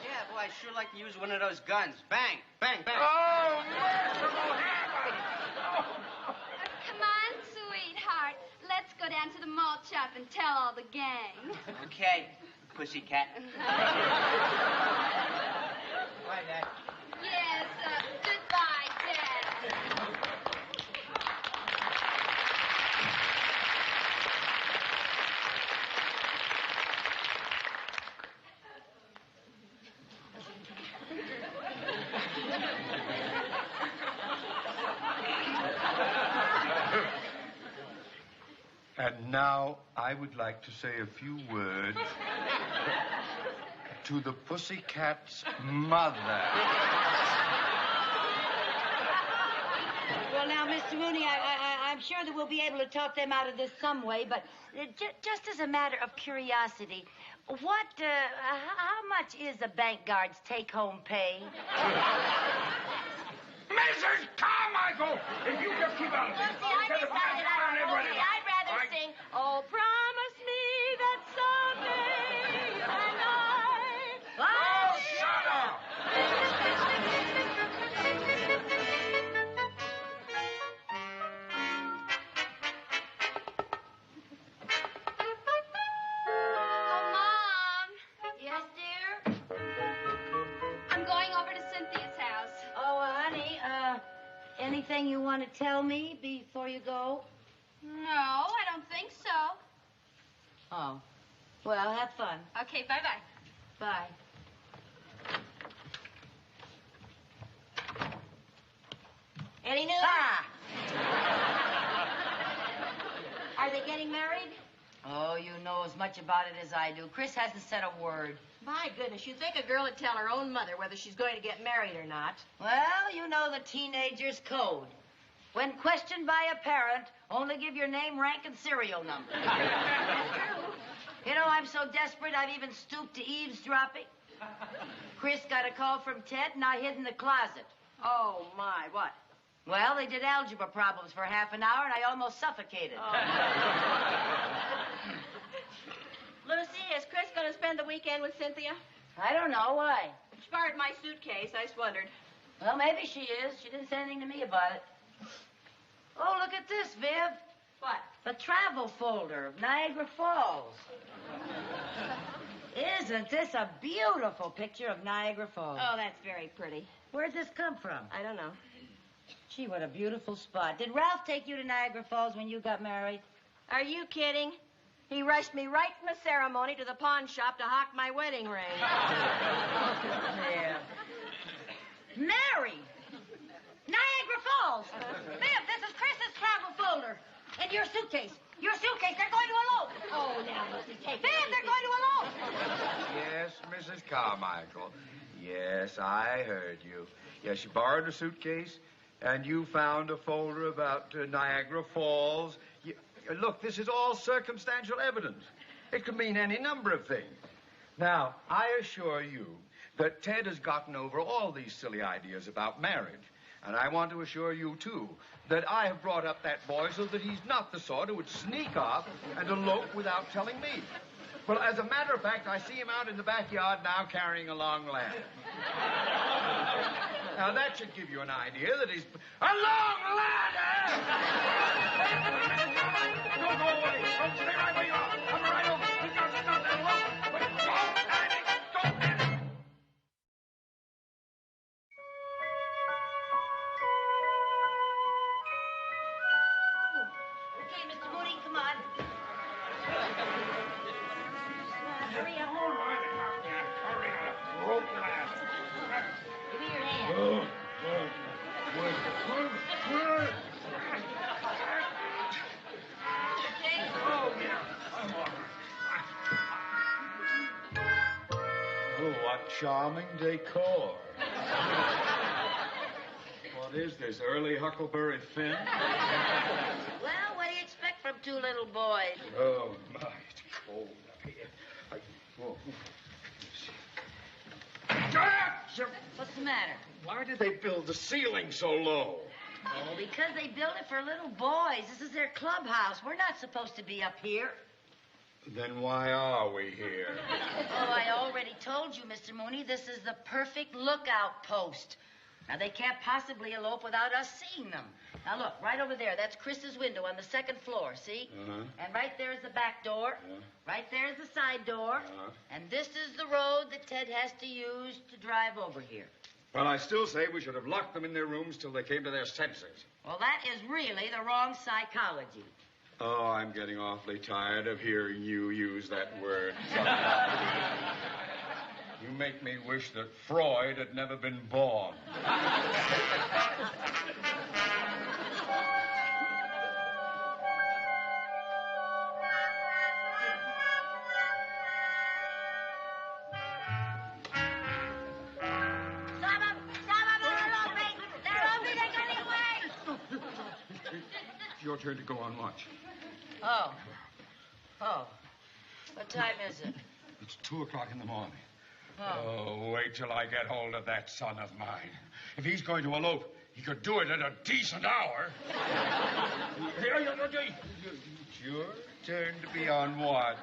Speaker 13: Yeah, boy, I'd sure like to use one of those guns. Bang, bang, bang.
Speaker 16: Oh, merciful heaven!
Speaker 15: Come on, sweetheart. Let's go down to the malt shop and tell all the gang.
Speaker 13: Okay, pussycat. Bye, Dad.
Speaker 15: Yes, goodbye, Dad.
Speaker 5: And now I would like to say a few words to the pussycat's mother.
Speaker 7: Well, now, Mr. Mooney, I'm sure that we'll be able to talk them out of this some way, but just as a matter of curiosity, how much is a bank guard's take-home pay?
Speaker 16: Mrs. Carmichael! If you just keep out of this,
Speaker 6: I'd rather sing, oh, promise me that someday and
Speaker 16: Oh, shut up!
Speaker 15: Oh, Mom.
Speaker 7: Yes, dear?
Speaker 15: I'm going over to Cynthia's house.
Speaker 7: Oh, honey, anything you want to tell me before you go?
Speaker 15: No, I don't think so.
Speaker 7: Oh. Well, have fun.
Speaker 15: Okay, bye-bye.
Speaker 7: Bye.
Speaker 6: Any news? Are they getting married?
Speaker 7: Oh, you know as much about it as I do. Chris hasn't said a word.
Speaker 6: My goodness, you'd think a girl would tell her own mother whether she's going to get married or not.
Speaker 7: Well, you know the teenager's code. When questioned by a parent, only give your name, rank, and serial number. You know, I'm so desperate I've even stooped to eavesdropping. Chris got a call from Ted, and I hid in the closet.
Speaker 6: Oh, my, what?
Speaker 7: Well, they did algebra problems for half an hour, and I almost suffocated.
Speaker 6: Lucy, is Chris going to spend the weekend with Cynthia?
Speaker 7: I don't know. Why?
Speaker 6: She borrowed my suitcase. I just wondered.
Speaker 7: Well, maybe she is. She didn't say anything to me about it. Oh, look at this, Viv.
Speaker 6: What?
Speaker 7: The travel folder of Niagara Falls. Isn't this a beautiful picture of Niagara Falls?
Speaker 6: Oh, that's very pretty.
Speaker 7: Where'd this come from?
Speaker 6: I don't know.
Speaker 7: Gee, what a beautiful spot. Did Ralph take you to Niagara Falls when you got married?
Speaker 6: Are you kidding? He rushed me right from the ceremony to the pawn shop to hawk my wedding ring.
Speaker 7: Yeah. Mary! Niagara Falls! Viv, this is Chris's travel folder. And your suitcase. Your suitcase. They're going to elope.
Speaker 6: Oh, now, Lucy, take it.
Speaker 7: Viv, they're going to elope.
Speaker 5: Yes, Mrs. Carmichael. Yes, I heard you. Yes, she borrowed a suitcase, and you found a folder about Niagara Falls. Look, this is all circumstantial evidence. It could mean any number of things. Now, I assure you that Ted has gotten over all these silly ideas about marriage. And I want to assure you, too, that I have brought up that boy so that he's not the sort who would sneak off and elope without telling me. Well, as a matter of fact, I see him out in the backyard now carrying a long ladder. Now, that should give you an idea that he's... A long ladder! Don't go away. Don't stay right where you are. Come right over. We've got to stop that elope. But don't panic. Don't panic.
Speaker 7: Okay, Mr. Mooney, come on. Hurry up.
Speaker 16: All right. Hurry up. Rope ladder.
Speaker 7: Give me your hand.
Speaker 5: Oh, what charming decor. What is this, early Huckleberry Finn?
Speaker 7: Well, what do you expect from two little boys?
Speaker 5: Oh, my, it's cold up here.
Speaker 7: Sure. What's the matter?
Speaker 16: Why did they build the ceiling so low?
Speaker 7: Oh, because they built it for little boys. This is their clubhouse. We're not supposed to be up here.
Speaker 16: Then why are we here?
Speaker 7: Oh, I already told you, Mr. Mooney, this is the perfect lookout post. Now, they can't possibly elope without us seeing them. Now, look, right over there. That's Chris's window on the second floor, see?
Speaker 16: Uh-huh.
Speaker 7: And right there is the back door.
Speaker 16: Yeah.
Speaker 7: Right there is the side door.
Speaker 16: Uh-huh.
Speaker 7: And this is the road that Ted has to use to drive over here.
Speaker 16: Well, I still say we should have locked them in their rooms till they came to their senses.
Speaker 7: Well, that is really the wrong psychology.
Speaker 16: Oh, I'm getting awfully tired of hearing you use that word. You make me wish that Freud had never been born. It's your turn to go on watch.
Speaker 7: Oh. Oh. What time is it?
Speaker 16: It's 2 o'clock in the morning.
Speaker 7: Oh.
Speaker 16: Wait till I get hold of that son of mine. If he's going to elope, he could do it at a decent hour. It's your turn to be on watch.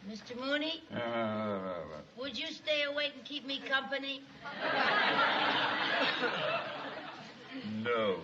Speaker 7: Mr. Mooney, would you stay awake and keep me company?
Speaker 16: No.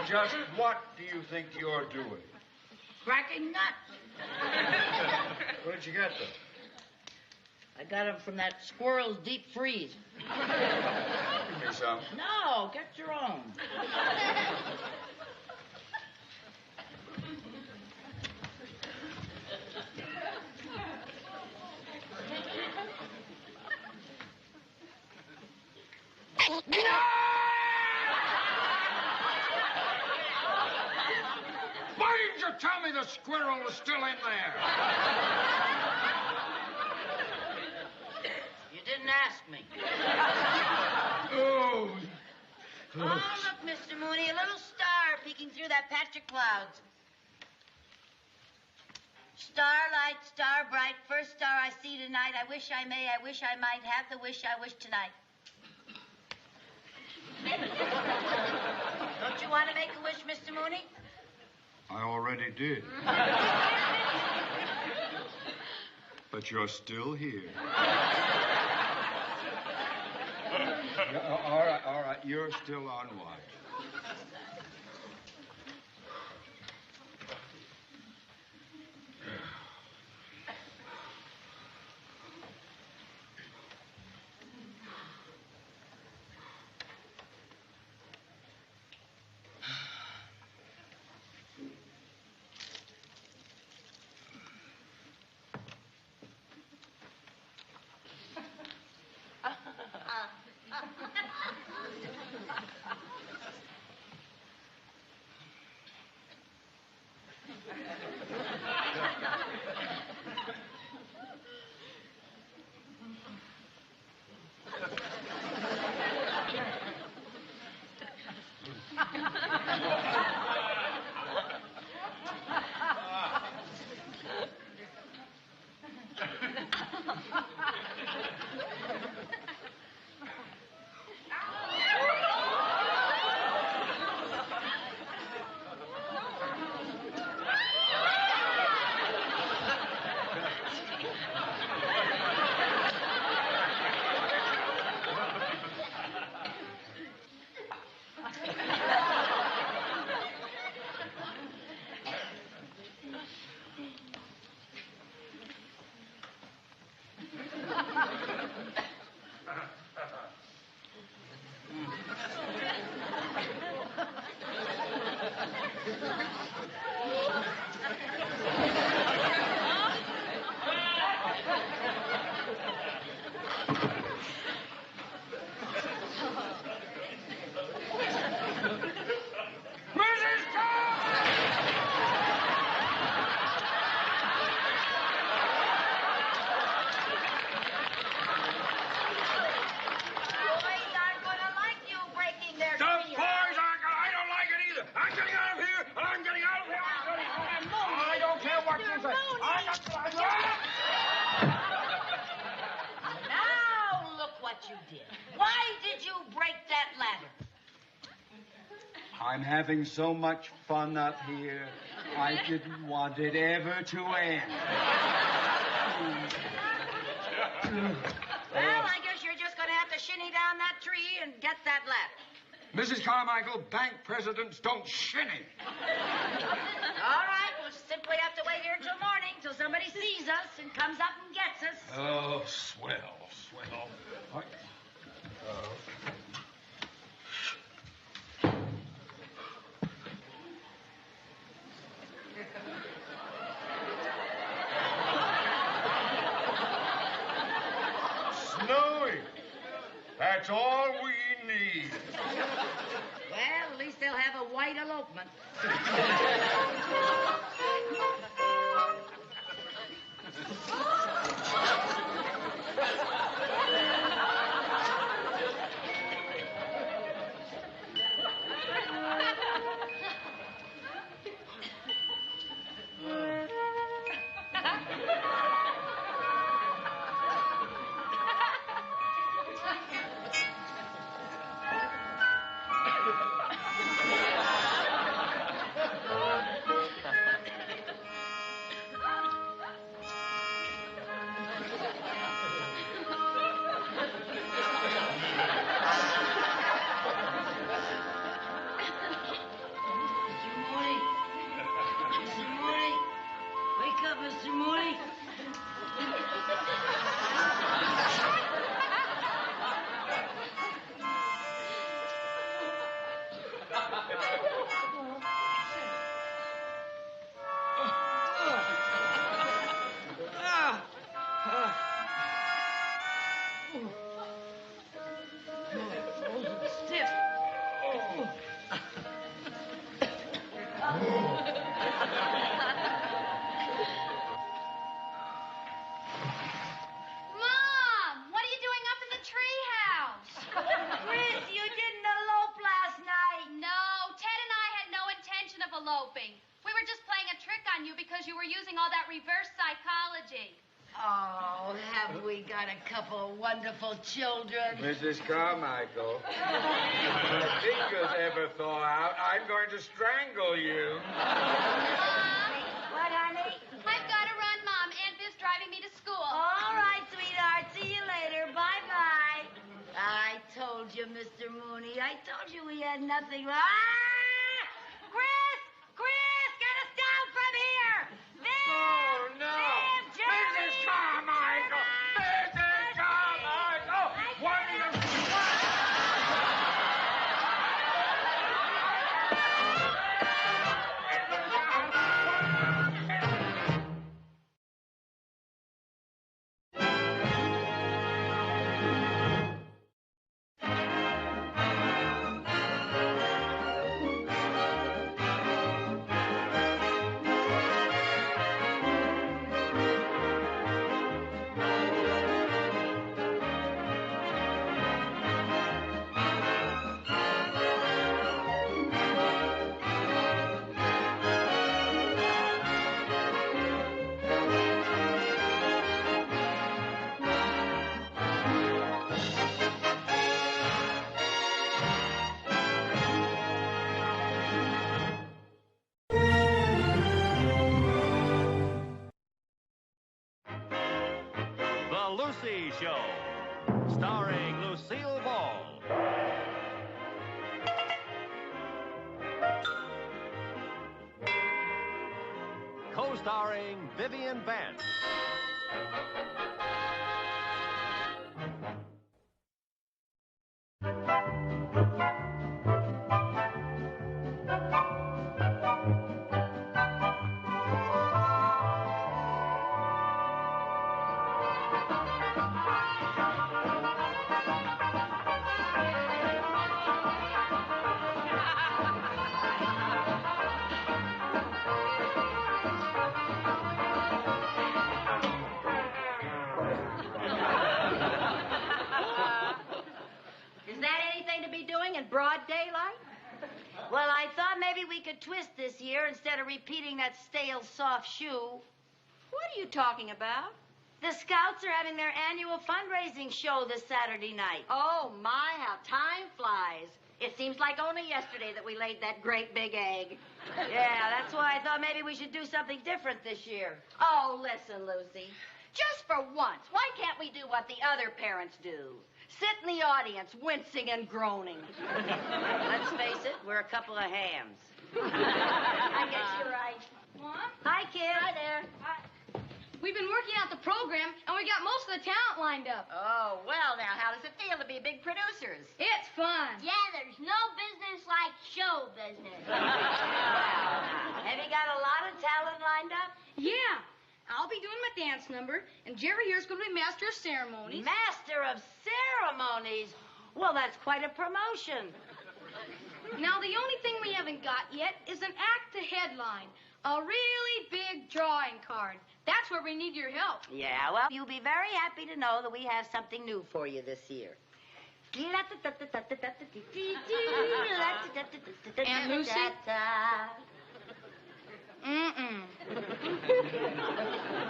Speaker 16: Just what do you think you're doing?
Speaker 7: Cracking nuts.
Speaker 16: Where did you get them?
Speaker 7: I got them from that squirrel's deep freeze.
Speaker 16: Give me some.
Speaker 7: No, get your own.
Speaker 16: Why didn't you tell me the squirrel was still in there?
Speaker 7: You didn't ask me.
Speaker 16: Oh.
Speaker 7: Oh, look, Mr. Mooney, a little star peeking through that patch of clouds. Starlight, star bright, first star I see tonight. I wish I may, I wish I might have the wish I wish tonight. Don't you want to make a wish, Mr. Mooney?
Speaker 16: I already did. But you're still here. Yeah, all right. You're still on watch.
Speaker 5: I'm having so much fun up here. I didn't want it ever to end.
Speaker 7: Well, I guess you're just going to have to shinny down that tree and get that ladder.
Speaker 5: Mrs. Carmichael, bank presidents don't shinny.
Speaker 7: All right, we'll simply have to wait here till morning, till somebody sees us and comes up and gets us.
Speaker 5: Oh, swell, swell.
Speaker 16: Snowy. That's all we need.
Speaker 7: Well, at least they'll have a white elopement. Mr. Mooney.
Speaker 2: Stiff.
Speaker 15: Mom, what are you doing up in the treehouse?
Speaker 2: Chris, you didn't elope last night.
Speaker 15: No, Ted and I had no intention of eloping. We were just playing a trick on you because you were using all that reverse psychology.
Speaker 7: Oh, have we got a couple of wonderful children?
Speaker 5: Mrs. Carmichael, if your fingers ever thaw out, I'm going to strangle you.
Speaker 2: What, honey?
Speaker 15: I've got to run, Mom. Aunt Viv's driving me to school.
Speaker 2: All right, sweetheart. See you later. Bye-bye.
Speaker 7: I told you, Mr. Mooney. I told you we had nothing.
Speaker 2: Chris! Chris, get us down from here! Viv!
Speaker 5: Oh, no!
Speaker 2: Viv, Jerry!
Speaker 5: Mrs. Carmichael! Mrs. Carmichael! What are you...
Speaker 1: The Lucy Show, starring Lucille Ball. Co-starring Vivian Vance.
Speaker 7: Is that anything to be doing in broad daylight? Well, I thought maybe we could twist this year instead of repeating that stale soft shoe.
Speaker 4: What are you talking about?
Speaker 7: The Scouts are having their annual fundraising show this Saturday night.
Speaker 4: Oh, my, how time flies.
Speaker 6: It seems like only yesterday that we laid that great big egg.
Speaker 7: Yeah, that's why I thought maybe we should do something different this year.
Speaker 6: Oh, listen, Lucy. Just for once, why can't we do what the other parents do? Sit in the audience, wincing and groaning.
Speaker 7: Let's face it, we're a couple of hams.
Speaker 6: I guess you're right.
Speaker 15: Mom?
Speaker 7: Hi, kid.
Speaker 6: Hi there.
Speaker 15: We've been working out the program, and we got most of the talent lined up.
Speaker 6: Oh, well, now, how does it feel to be big producers?
Speaker 15: It's fun.
Speaker 17: Yeah, there's no business like show business.
Speaker 7: Have you got a lot of talent lined up?
Speaker 15: Yeah. I'll be doing my dance number, and Jerry here's going to be master of ceremonies.
Speaker 7: Master of ceremonies? Well, that's quite a promotion.
Speaker 15: Now, the only thing we haven't got yet is an act to headline. A really big drawing card. That's where we need your help.
Speaker 7: Yeah, well, you'll be very happy to know that we have something new for you this year.
Speaker 15: Aunt Lucy?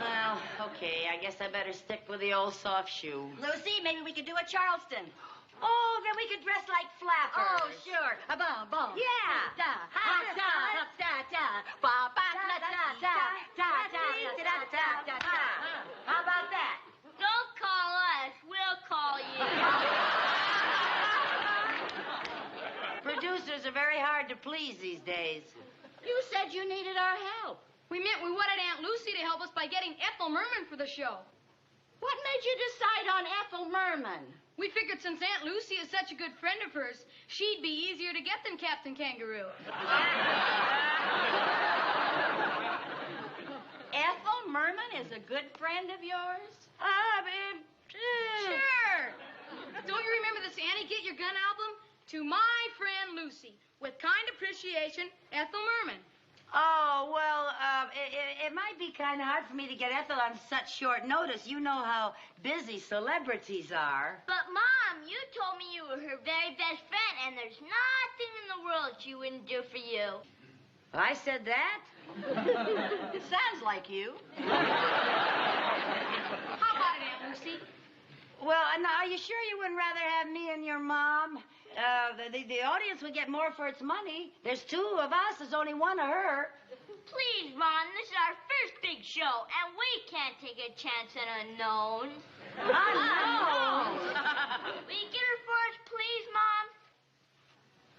Speaker 7: Well, okay, I guess I better stick with the old soft shoe.
Speaker 6: Lucy, maybe we could do a Charleston.
Speaker 7: Oh, then we could dress like flappers.
Speaker 6: Oh, sure. A bum, bum.
Speaker 7: Yeah.
Speaker 6: Da, ha, da, da, da, da, ba, ba, da, da, da, da, da, da, da.
Speaker 7: How about that?
Speaker 17: Don't call us. We'll call you.
Speaker 7: Producers are very hard to please these days.
Speaker 6: You said you needed our help.
Speaker 15: We meant we wanted Aunt Lucy to help us by getting Ethel Merman for the show.
Speaker 6: What made you decide on Ethel Merman?
Speaker 15: We figured since Aunt Lucy is such a good friend of hers, she'd be easier to get than Captain Kangaroo.
Speaker 6: Ethel Merman is a good friend of yours?
Speaker 15: Sure. Don't you remember the Annie Get Your Gun album? To my friend Lucy, with kind appreciation, Ethel Merman.
Speaker 7: Oh, well, it might be kind of hard for me to get Ethel on such short notice. You know how busy celebrities are.
Speaker 17: But, Mom, you told me you were her very best friend, and there's nothing in the world she wouldn't do for you.
Speaker 7: I said that?
Speaker 6: It sounds like you.
Speaker 15: How about it, Aunt Lucy?
Speaker 7: Well, now, are you sure you wouldn't rather have me and your mom? The audience would get more for its money. There's two of us. There's only one of her.
Speaker 17: Please, Mom, this is our first big show, and we can't take a chance on unknowns.
Speaker 7: Unknowns?
Speaker 17: Will you get her for us, please, Mom?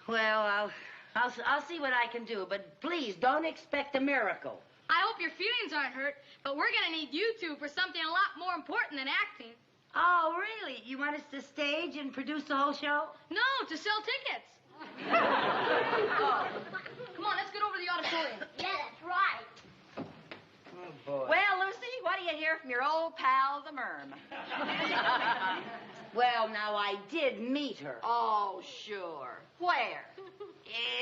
Speaker 7: Well, I'll see what I can do, but please don't expect a miracle.
Speaker 15: I hope your feelings aren't hurt, but we're going to need you two for something a lot more important than acting.
Speaker 7: Oh, really? You want us to stage and produce the whole show?
Speaker 15: No, to sell tickets. Oh. Come on, let's get over to the auditorium.
Speaker 17: Yeah, that's right.
Speaker 7: Oh, boy.
Speaker 6: Well, Lucy, what do you hear from your old pal, the Merm?
Speaker 7: Well, now, I did meet her.
Speaker 6: Oh, sure. Where?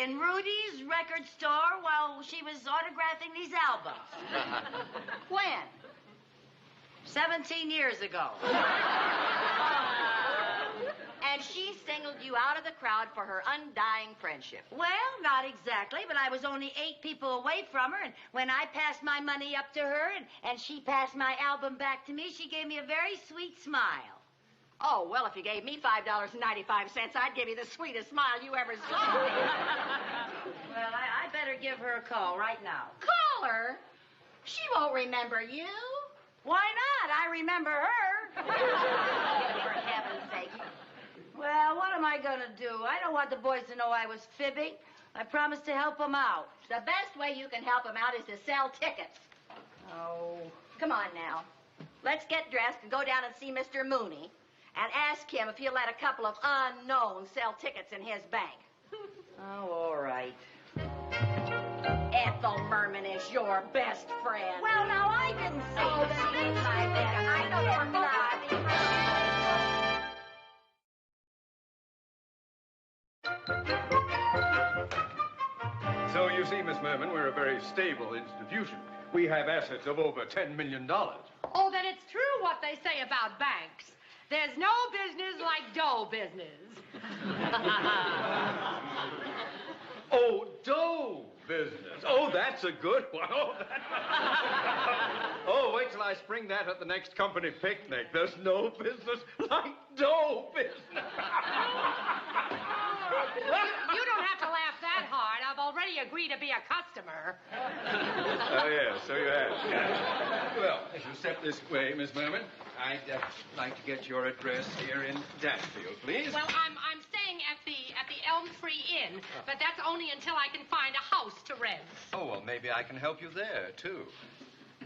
Speaker 7: In Rudy's record store while she was autographing these albums.
Speaker 6: When?
Speaker 7: 17 years ago.
Speaker 6: And she singled you out of the crowd for her undying friendship.
Speaker 7: Well, not exactly, but I was only 8 people away from her, and when I passed my money up to her and she passed my album back to me, she gave me a very sweet smile.
Speaker 6: Oh, well, if you gave me $5.95, I'd give you the sweetest smile you ever saw.
Speaker 7: Well, I better give her a call right now.
Speaker 6: Call her? She won't remember you.
Speaker 7: Why not? I remember her.
Speaker 6: For heaven's sake.
Speaker 7: Well, what am I going to do? I don't want the boys to know I was fibbing. I promised to help them out.
Speaker 6: The best way you can help them out is to sell tickets.
Speaker 7: Oh.
Speaker 6: Come on now. Let's get dressed and go down and see Mr. Mooney and ask him if he'll let a couple of unknowns sell tickets in his bank.
Speaker 7: Oh, all right.
Speaker 6: Ethel Merman is your best friend.
Speaker 7: Well, now, I didn't say
Speaker 6: I know you're not.
Speaker 5: So you see, Miss Merman, we're a very stable institution. We have assets of over $10 million.
Speaker 10: Oh, then it's true what they say about banks. There's no business like dough business.
Speaker 5: Oh, dough business. Oh, that's a good one. Oh, wait till I spring that at the next company picnic. There's no business like dough business.
Speaker 10: You don't have to laugh that hard. I've already agreed to be a customer.
Speaker 5: Oh, yes, so you have. Well, if you step this way, Miss Merman, I'd like to get your address here in Danfield, please.
Speaker 10: Well, I'm staying at the Elm Tree Inn, but that's only until I can find a house to rent.
Speaker 5: Oh, well, maybe I can help you there, too.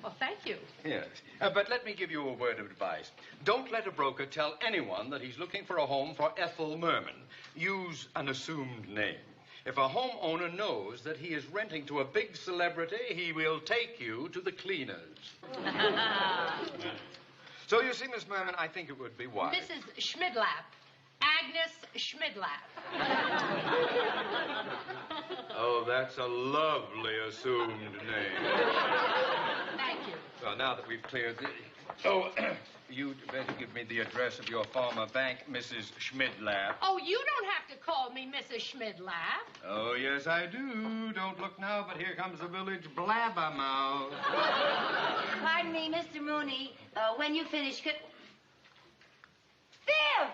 Speaker 10: Well, thank you.
Speaker 5: Yes. But let me give you a word of advice. Don't let a broker tell anyone that he's looking for a home for Ethel Merman. Use an assumed name. If a homeowner knows that he is renting to a big celebrity, he will take you to the cleaners. So you see, Miss Merman, I think it would be wise.
Speaker 10: Mrs. Schmidlap. Agnes Schmidlap.
Speaker 5: Oh, that's a lovely assumed name.
Speaker 10: Thank you.
Speaker 5: Well, now that we've cleared the... Oh, you'd better give me the address of your former bank, Mrs. Schmidlap.
Speaker 10: Oh, you don't have to call me Mrs. Schmidlap.
Speaker 5: Oh, yes, I do. Don't look now, but here comes the village blabbermouth.
Speaker 7: Pardon me, Mr. Mooney. When you finish... Viv! Viv!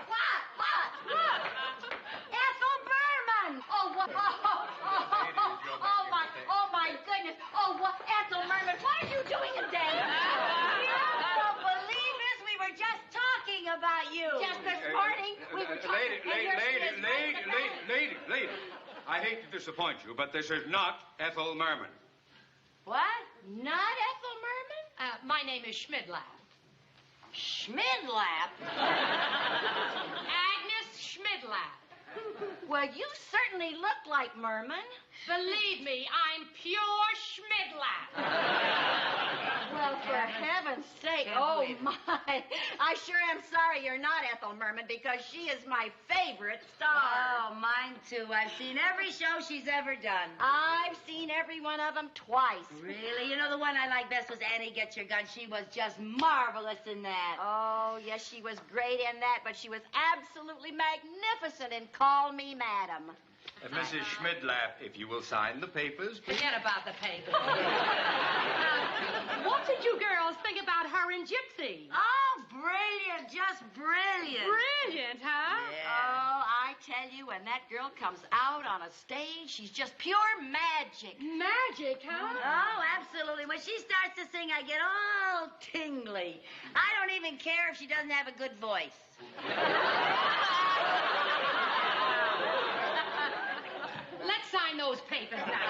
Speaker 7: What? Look! Ethel Merman! Oh, what? Oh, my goodness. Oh, what? Ethel Merman, what are you doing in Denver? You don't believe this? We were just talking about you.
Speaker 10: Just this morning, we were talking...
Speaker 5: Lady. I hate to disappoint you, but this is not Ethel Merman.
Speaker 7: What? Not Ethel Merman?
Speaker 10: My name is Schmidlap.
Speaker 7: Schmidlap?
Speaker 10: Agnes Schmidlap.
Speaker 7: Well, you certainly look like Merman.
Speaker 10: Believe me, I'm pure Schmidlap.
Speaker 4: Well, for heaven's sake, oh, my. I sure am sorry you're not Ethel Merman because she is my favorite star.
Speaker 7: Oh, mine too. I've seen every show she's ever done.
Speaker 4: I've seen every one of them twice.
Speaker 7: Really? You know the one I like best was Annie Get Your Gun. She was just marvelous in that.
Speaker 4: Oh, yes, she was great in that, but she was absolutely magnificent in Call Me Madam.
Speaker 5: Mrs. Schmidlap, if you will sign the papers, please.
Speaker 10: Forget about the papers. What did you girls think about her and Gypsy?
Speaker 7: Oh, brilliant. Just brilliant.
Speaker 10: Brilliant, huh?
Speaker 7: Yeah.
Speaker 4: Oh, I tell you, when that girl comes out on a stage, she's just pure magic.
Speaker 10: Magic, huh?
Speaker 7: Oh, absolutely. When she starts to sing, I get all tingly. I don't even care if she doesn't have a good voice.
Speaker 10: Let's sign those papers now.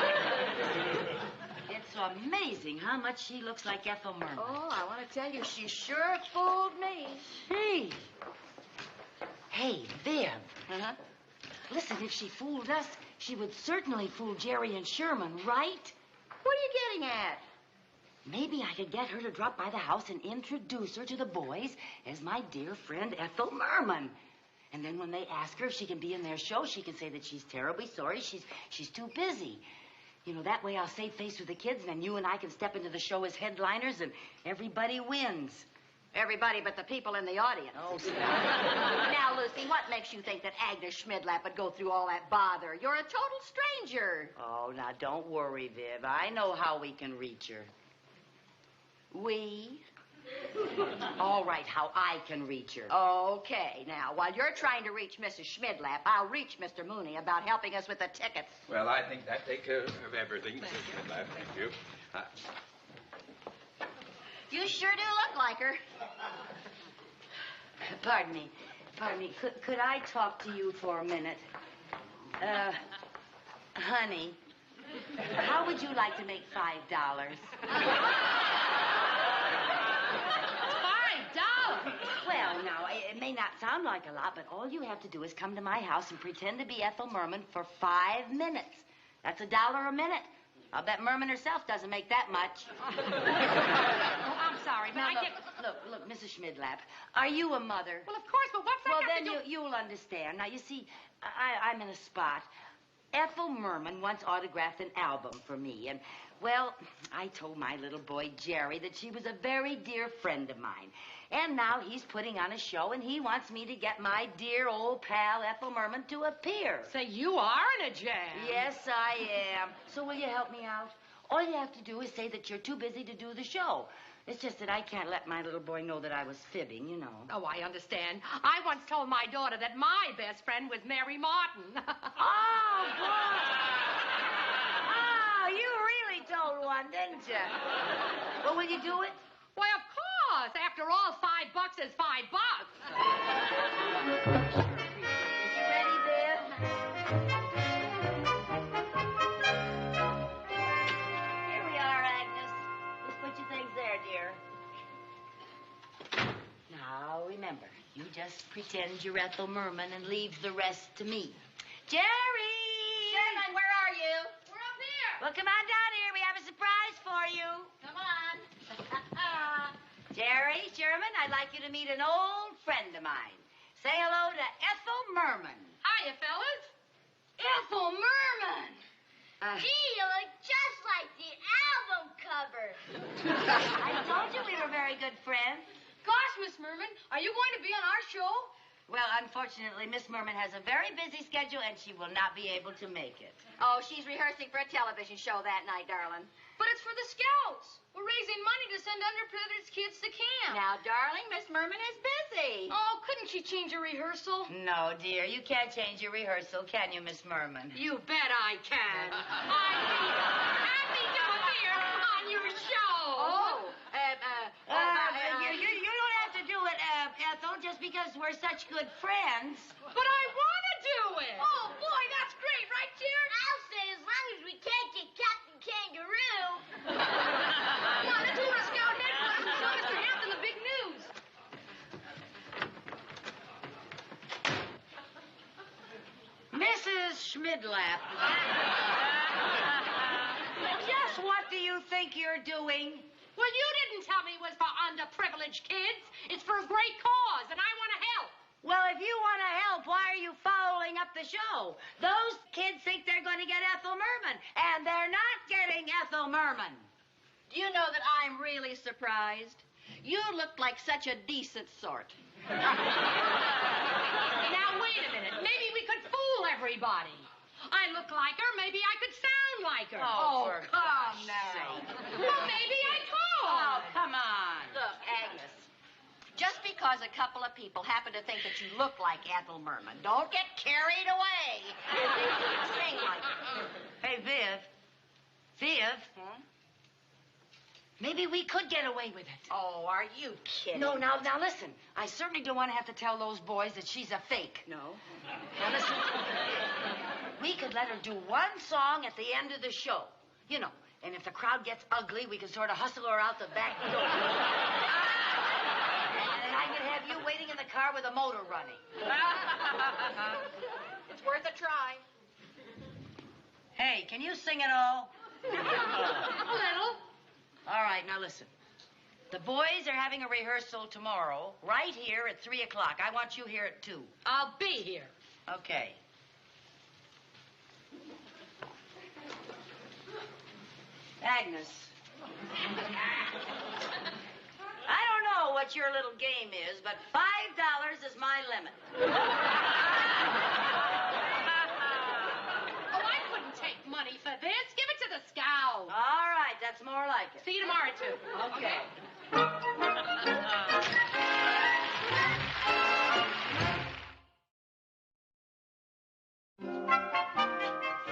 Speaker 7: It's amazing how much she looks like Ethel Merman.
Speaker 4: Oh, I want to tell you, she sure fooled me.
Speaker 7: Gee. Hey, Viv.
Speaker 4: Uh-huh.
Speaker 7: Listen, if she fooled us, she would certainly fool Jerry and Sherman, right?
Speaker 4: What are you getting at?
Speaker 7: Maybe I could get her to drop by the house and introduce her to the boys as my dear friend Ethel Merman. And then when they ask her if she can be in their show, she can say that she's terribly sorry. She's too busy. You know, that way I'll save face with the kids, and then you and I can step into the show as headliners, and everybody wins.
Speaker 4: Everybody but the people in the audience.
Speaker 7: Oh, stop.
Speaker 4: Now, Lucy, what makes you think that Agnes Schmidlap would go through all that bother? You're a total stranger.
Speaker 7: Oh, now, don't worry, Viv. I know how we can reach her.
Speaker 4: We?
Speaker 7: All right, how I can reach her.
Speaker 4: Okay, now, while you're trying to reach Mrs. Schmidlap, I'll reach Mr. Mooney about helping us with the tickets.
Speaker 5: Well, I think that takes care of everything, Mrs. Schmidlap. Thank you.
Speaker 4: You sure do look like her.
Speaker 7: Pardon me. Could I talk to you for a minute? Honey, how would you like to make $5? Well, now, it may not sound like a lot, but all you have to do is come to my house and pretend to be Ethel Merman for 5 minutes. That's $1 a minute. I'll bet Merman herself doesn't make that much.
Speaker 10: Oh, I'm sorry, but
Speaker 7: Now,
Speaker 10: I get...
Speaker 7: Look, Mrs. Schmidlap, are you a mother?
Speaker 10: Well, of course, but what's that
Speaker 7: Well,
Speaker 10: got
Speaker 7: then
Speaker 10: to do...
Speaker 7: you'll understand. Now, you see, I'm in a spot. Ethel Merman once autographed an album for me, and, well, I told my little boy, Jerry, that she was a very dear friend of mine. And now he's putting on a show, and he wants me to get my dear old pal, Ethel Merman, to appear.
Speaker 10: Say, you are in a jam.
Speaker 7: Yes, I am. So will you help me out? All you have to do is say that you're too busy to do the show. It's just that I can't let my little boy know that I was fibbing, you know.
Speaker 3: Oh, I understand. I once told my daughter that my best friend was Mary Martin.
Speaker 7: Oh, boy. Oh, you really told one, didn't you? Well, will you do it?
Speaker 3: Why, of course. After all, $5 is $5.
Speaker 7: You ready, Viv? Here we are, Agnes. Just put your things there, dear. Now, remember, you just pretend you're Ethel Merman and leave the rest to me. Jerry!
Speaker 6: Sherman, where are you?
Speaker 3: We're up here.
Speaker 7: Well, come on down here. We have a surprise for you.
Speaker 6: Come on.
Speaker 7: Jerry Sherman, I'd like you to meet an old friend of mine. Say hello to Ethel Merman.
Speaker 3: Hiya, fellas.
Speaker 17: Ethel Merman! Gee, you look just like the album cover.
Speaker 7: I told you we were very good friends.
Speaker 3: Gosh, Miss Merman, are you going to be on our show?
Speaker 7: Well, unfortunately, Miss Merman has a very busy schedule, and she will not be able to make it.
Speaker 6: Oh, she's rehearsing for a television show that night, darling.
Speaker 3: But it's for the Scouts. We're raising money to send underprivileged kids to camp.
Speaker 6: Now, darling, Miss Merman is busy.
Speaker 3: Oh, couldn't she change a rehearsal?
Speaker 7: No, dear, you can't change your rehearsal, can you, Miss Merman?
Speaker 3: You bet I can. I'd be happy to appear on your show.
Speaker 6: Oh,
Speaker 7: you don't have to do it, Ethel, just because we're such good friends.
Speaker 3: But I want to do it.
Speaker 17: Oh, boy, that's great, right, dear? I'll say as long as we can't get Captain Kangaroo.
Speaker 3: Come on, let's go to Scout headquarters and show Mr. Hampton the big news.
Speaker 7: Mrs. Schmidlap. Just what do you think you're doing?
Speaker 3: Well, you didn't tell me it was for underprivileged kids. It's for a great cause, and I want to help.
Speaker 7: Well, if you want to help, why are you fouling up the show? Those kids think they're going to get Ethel Merman, and they're not getting Ethel Merman.
Speaker 6: Do you know that I'm really surprised? You look like such a decent sort.
Speaker 3: Now, wait a minute. Maybe we could fool everybody. I look like her. Maybe I could sound like her.
Speaker 7: Oh,
Speaker 6: come now.
Speaker 3: Well, maybe I could.
Speaker 7: Oh, come on.
Speaker 6: Look, Agnes, just because a couple of people happen to think that you look like Ethel Merman, don't get carried away. Sing like her.
Speaker 7: Hey, Viv. Maybe we could get away with it.
Speaker 6: Oh, are you kidding?
Speaker 7: No, now listen. I certainly don't want to have to tell those boys that she's a fake.
Speaker 6: No?
Speaker 7: Now listen. We could let her do one song at the end of the show. You know, and if the crowd gets ugly, we could sort of hustle her out the back door. And I could have you waiting in the car with a motor running.
Speaker 6: It's worth a try.
Speaker 7: Hey, can you sing at all?
Speaker 3: A little.
Speaker 7: All right, now listen. The boys are having a rehearsal tomorrow, right here at 3 o'clock. I want you here at 2.
Speaker 3: I'll be here.
Speaker 7: Okay. Agnes. I don't know what your little game is, but $5 is my limit.
Speaker 3: Oh, I couldn't take money for this. Give it to the Scouts.
Speaker 7: All right, that's more like it.
Speaker 3: See you tomorrow, too.
Speaker 7: Okay.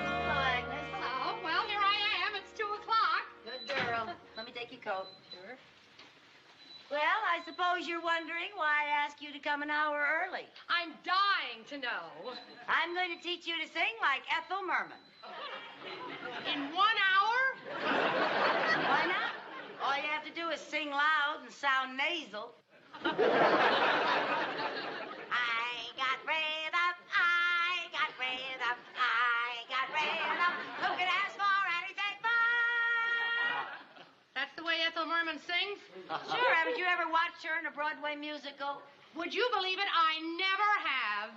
Speaker 7: Hello, Agnes.
Speaker 3: Oh, well, here I am. It's 2 o'clock.
Speaker 7: Good girl. Let me take your coat. Sure. Well, I suppose you're wondering why I asked you to come an hour early.
Speaker 3: I'm dying to know.
Speaker 7: I'm going to teach you to sing like Ethel Merman.
Speaker 3: In 1 hour?
Speaker 7: Why not? All you have to do is sing loud and sound nasal. I got rhythm, I got rhythm, I got rhythm. Who can ask for anything more?
Speaker 3: That's the way Ethel Merman sings?
Speaker 7: Sure, haven't you ever watched her in a Broadway musical?
Speaker 3: Would you believe it? I never have.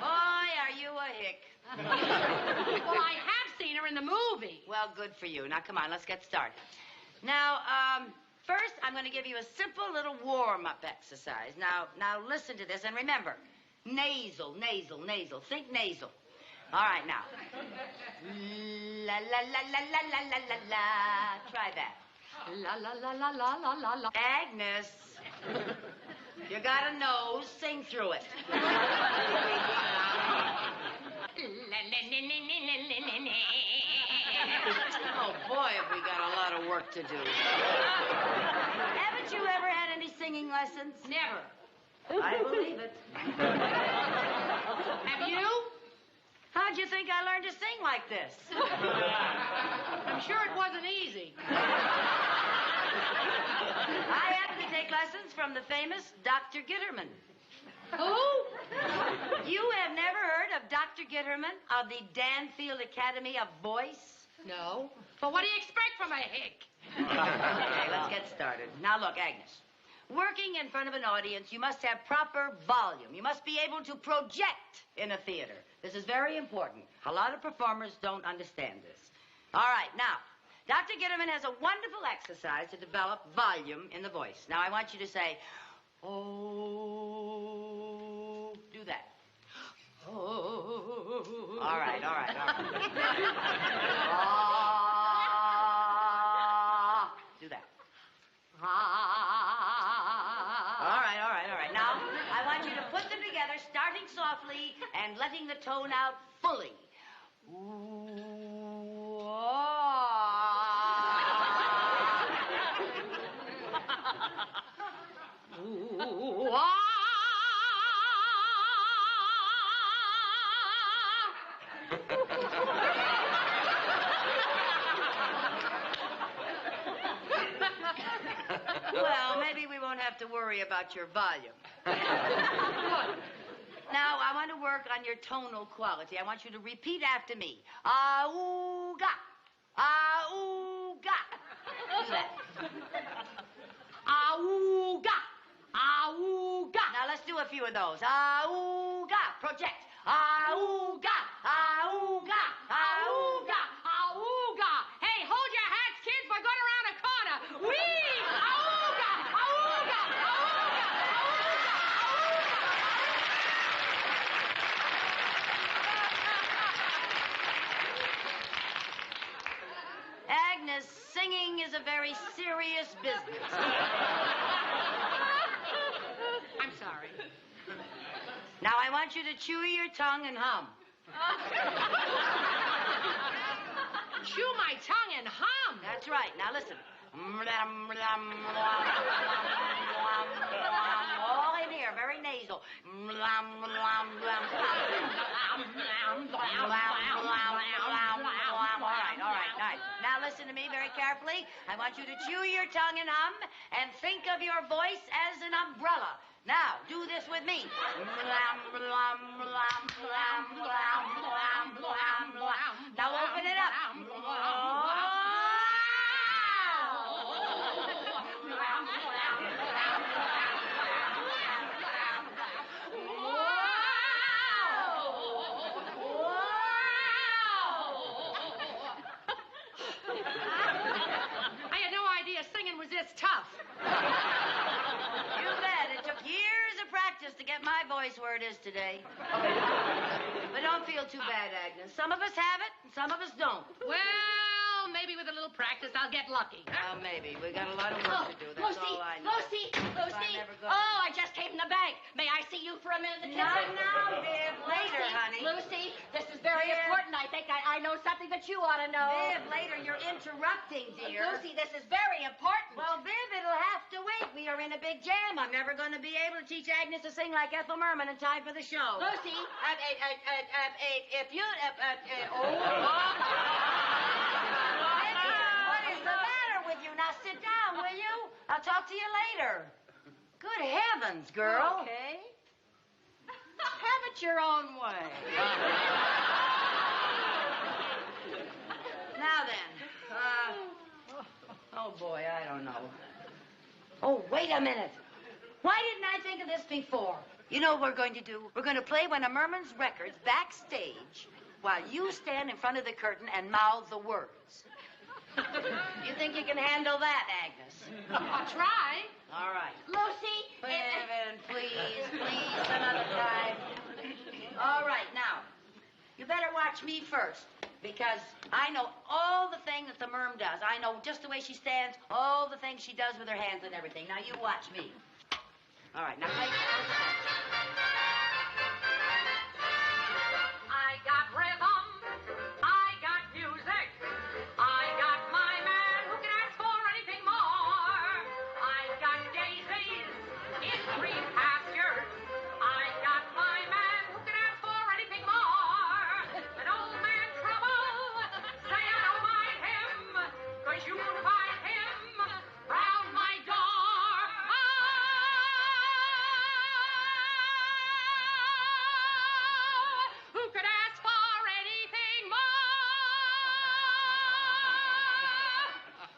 Speaker 7: Boy, are you a hick.
Speaker 3: Well, I have seen her in the movie.
Speaker 7: Well, good for you. Now, come on, let's get started. Now, first, I'm going to give you a simple little warm-up exercise. Now, listen to this, and remember, nasal, nasal, nasal. Think nasal. All right, now. La la la la la la la la la. Try that.
Speaker 4: La la la la la la la la.
Speaker 7: Agnes, you got a nose. Sing through it. Oh, boy, have we got a lot of work to do. Haven't you ever had any singing lessons?
Speaker 10: Never.
Speaker 7: I believe it.
Speaker 10: Have you?
Speaker 7: How'd you think I learned to sing like this?
Speaker 10: I'm sure it wasn't easy.
Speaker 7: I happen to take lessons from the famous Dr. Gitterman.
Speaker 10: Who?
Speaker 7: You have never heard of Dr. Gitterman of the Danfield Academy of Voice?
Speaker 10: No. But what do you expect from a hick?
Speaker 7: Okay, let's get started. Now, look, Agnes. Working in front of an audience, you must have proper volume. You must be able to project in a theater. This is very important. A lot of performers don't understand this. All right, now, Dr. Gitterman has a wonderful exercise to develop volume in the voice. Now, I want you to say, oh, do that. Oh. All right. Ah, do that. All right. Now, I want you to put them together, starting softly and letting the tone out fully. Ooh, ah. Ooh, ah. Well, maybe we won't have to worry about your volume. Now, I want to work on your tonal quality. I want you to repeat after me. Ah-ooh-ga. Ah-ooh-ga. Do that. Ah-ooh-ga. Ah-ooh-ga. Now, let's do a few of those. Ah-ooh-ga. Project. Ah-ooh-ga. Ah-ooh-ga. Ah-ooh-ga.
Speaker 10: Auga! Hey, hold your hats, kids. We're going around a corner. Whee! Auga! Auga!
Speaker 7: Agnes, singing is a very serious business.
Speaker 10: I'm sorry.
Speaker 7: Now, I want you to chew your tongue and hum.
Speaker 10: Chew my tongue and hum.
Speaker 7: That's right. Now, listen. All in here, very nasal. All right. Now, listen to me very carefully. I want you to chew your tongue and hum and think of your voice as an umbrella. Now, do this with me. Now, open it up.
Speaker 10: I had no idea singing was this tough.
Speaker 7: You bet. It took years of practice to get my voice where it is today. But don't feel too bad, Agnes. Some of us have it, and some of us don't.
Speaker 10: Well, maybe with a little practice, I'll get lucky.
Speaker 7: Well, maybe. We got a lot of work to do. That's
Speaker 6: Lucy,
Speaker 7: all I know.
Speaker 6: Lucy.
Speaker 7: Oh,
Speaker 6: I just came from the bank. May I see you for a minute?
Speaker 7: Not now, Viv. Later, honey.
Speaker 6: Lucy, this is very
Speaker 7: Viv.
Speaker 6: important. I think I know something that you ought to know.
Speaker 7: Viv, later. You're interrupting, dear.
Speaker 6: Lucy, this is very important.
Speaker 7: Well, Viv, it'll have to wait. We are in a big jam. I'm never going to be able to teach Agnes to sing like Ethel Merman in time for the show.
Speaker 6: Lucy, if you...
Speaker 7: What is the matter with you? Now sit down, will you? I'll talk to you later. Good heavens, girl.
Speaker 6: Okay. Have it your own way.
Speaker 7: Now then. Oh, boy, I don't know. Oh, wait a minute. Why didn't I think of this before? You know what we're going to do? We're going to play one of Merman's records backstage while you stand in front of the curtain and mouth the words. You think you can handle that, Agnes?
Speaker 10: I'll try.
Speaker 7: All right.
Speaker 6: Lucy.
Speaker 7: Please, another time. All right, now. You better watch me first, because I know all the things that the merm does. I know just the way she stands, all the things she does with her hands and everything. Now, you watch me. All right, now play.
Speaker 3: I got rhythm. I got music. I got my man who can ask for anything more. I got daisies in green pastures. I got my man who can ask for anything more. An old man trouble. Say I don't mind him, 'cause you won't find him round my door. Who could ask for anything more?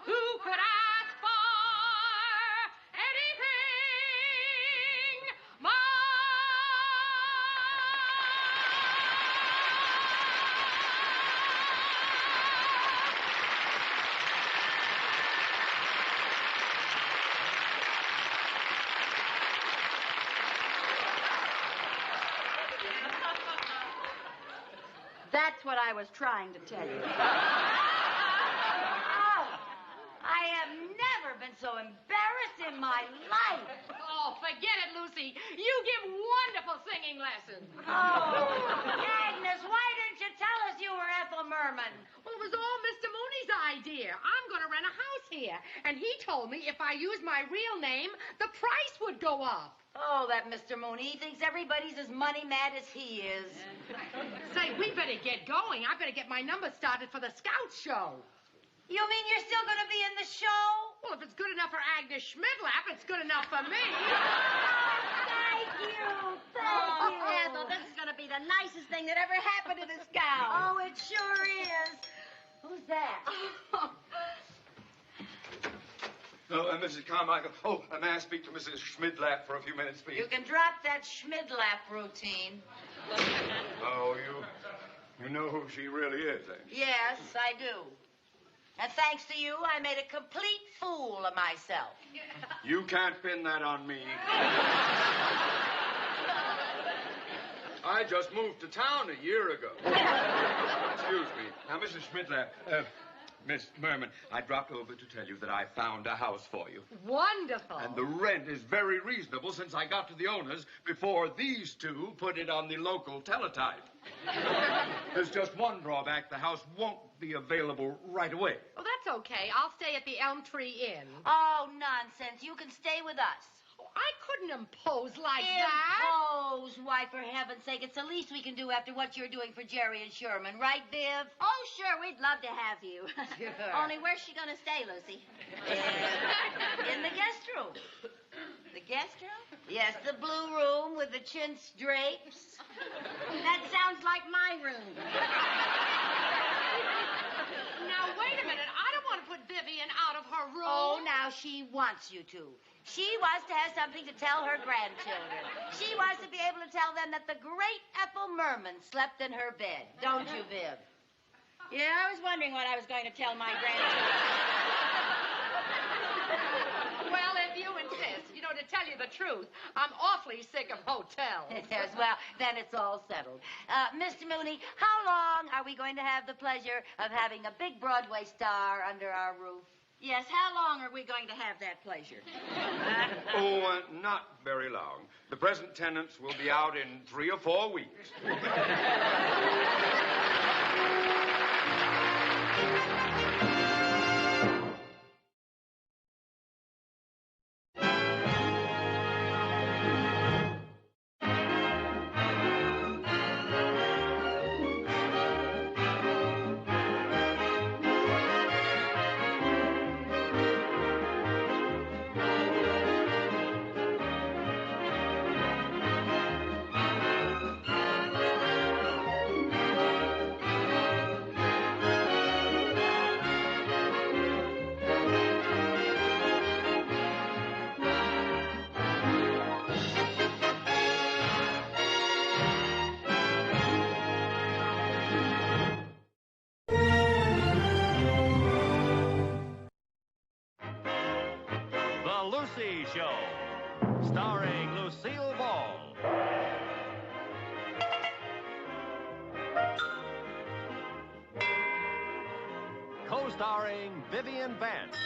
Speaker 3: Who could ask for anything more?
Speaker 2: That's what I was trying to tell you.
Speaker 7: Oh, I have never been so embarrassed in my life.
Speaker 3: Oh, forget it, Lucy. You give wonderful singing lessons.
Speaker 7: Oh, Agnes, why didn't you tell us you were Ethel Merman?
Speaker 3: Well, it was all Mr. Mooney's idea. I'm going to rent a house here. And he told me if I used my real name, the price would go up.
Speaker 7: Oh, that Mr. Mooney. He thinks everybody's as money mad as he is.
Speaker 3: Say, we better get going. I better get my number started for the Scout show.
Speaker 7: You mean you're still going to be in the show?
Speaker 3: Well, if it's good enough for Agnes Schmidlap, it's good enough for me.
Speaker 7: Thank you. Thank you.
Speaker 6: Ethel, this is going to be the nicest thing that ever happened to the Scout.
Speaker 7: Oh, it sure is. Who's that?
Speaker 5: Oh, Mrs. Carmichael. Oh, may I speak to Mrs. Schmidlap for a few minutes, please?
Speaker 7: You can drop that Schmidlap routine.
Speaker 5: Oh, you know who she really is, eh?
Speaker 7: Yes, I do. And thanks to you, I made a complete fool of myself.
Speaker 5: You can't pin that on me. I just moved to town a year ago. Excuse me. Now, Mrs. Schmidlap, Miss Merman, I dropped over to tell you that I found a house for you.
Speaker 3: Wonderful.
Speaker 5: And the rent is very reasonable since I got to the owners before these two put it on the local teletype. There's just one drawback. The house won't be available right away.
Speaker 3: Well, that's okay. I'll stay at the Elm Tree Inn.
Speaker 7: Oh, nonsense. You can stay with us.
Speaker 3: I couldn't impose like that.
Speaker 7: Impose? Why, for heaven's sake, it's the least we can do after what you're doing for Jerry and Sherman, right, Viv?
Speaker 6: Oh, sure, we'd love to have you.
Speaker 7: Sure.
Speaker 6: Only where's she going to stay, Lucy?
Speaker 7: In the guest room.
Speaker 6: The guest room?
Speaker 7: Yes, the blue room with the chintz drapes.
Speaker 6: That sounds like my room.
Speaker 3: Now, wait a minute. I don't want to put Vivian out of her room.
Speaker 7: Oh, now she wants you to. She wants to have something to tell her grandchildren. She wants to be able to tell them that the great Ethel Merman slept in her bed. Don't you, Viv?
Speaker 6: Yeah, I was wondering what I was going to tell my grandchildren.
Speaker 3: Well, if you insist. You know, to tell you the truth, I'm awfully sick of hotels.
Speaker 7: Yes, well, then it's all settled. Mr. Mooney, how long are we going to have the pleasure of having a big Broadway star under our roof?
Speaker 6: Yes, how long are we going to have that pleasure?
Speaker 5: Not very long. The present tenants will be out in 3 or 4 weeks.
Speaker 1: Lucy Show, starring Lucille Ball. Co-starring Vivian Vance.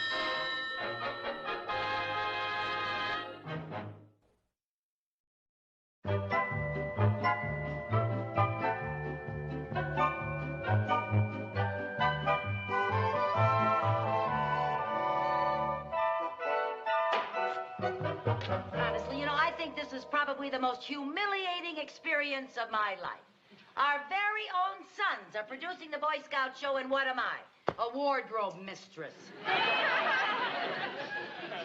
Speaker 7: Honestly, I think this is probably the most humiliating experience of my life. Our very own sons are producing the Boy Scout show, and what am I? A wardrobe mistress.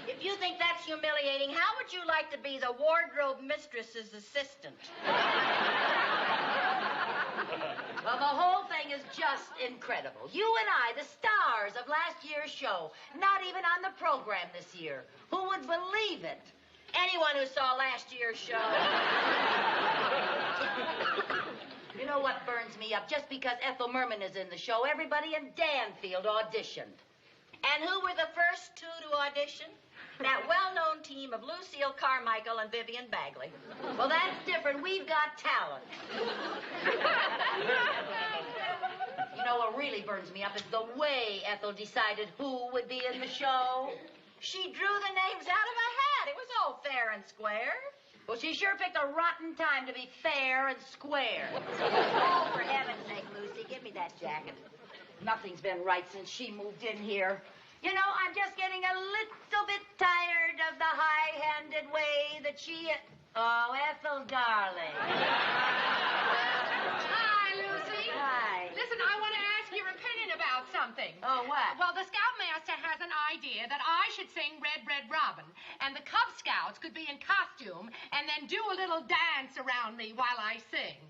Speaker 7: If you think that's humiliating, how would you like to be the wardrobe mistress's assistant? Well, the whole thing is just incredible. You and I, the stars of last year's show, not even on the program this year. Who would believe it? Anyone who saw last year's show. You know what burns me up? Just because Ethel Merman is in the show, everybody in Danfield auditioned.
Speaker 6: And who were the first two to audition? That well-known team of Lucille Carmichael and Vivian Bagley.
Speaker 7: Well, that's different. We've got talent. You know what really burns me up is the way Ethel decided who would be in the show.
Speaker 6: She drew the names out of a hat. It was all fair and square.
Speaker 7: Well, she sure picked a rotten time to be fair and square.
Speaker 6: Oh, for heaven's sake, Lucy, give me that jacket.
Speaker 7: Nothing's been right since she moved in here. I'm just getting a little bit tired of the high-handed way that she... Oh, Ethel, darling.
Speaker 10: Hi, Lucy.
Speaker 7: Hi.
Speaker 10: Listen, I want to ask your opinion about something.
Speaker 7: Oh, what?
Speaker 10: Well, the Scoutmaster has an idea that I should sing Red, Red Robin, and the Cub Scouts could be in costume and then do a little dance around me while I sing.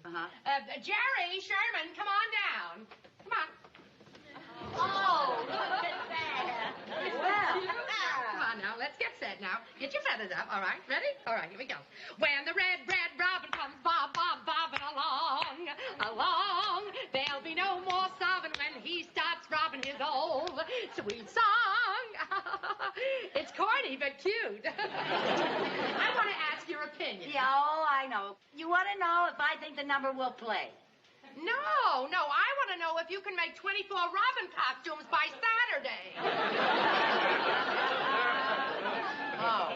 Speaker 10: Jerry, Sherman, come on down. Come on.
Speaker 6: Oh, look at that.
Speaker 10: Well, come on now, let's get set now. Get your feathers up, all right? Ready? All right, here we go. When the red, red robin comes bob, bob, bobbing along, along, there'll be no more sobbing when he starts robbing his old sweet song. It's corny, but cute. I want to ask your opinion.
Speaker 7: Yeah, oh, I know. You want to know if I think the number will play?
Speaker 10: No, I want to know if you can make 24 Robin costumes by Saturday.
Speaker 7: Oh,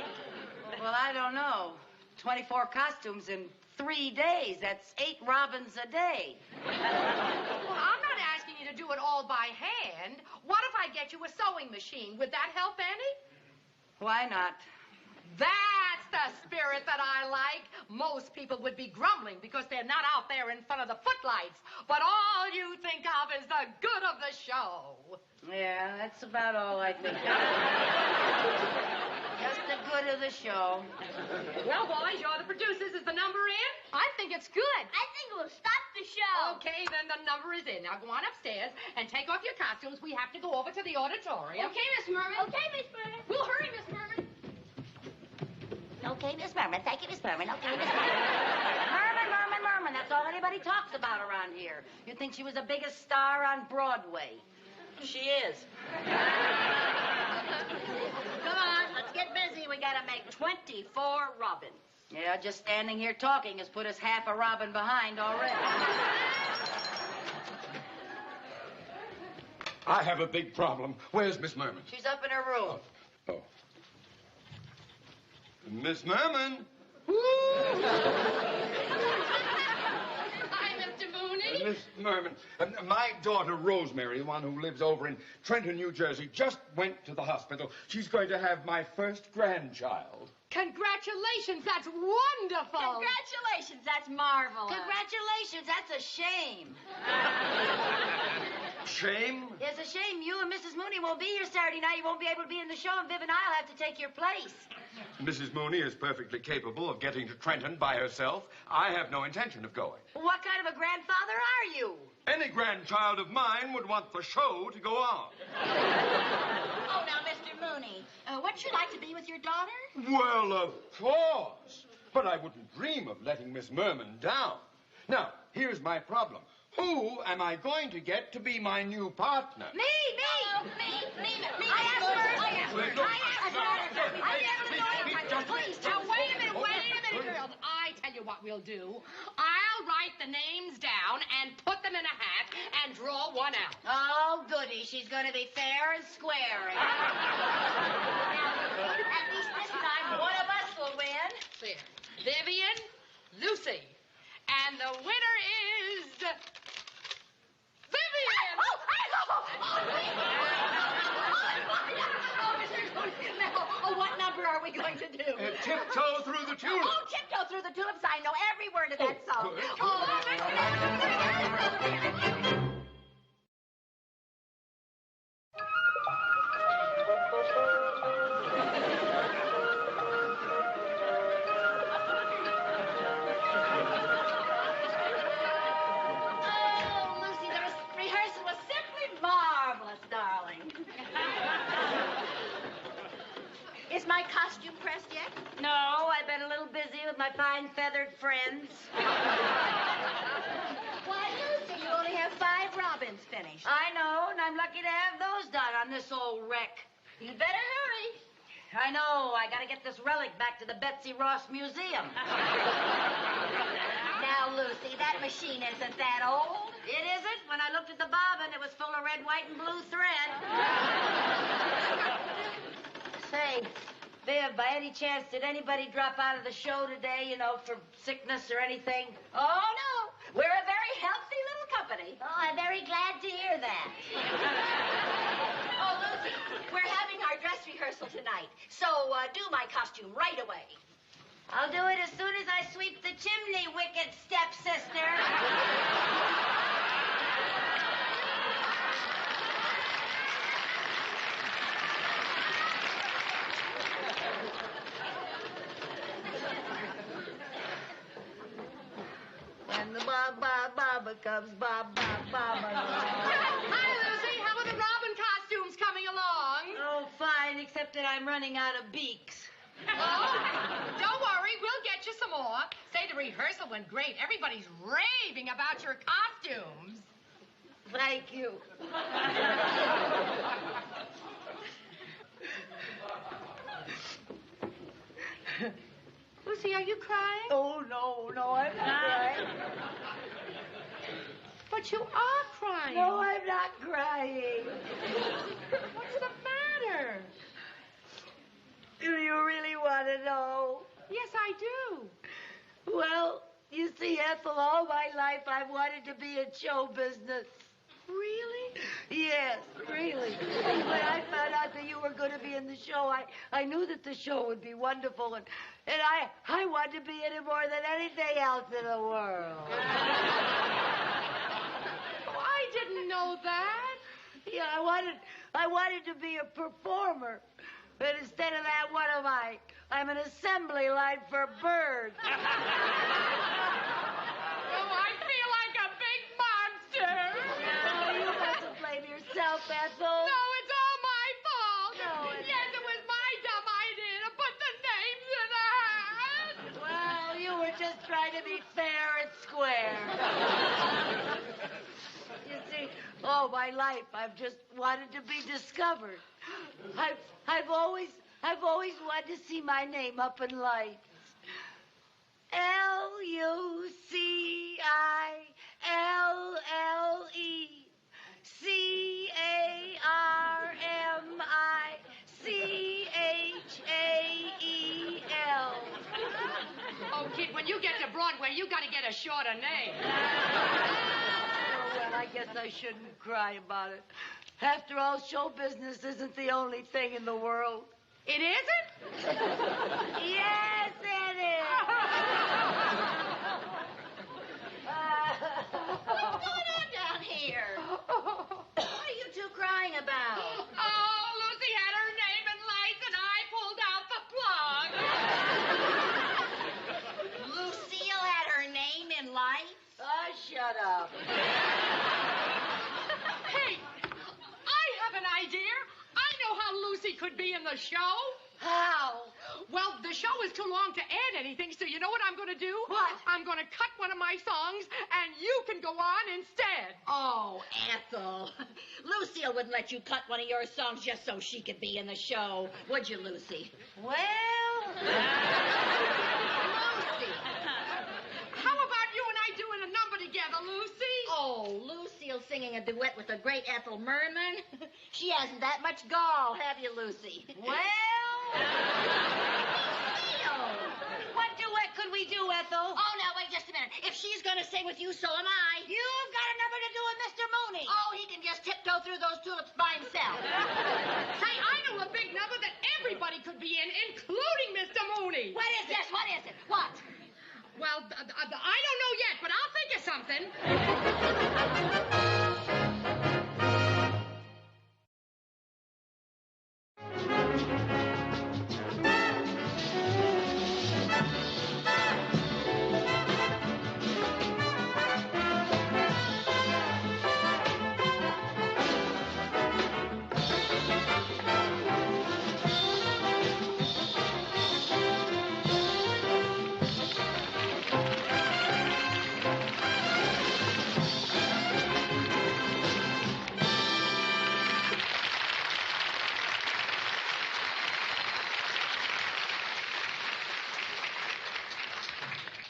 Speaker 7: well, I don't know. 24 costumes in 3 days. That's 8 Robins a day.
Speaker 10: Well, I'm not asking you to do it all by hand. What if I get you a sewing machine? Would that help any?
Speaker 7: Why not?
Speaker 10: That's the spirit that I like. Most people would be grumbling because they're not out there in front of the footlights. But all you think of is the good of the show.
Speaker 7: Yeah, that's about all I think of. Just the good of the show.
Speaker 10: Well, boys, you're the producers. Is the number in?
Speaker 15: I think it's good.
Speaker 17: I think we'll stop the show.
Speaker 10: Okay, then the number is in. Now go on upstairs and take off your costumes. We have to go over to the auditorium.
Speaker 15: Okay, Miss Merman.
Speaker 17: Okay, Miss Merman.
Speaker 15: We'll hurry, Miss Merman.
Speaker 7: Okay, Miss Merman. Thank you, Miss Merman. Okay, Miss Merman. Merman. That's all anybody talks about around here. You'd think she was the biggest star on Broadway. She is.
Speaker 6: Come on, let's get busy. We gotta make 24 Robins.
Speaker 7: Yeah, just standing here talking has put us half a Robin behind already.
Speaker 5: I have a big problem. Where's Miss Merman?
Speaker 7: She's up in her room.
Speaker 5: Oh. Miss Merman?
Speaker 10: Hi, Mr. Mooney.
Speaker 5: Miss Merman, my daughter Rosemary, the one who lives over in Trenton, New Jersey, just went to the hospital. She's going to have my first grandchild.
Speaker 10: Congratulations, that's wonderful.
Speaker 6: Congratulations, that's marvelous.
Speaker 7: Congratulations, that's a shame.
Speaker 5: Shame?
Speaker 7: It's a shame you and Mrs. Mooney won't be here Saturday night. You won't be able to be in the show, and Viv and I'll have to take your place.
Speaker 5: Mrs. Mooney is perfectly capable of getting to Trenton by herself. I have no intention of going.
Speaker 7: What kind of a grandfather are you?
Speaker 5: Any grandchild of mine would want the show to go on.
Speaker 6: Oh, now, Mr. Mooney, wouldn't you like to be with your daughter?
Speaker 5: Well, of course. But I wouldn't dream of letting Miss Merman down. Now, here's my problem. Who am I going to get to be my new partner?
Speaker 7: Me.
Speaker 6: I asked first.
Speaker 10: Now, wait a minute, girls. I tell you what, we'll do? I'll write the names down and put them in a hat and draw one out.
Speaker 2: Oh, goody. She's going to be fair and square. At least this time, one of us will win.
Speaker 10: There. Vivian, Lucy. And the winner is... Vivian!
Speaker 2: What number are we going to do?
Speaker 12: Tiptoe through the tulips.
Speaker 2: Oh, tiptoe through the tulips. I know every word of that song.
Speaker 12: good.
Speaker 2: Oh, Lucy, the rehearsal was simply marvelous, darling. Is my costume pressed yet?
Speaker 7: No, I've been a little busy with my fine feathered friends.
Speaker 2: Why, Lucy, you only have 5 robins finished.
Speaker 7: I know, and I'm lucky to have those done on this old wreck.
Speaker 2: You'd better hurry.
Speaker 7: I know. I gotta get this relic back to the Betsy Ross Museum.
Speaker 2: Now, Lucy, that machine isn't that old.
Speaker 7: It isn't. When I looked at the bobbin, it was full of red, white, and blue thread. Say, Viv, by any chance, did anybody drop out of the show today, for sickness or anything?
Speaker 2: Oh, no. We're a very healthy little company.
Speaker 7: Oh, I'm very glad to hear that.
Speaker 2: Oh, Lucy, we're having our dress rehearsal tonight. So do my costume right away.
Speaker 7: I'll do it as soon as I sweep the chimney, wicked stepsister. When the ba-ba-ba comes, ba-ba-ba-ba.
Speaker 10: Hi, Lucy. How are the robin costumes coming along?
Speaker 7: Oh, fine, except that I'm running out of beaks.
Speaker 10: Oh, don't worry. We'll get you some more. Say, the rehearsal went great. Everybody's raving about your costumes.
Speaker 7: Thank you.
Speaker 10: Lucy, are you crying?
Speaker 7: Oh, no, I'm not crying.
Speaker 10: But you are crying.
Speaker 7: No, I'm not crying.
Speaker 10: What's the matter?
Speaker 7: Do you really want to know?
Speaker 10: Yes, I do.
Speaker 7: Well, you see, Ethel, all my life I've wanted to be in show business.
Speaker 10: Really?
Speaker 7: Yes, really. When I found out that you were going to be in the show, I knew that the show would be wonderful, and I wanted to be in it more than anything else in the world.
Speaker 10: Oh, I didn't know that.
Speaker 7: Yeah, I wanted to be a performer. But instead of that, what am I? I'm an assembly line for birds.
Speaker 10: Oh, I feel like a big monster.
Speaker 7: No, you mustn't blame yourself, Ethel.
Speaker 10: No, it's all my fault.
Speaker 7: No,
Speaker 10: Yes, it was my dumb idea to put the names in a hat.
Speaker 7: Well, you were just trying to be fair and square. You see, all my life I've just wanted to be discovered. I've always wanted to see my name up in lights. LUCILLECHAEL.
Speaker 10: Oh, kid, when you get to Broadway, you got to get a shorter name.
Speaker 7: Oh, well, I guess I shouldn't cry about it. After all, show business isn't the only thing in the world.
Speaker 10: It isn't?
Speaker 7: Yes, it is.
Speaker 2: What's going on down here? What are you two crying about?
Speaker 10: Oh, Lucy had her name in lights, and I pulled out the plug.
Speaker 2: Lucille had her name in lights?
Speaker 7: Oh, shut up.
Speaker 10: Hey, I have an idea. I know how Lucy could be in the show.
Speaker 7: How?
Speaker 10: Well, the show is too long to add anything, so you know what I'm going to do?
Speaker 7: What?
Speaker 10: I'm going to cut one of my songs, and you can go on instead.
Speaker 2: Oh, Ethel. Lucille wouldn't let you cut one of your songs just so she could be in the show. Would you, Lucy?
Speaker 7: Well...
Speaker 2: Lucy.
Speaker 6: singing a duet with the great Ethel Merman. She hasn't that much gall, have you, Lucy?
Speaker 2: Well, what duet could we do, Ethel?
Speaker 6: Oh, now, wait just a minute. If she's going to sing with you, so am I.
Speaker 2: You've got a number to do with Mr. Mooney.
Speaker 6: Oh, he can just tiptoe through those tulips by himself.
Speaker 10: Say, I know a big number that everybody could be in, including Mr. Mooney.
Speaker 6: What is this? What is it? What?
Speaker 10: Well, I don't know yet, but I'll think of something.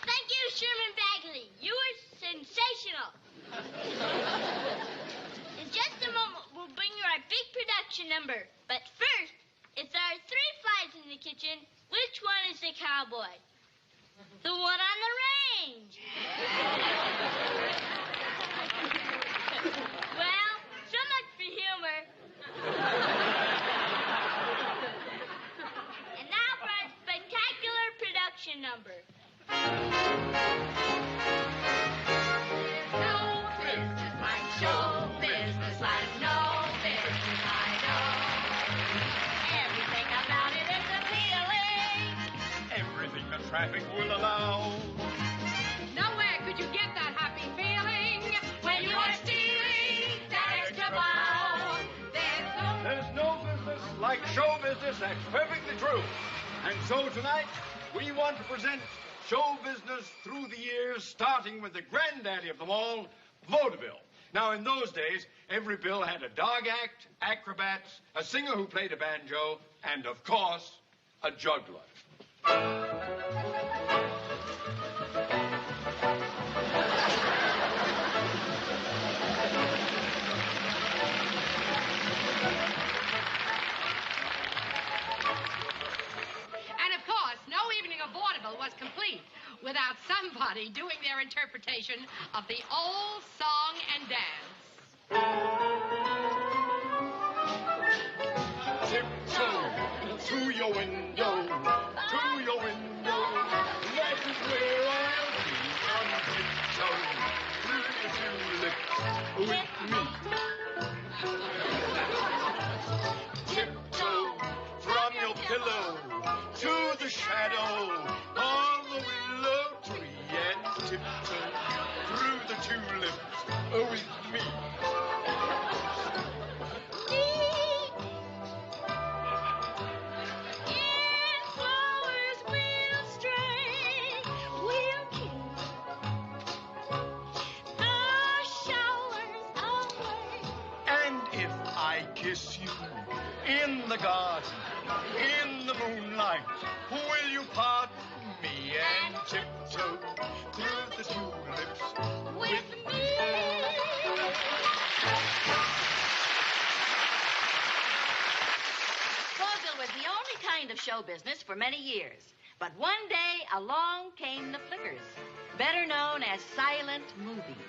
Speaker 17: Thank you, Sherman Bagley. You were sensational. In just a moment, we'll bring you our big production number. But first, if there are 3 flies in the kitchen, which one is the cowboy? The one on the range. Well, so much for humor. And now for our spectacular production number.
Speaker 3: No business like show business, like no business I know. Everything about it is appealing.
Speaker 16: Everything the traffic will allow.
Speaker 10: Nowhere could you get that happy feeling when you are stealing that extra bow.
Speaker 16: There's no business like show business. That's perfectly true. And so tonight, we want to present show business through the years, starting with the granddaddy of them all, vaudeville. Now, in those days, every bill had a dog act, acrobats, a singer who played a banjo, and, of course, a juggler.
Speaker 10: And of course, no evening of vaudeville was complete without somebody doing their interpretation of the old song and dance.
Speaker 16: Tiptoe to your window, to your window. That is where I'll be on tiptoe through the tulips with me. Tiptoe from your pillow to the shadow of the willow tree and tiptoe through the tulips with me. Kiss you in the garden, in the moonlight. Will you pardon me and tiptoe through the tulips with me?
Speaker 4: Vaudeville was the only kind of show business for many years. But one day, along came the Flickers, better known as silent movies.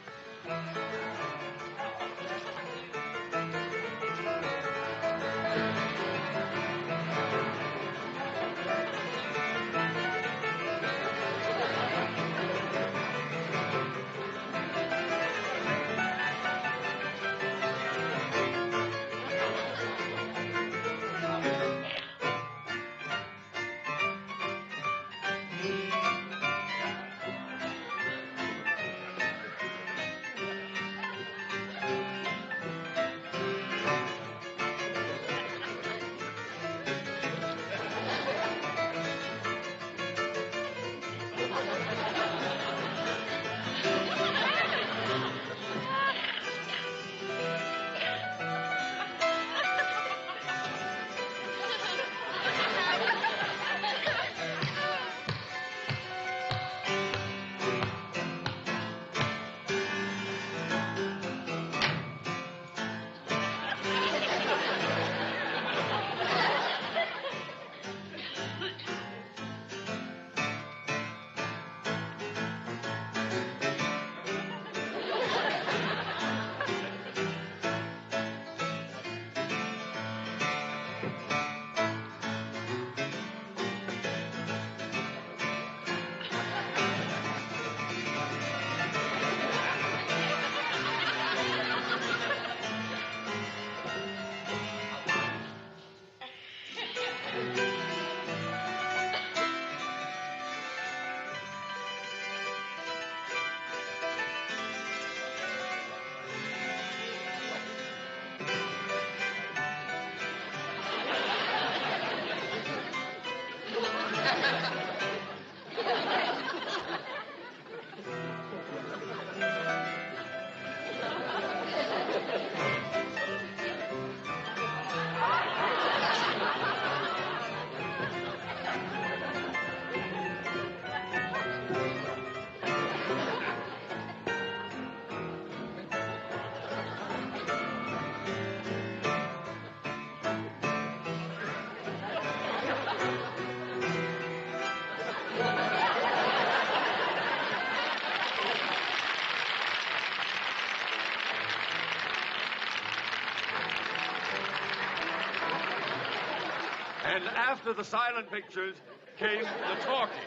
Speaker 5: And after the silent pictures came the talking.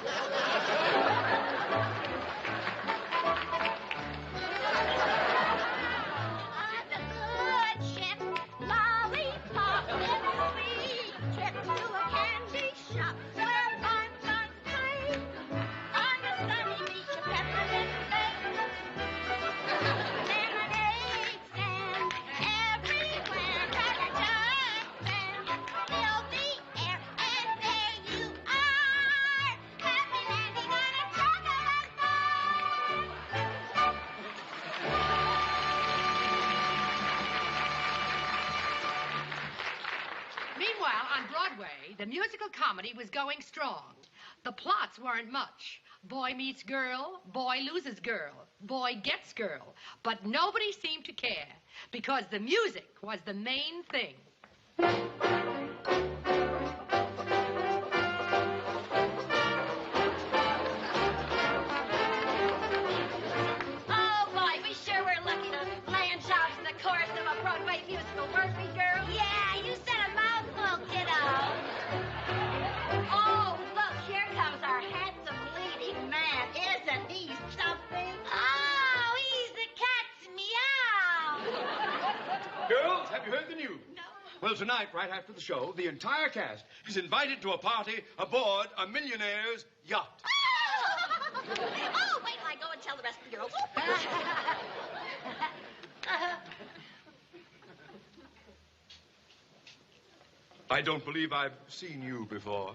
Speaker 3: On a good ship, lollipop, little wee trip to a candy shop where fun runs free. On the sunny beach of Peppermint Bay, lemonade stand everywhere. Cracker jumps and fill the air, and there you are, happy landing on a chocolate bar.
Speaker 10: Meanwhile, on Broadway, the musical comedy was going strong. The plots weren't much. Boy meets girl, boy loses girl, boy gets girl. But nobody seemed to care because the music was the main thing.
Speaker 2: Oh, boy, we sure were lucky to land jobs in the chorus of a Broadway musical, weren't we, girl? Yeah, you said a mouthful, kiddo. Oh, look, here comes our handsome leading man. Isn't he something? Oh, he's the cat's meow.
Speaker 5: Girls, have you heard the news? No. Well, tonight, right after the show, the entire cast is invited to a party aboard a millionaire's yacht.
Speaker 2: Oh, wait till I go and tell the rest of the girls.
Speaker 5: I don't believe I've seen you before.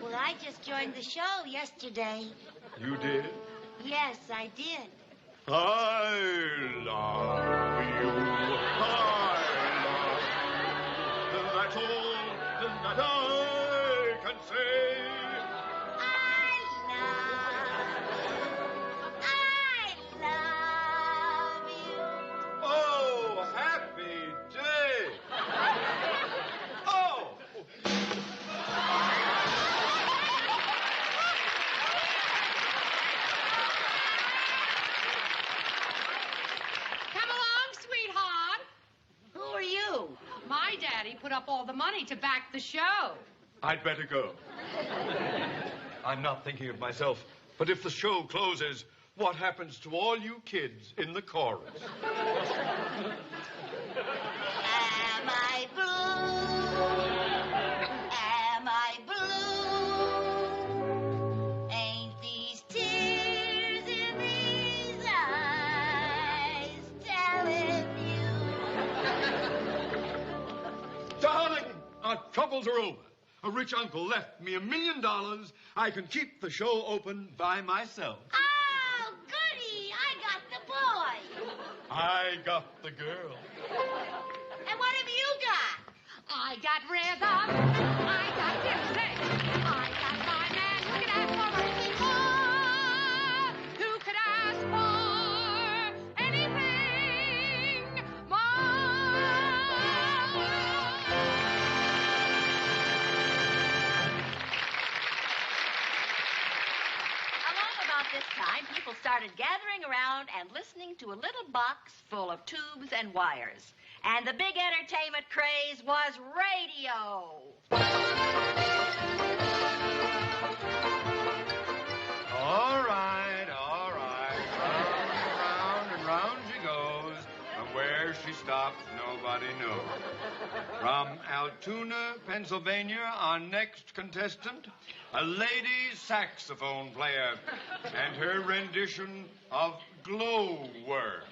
Speaker 7: Well, I just joined the show yesterday.
Speaker 5: You did?
Speaker 7: Yes, I did.
Speaker 5: I love you. That's all that I can say. Oh, happy day. Oh.
Speaker 10: Come along, sweetheart.
Speaker 2: Who are you?
Speaker 10: My daddy put up all the money to back the show.
Speaker 5: I'd better go. I'm not thinking of myself, but if the show closes, what happens to all you kids in the chorus?
Speaker 2: Am I blue? Am I blue? Ain't these tears in these eyes telling you?
Speaker 5: Darling, our troubles are over. A rich uncle left me $1 million. I can keep the show open by myself.
Speaker 2: Oh, goody! I got the boy.
Speaker 5: I got the girl.
Speaker 2: And what have you got?
Speaker 10: I got rhythm. I got music. I got my man who can ask for anything more. Who could ask for anything more?
Speaker 4: Along about this time, people started gathering around and listening to a little box full of tubes and wires. And the big entertainment craze was radio.
Speaker 5: All right, all right. Round and round she goes. But where she stops, nobody knows. From Altoona, Pennsylvania, our next contestant, a lady saxophone player, and her rendition of Glow Worm.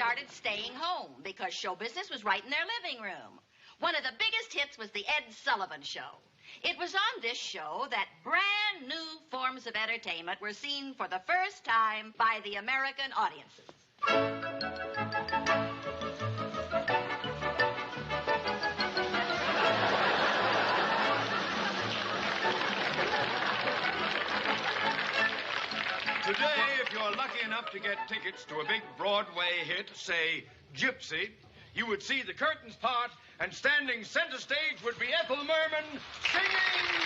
Speaker 4: started staying home because show business was right in their living room. One of the biggest hits was the Ed Sullivan Show. It was on this show that brand new forms of entertainment were seen for the first time by the American audiences.
Speaker 5: Today, if you're lucky enough to get tickets to a big Broadway hit, say, Gypsy, you would see the curtains part, and standing center stage would be Ethel Merman singing...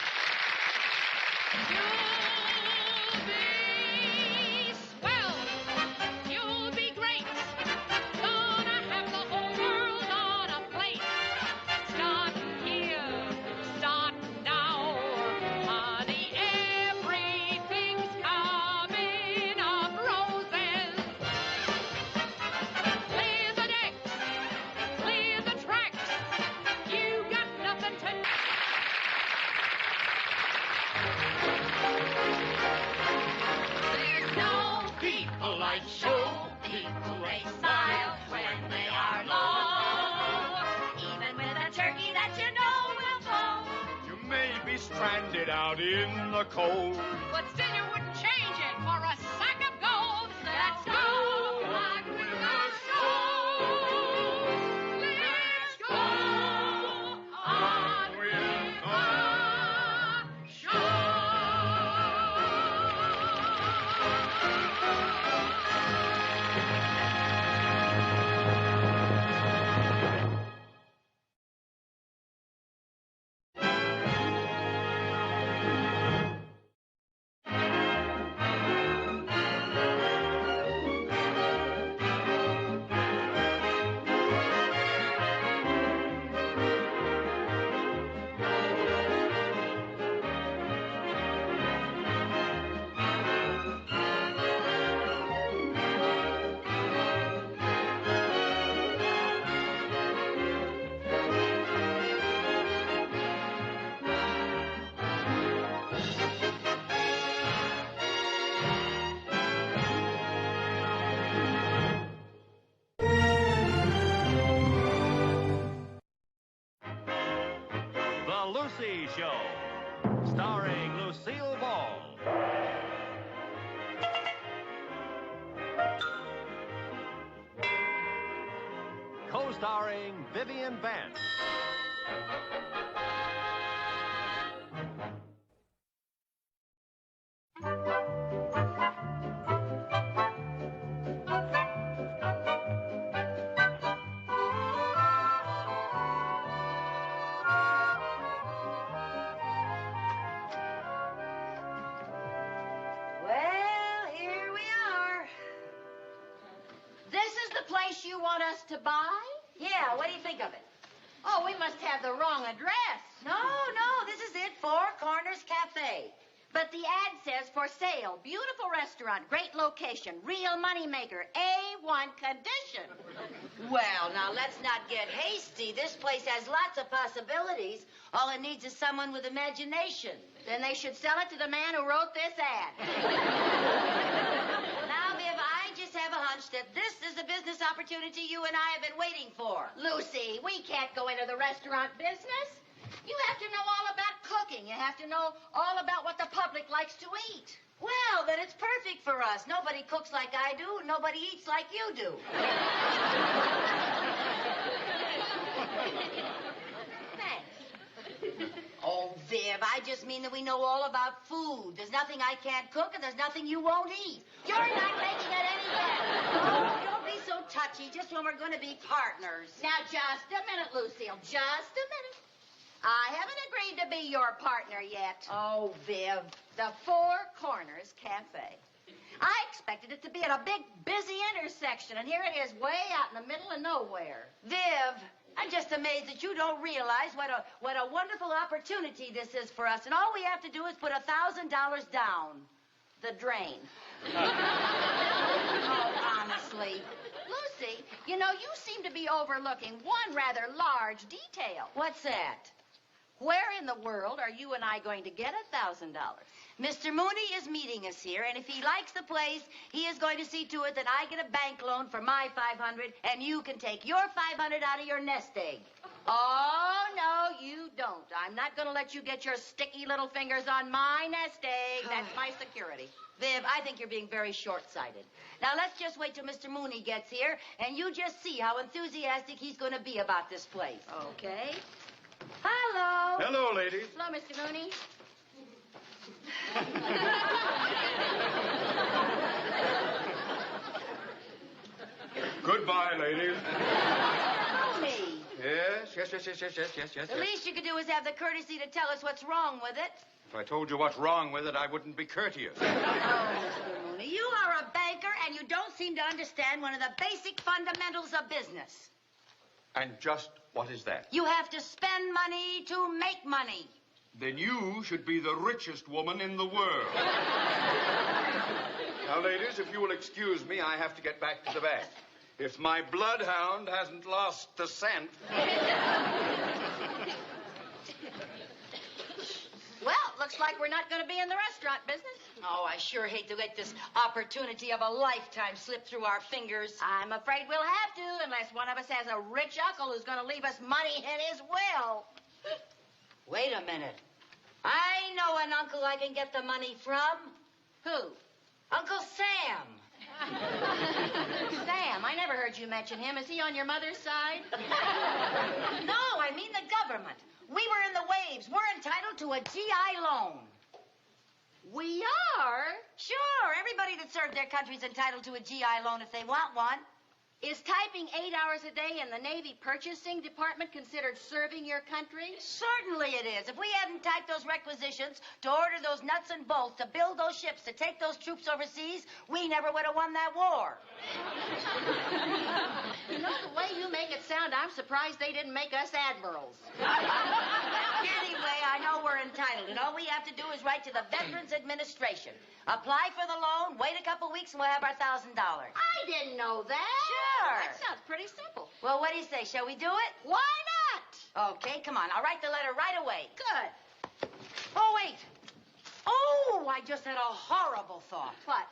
Speaker 3: You'll be swell. You'll be great. Gonna have the whole world on a plate. Start here, start now. Honey, everything's coming up roses. Clear the decks, clear the tracks. You got nothing to... There's no people like show people. They smile when they are low. Even with a turkey that you know will fall.
Speaker 16: You may be stranded out in the cold.
Speaker 3: But still you wouldn't change it for a sack of gold. Let's go on with the show. Let's go on with the show.
Speaker 1: The Lucy Show, starring Lucille Ball. Co-starring Vivian Vance.
Speaker 2: Well, here we are.
Speaker 6: This is the place you want us to buy?
Speaker 2: Yeah, what do you think of it?
Speaker 6: Oh, we must have the wrong address.
Speaker 2: No, this is it. Four Corners Cafe.
Speaker 4: But the ad says for sale, beautiful restaurant, great location, real moneymaker, A1 condition.
Speaker 2: Well, now, let's not get hasty. This place has lots of possibilities. All it needs is someone with imagination.
Speaker 4: Then they should sell it to the man who wrote this ad.
Speaker 2: Now, Viv, I just have a hunch that this is the business opportunity you and I have been waiting for.
Speaker 4: Lucy, we can't go into the restaurant business. You have to know all about cooking. You have to know all about what the public likes to eat.
Speaker 2: Well, then it's perfect for us. Nobody cooks like I do. Nobody eats like you do.
Speaker 4: Thanks.
Speaker 2: Oh, Viv, I just mean that we know all about food. There's nothing I can't cook, and there's nothing you won't eat. You're not making it any better. Oh, don't be so touchy just when we're going to be partners.
Speaker 4: Now, just a minute, Lucille. Just a minute. I haven't agreed to be your partner yet.
Speaker 2: Oh, Viv.
Speaker 4: The Four Corners Cafe. I expected it to be at a big, busy intersection, and here it is way out in the middle of nowhere.
Speaker 2: Viv, I'm just amazed that you don't realize what a wonderful opportunity this is for us, and all we have to do is put $1,000 down the drain.
Speaker 4: Oh, honestly. Lucy, you know, you seem to be overlooking one rather large detail.
Speaker 2: What's that?
Speaker 4: Where in the world are you and I going to get $1,000?
Speaker 7: Mr. Mooney is meeting us here, and if he likes the place, he is going to see to it that I get a bank loan for my $500, and you can take your $500 out of your nest egg. Oh, no, you don't. I'm not going to let you get your sticky little fingers on my nest egg. That's my security. Viv, I think you're being very short-sighted. Now, let's just wait till Mr. Mooney gets here, and you just see how enthusiastic he's going to be about this place. Okay? Hello.
Speaker 5: Hello, ladies.
Speaker 7: Hello, Mr. Mooney.
Speaker 5: Goodbye, ladies.
Speaker 7: Mooney.
Speaker 5: Yes.
Speaker 7: The least you could do is have the courtesy to tell us what's wrong with it.
Speaker 5: If I told you what's wrong with it, I wouldn't be courteous.
Speaker 7: Oh, Mr. Mooney, you are a banker, and you don't seem to understand one of the basic fundamentals of business.
Speaker 5: And just what is that?
Speaker 7: You have to spend money to make money.
Speaker 5: Then you should be the richest woman in the world. Now, ladies, if you will excuse me, I have to get back to the bath. If my bloodhound hasn't lost the scent...
Speaker 7: Well, looks like we're not going to be in the restaurant business. Oh, I sure hate to let this opportunity of a lifetime slip through our fingers. I'm afraid we'll have to, unless one of us has a rich uncle who's going to leave us money in his will. Wait a minute. I know an uncle I can get the money from. Who? Uncle Sam. Sam, I never heard you mention him. Is he on your mother's side? No, I mean the government. We were in the waves. We're entitled to a GI loan. We are? Sure. Everybody that served their country's entitled to a GI loan if they want one. Is typing 8 hours a day in the Navy purchasing department considered serving your country? Certainly it is. If we hadn't typed those requisitions to order those nuts and bolts, to build those ships, to take those troops overseas, we never would have won that war. You know, the way you make it sound, I'm surprised they didn't make us admirals. Anyway, I know we're entitled, and all we have to do is write to the Veterans Administration. Apply for the loan, wait a couple weeks, and we'll have our $1,000. I didn't know that. Sure. That sounds pretty simple. Well, what do you say? Shall we do it? Why not? Okay, come on. I'll write the letter right away. Good. Oh, wait. Oh, I just had a horrible thought. What?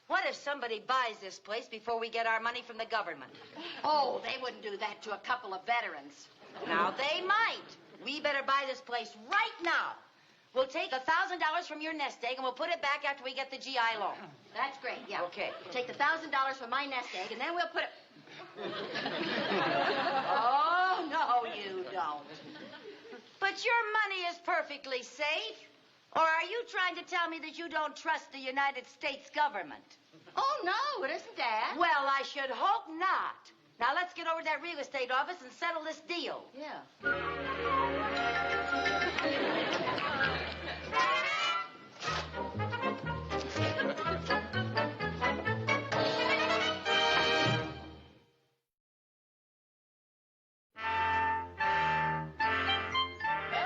Speaker 7: What if somebody buys this place before we get our money from the government? Oh, they wouldn't do that to a couple of veterans. Now, they might. We better buy this place right now. We'll take $1,000 from your nest egg, and we'll put it back after we get the GI loan. That's great, yeah. Okay. We'll take the $1,000 from my nest egg, and then we'll put it... Oh, no, you don't. But your money is perfectly safe. Or are you trying to tell me that you don't trust the United States government? Oh, no, it isn't that. Well, I should hope not. Now, let's get over to that real estate office and settle this deal. Yeah. Well,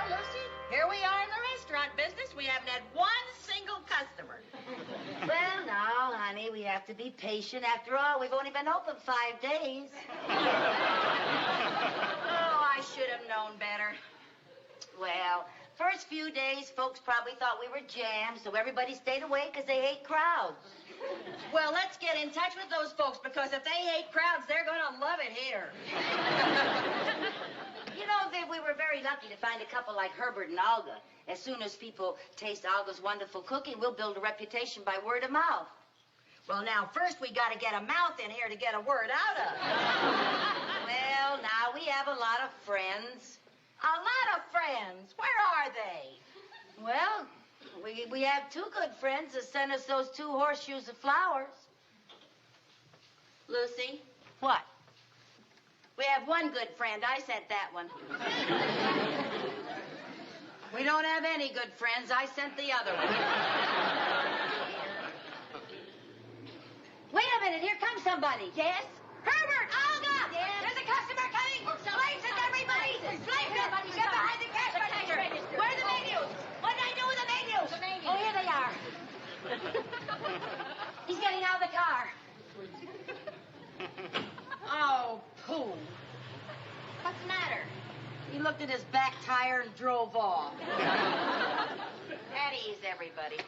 Speaker 7: Lucy, here we are in the restaurant business. We haven't had one single customer. Well, now, honey, we have to be patient. After all, we've only been open 5 days. Oh, I should have known better. Well, first few days, folks probably thought we were jammed, so everybody stayed away because they hate crowds. Well, let's get in touch with those folks, because if they hate crowds, they're going to love it here. You know, Viv, we were very lucky to find a couple like Herbert and Olga. As soon as people taste Olga's wonderful cooking, we'll build a reputation by word of mouth. Well, now, first we got to get a mouth in here to get a word out of. Well, now we have a lot of friends. A lot of friends. Where are they? Well, we have 2 good friends that sent us those 2 horseshoes of flowers. Lucy? What? We have 1 good friend. I sent that one. We don't have any good friends. I sent the other one. Wait a minute. Here comes somebody. Yes? Herbert! Olga! Yes? There's a customer coming! Places, everybody! Places! Get behind the cash register! Where are the menus? What did I do with the menus? Oh, here they are. He's getting out of the car. Oh, pooh. What's the matter? He looked at his back tire and drove off.
Speaker 6: at ease, everybody.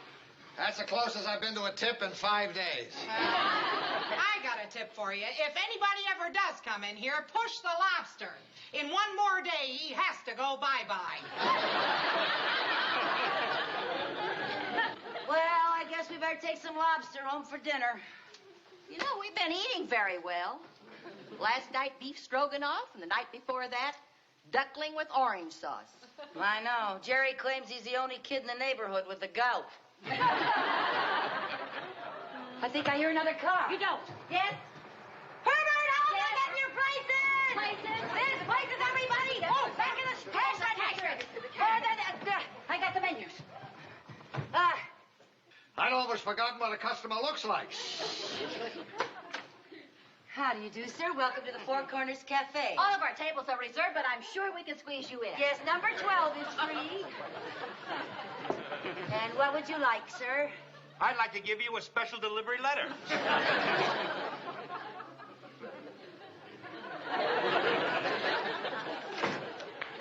Speaker 18: That's the closest I've been to a tip in 5 days.
Speaker 19: I got a tip for you. If anybody ever does come in here, push the lobster. In one more day, he has to go bye-bye.
Speaker 2: Well, I guess we better take some lobster home for dinner.
Speaker 6: You know, we've been eating very well. Last night, beef stroganoff, and the night before that, duckling with orange sauce.
Speaker 2: I know. Jerry claims he's the only kid in the neighborhood with the gout. I think I hear another car.
Speaker 6: You don't.
Speaker 2: Yes? Herbert, I'll get your places! Places? This, places, everybody! Oh, back in the cash register! I got the menus.
Speaker 18: I'd almost forgotten what a customer looks like.
Speaker 2: How do you do, sir? Welcome to the Four Corners Cafe.
Speaker 6: All of our tables are reserved, but I'm sure we can squeeze you in.
Speaker 2: Yes, number 12 is free. And what would you like, sir?
Speaker 20: I'd like to give you a special delivery letter.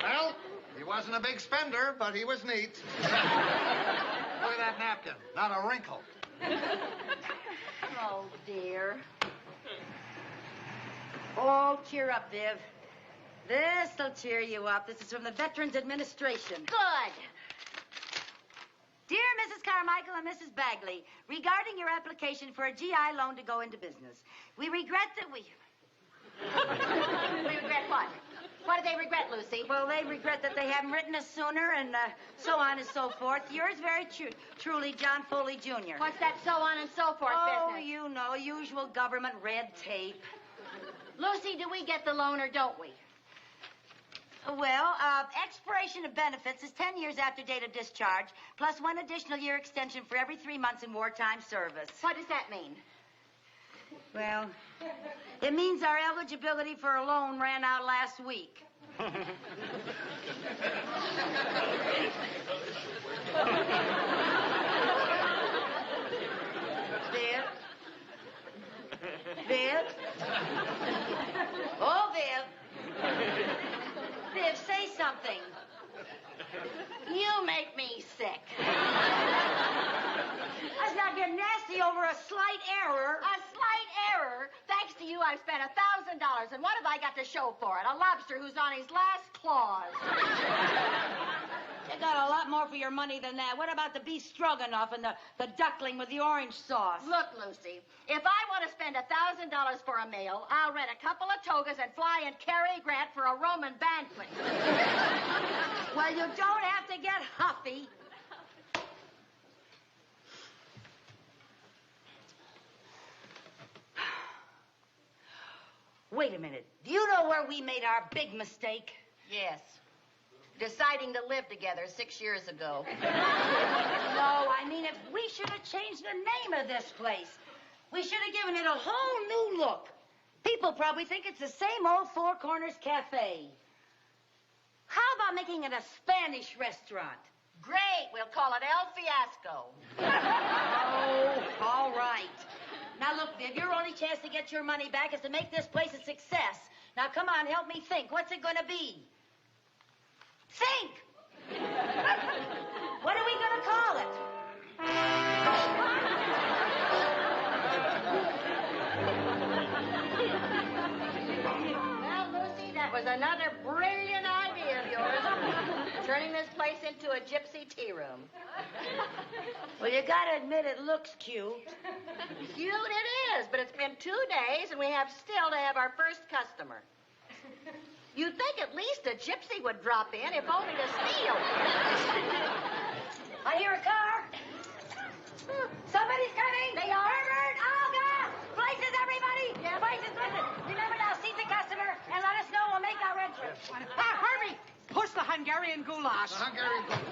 Speaker 18: Well, he wasn't a big spender, but he was neat. Look at that napkin. Not a wrinkle.
Speaker 2: Oh, dear. Oh, cheer up, Viv. This'll cheer you up. This is from the Veterans Administration.
Speaker 6: Good.
Speaker 2: Dear Mrs. Carmichael and Mrs. Bagley, regarding your application for a GI loan to go into business, we regret that we...
Speaker 6: We regret what? What do they regret, Lucy?
Speaker 2: Well, they regret that they haven't written us sooner and so on and so forth. Yours very truly, John Foley, Jr.
Speaker 6: What's that so on and so forth
Speaker 2: Oh,
Speaker 6: business?
Speaker 2: you know, usual government red tape.
Speaker 6: Lucy, do we get the loan or don't we?
Speaker 2: Well, expiration of benefits is 10 years after date of discharge, plus 1 additional year extension for every 3 months in wartime service.
Speaker 6: What does that mean?
Speaker 2: Well, it means our eligibility for a loan ran out last week. Viv? Viv? Oh, Viv. Viv, say something.
Speaker 6: You make me sick.
Speaker 2: Let's not get nasty over a slight error.
Speaker 6: A slight error? Thanks to you, I've spent $1,000. And what have I got to show for it? A lobster who's on his last claws.
Speaker 2: You got a lot more for your money than that. What about the beef stroganoff and the duckling with the orange sauce?
Speaker 6: Look, Lucy, if I want to spend $1,000 for a meal, I'll rent a couple of togas and fly in Cary Grant for a Roman banquet.
Speaker 2: Well, you don't have to get huffy. Wait a minute. Do you know where we made our big mistake?
Speaker 6: Yes. Deciding to live together 6 years ago.
Speaker 2: No, I mean, if we should have changed the name of this place. We should have given it a whole new look. People probably think it's the same old Four Corners Cafe. How about making it a Spanish restaurant?
Speaker 6: Great. We'll call it El Fiasco.
Speaker 2: Oh, all right. Now, look, Viv, your only chance to get your money back is to make this place a success. Now, come on, help me think. What's it going to be? Think! What are we going to call it?
Speaker 6: Well, Lucy, that was another brilliant idea of yours. Turning this place into a gypsy tea room.
Speaker 2: Well, you got to admit it looks cute.
Speaker 6: Cute it is, but it's been 2 days, and we have still to have our first customer. You'd think at least a gypsy would drop in, if only to steal.
Speaker 2: I hear a car. Somebody's coming.
Speaker 6: They are?
Speaker 2: Herbert, Olga! Places, everybody!
Speaker 6: Yes.
Speaker 2: Places, listen. Remember now, seat the customer and let us know. We'll make our entrance.
Speaker 19: Herbie, push the Hungarian goulash.
Speaker 18: The Hungarian goulash.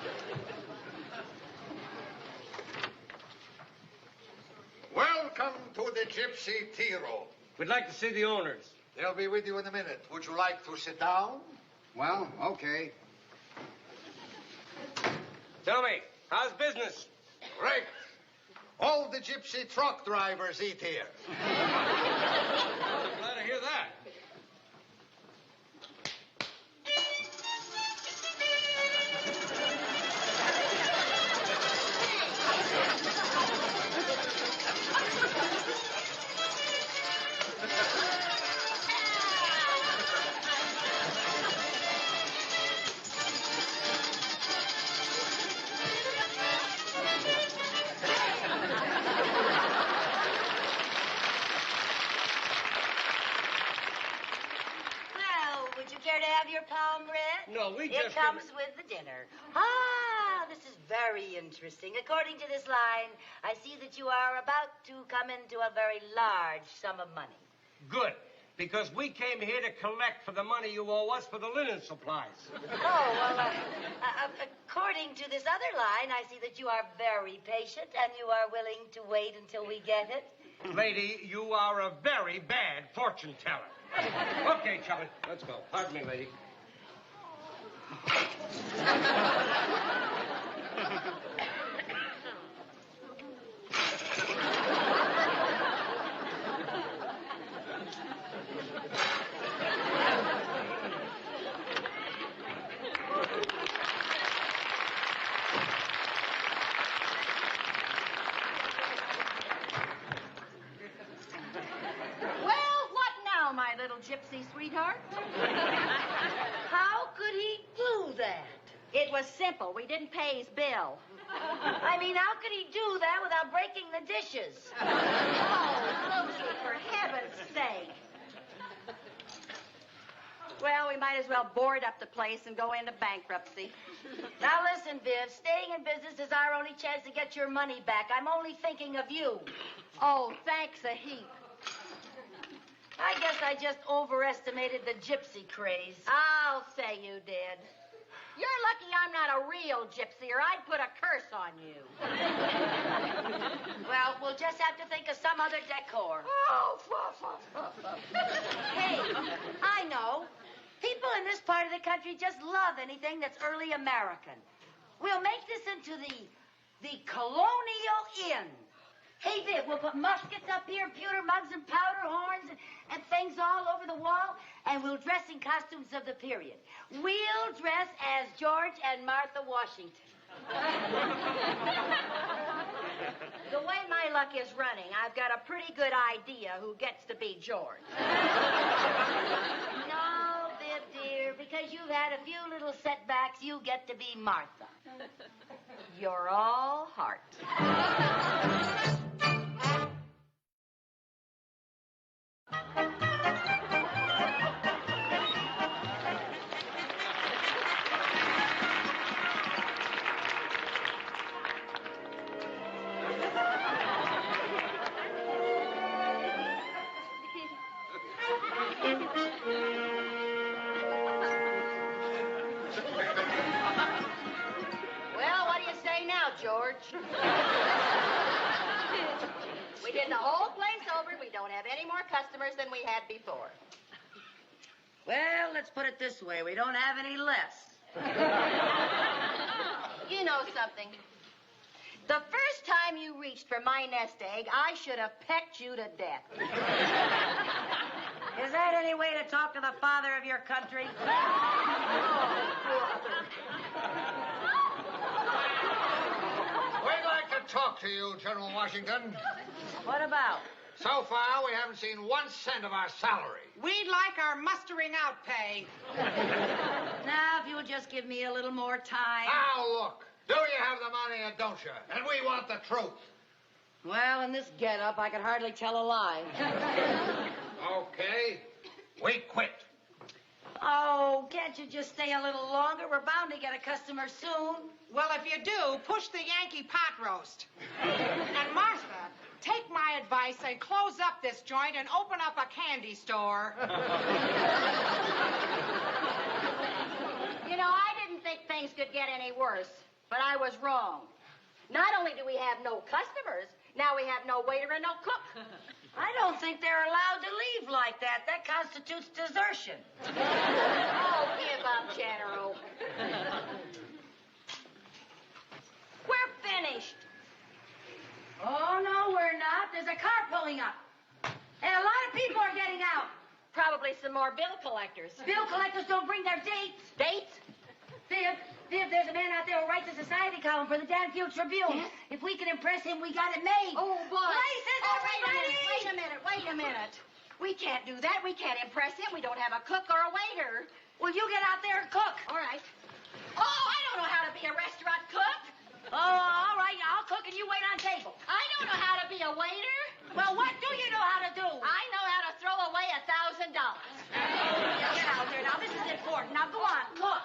Speaker 18: Welcome to the Gypsy Tea Room.
Speaker 20: We'd like to see the owners.
Speaker 18: They'll be with you in a minute. Would you like to sit down?
Speaker 16: Well, okay.
Speaker 20: Tell me, how's business?
Speaker 18: Great. All the gypsy truck drivers eat here.
Speaker 20: Glad to hear that. Well, we
Speaker 7: It
Speaker 20: just...
Speaker 7: comes with the dinner. Ah, this is very interesting. According to this line, I see that you are about to come into a very large sum of money.
Speaker 20: Good, because we came here to collect for the money you owe us for the linen supplies.
Speaker 7: Oh, well, according to this other line, I see that you are very patient and you are willing to wait until we get it.
Speaker 20: Lady, you are a very bad fortune teller. Okay, Charlie, let's go. Pardon me, lady.
Speaker 4: Gypsy sweetheart?
Speaker 7: How could he do that?
Speaker 4: It was simple. We didn't pay his bill.
Speaker 7: I mean, how could he do that without breaking the dishes?
Speaker 4: Oh, Lucy, for heaven's sake. Well, we might as well board up the place and go into bankruptcy.
Speaker 7: Now listen, Viv, staying in business is our only chance to get your money back. I'm only thinking of you.
Speaker 4: Oh, thanks a heap.
Speaker 7: I guess I just overestimated the gypsy craze.
Speaker 4: I'll say you did. You're lucky I'm not a real gypsy, or I'd put a curse on you.
Speaker 7: Well, we'll just have to think of some other decor.
Speaker 4: Oh,
Speaker 7: Hey, I know. People in this part of the country just love anything that's early American. We'll make this into the Colonial Inn. Hey, Viv, we'll put muskets up here, pewter mugs and powder horns and things all over the wall, and we'll dress in costumes of the period. We'll dress as George and Martha Washington.
Speaker 4: The way my luck is running, I've got a pretty good idea who gets to be George.
Speaker 7: No, Viv, dear, because you've had a few little setbacks, you get to be Martha.
Speaker 4: You're all heart.
Speaker 6: Well, what do you say now, George? We did the whole place over. We don't have any more customers than we had before.
Speaker 7: Well, let's put it this way. We don't have any less.
Speaker 6: You know something. The first time you reached for my nest egg, I should have pecked you to death.
Speaker 7: Is that any way to talk to the father of your country?
Speaker 18: We'd like to talk to you, General Washington.
Speaker 7: What about?
Speaker 18: So far, we haven't seen 1 cent of our salary.
Speaker 19: We'd like our mustering out pay.
Speaker 7: Now, if you'll just give me a little more time.
Speaker 18: Now, look. Do you have the money or don't you? And we want the truth.
Speaker 7: Well, in this get-up, I could hardly tell a lie.
Speaker 18: Okay. We quit.
Speaker 7: Oh, can't you just stay a little longer? We're bound to get a customer soon.
Speaker 19: Well, if you do, push the Yankee pot roast. And Martha, take my advice and close up this joint and open up a candy store.
Speaker 6: You know, I didn't think things could get any worse, but I was wrong. Not only do we have no customers, now we have no waiter and no cook.
Speaker 7: I don't think they're allowed to leave like that. That constitutes desertion.
Speaker 6: Oh, give up, General.
Speaker 7: We're finished. Oh, no, we're not. There's a car pulling up. And a lot of people are getting out.
Speaker 6: Probably some more bill collectors.
Speaker 7: Bill collectors don't bring their dates.
Speaker 6: Dates?
Speaker 7: Viv, there's a man out there who writes a society column for the Danfield Tribune. Yes? If we can impress him, we got it made.
Speaker 6: Oh, boy.
Speaker 7: Places are ready.
Speaker 6: Wait a minute. We can't do that. We can't impress him. We don't have a cook or a waiter.
Speaker 7: Well, you get out there and cook.
Speaker 6: All right. Oh, I don't know how to be a restaurant cook.
Speaker 7: Oh, all right. I'll cook and you wait on table.
Speaker 6: I don't know how to be a waiter.
Speaker 7: Well, what do you know how to do?
Speaker 6: I know how to throw away $1,000.
Speaker 7: Get out there now. This is important. Now, go on. Cook.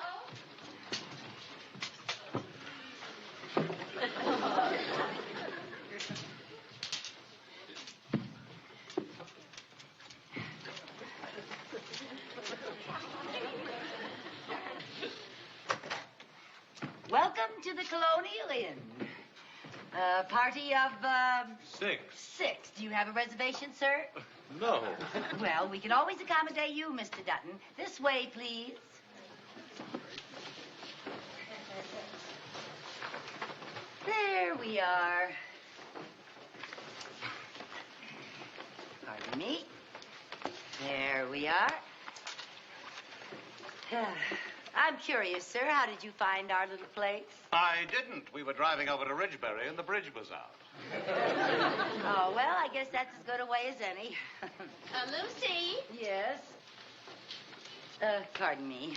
Speaker 7: the Colonial Inn. A party of,
Speaker 1: 6.
Speaker 7: 6. Do you have a reservation, sir?
Speaker 1: No.
Speaker 7: Well, we can always accommodate you, Mr. Dutton. This way, please. There we are. Pardon me. There we are. I'm curious, sir. How did you find our little place?
Speaker 18: I didn't. We were driving over to Ridgebury and the bridge was out.
Speaker 7: Oh, well, I guess that's as good a way as any.
Speaker 17: Lucy?
Speaker 7: Yes? Pardon me.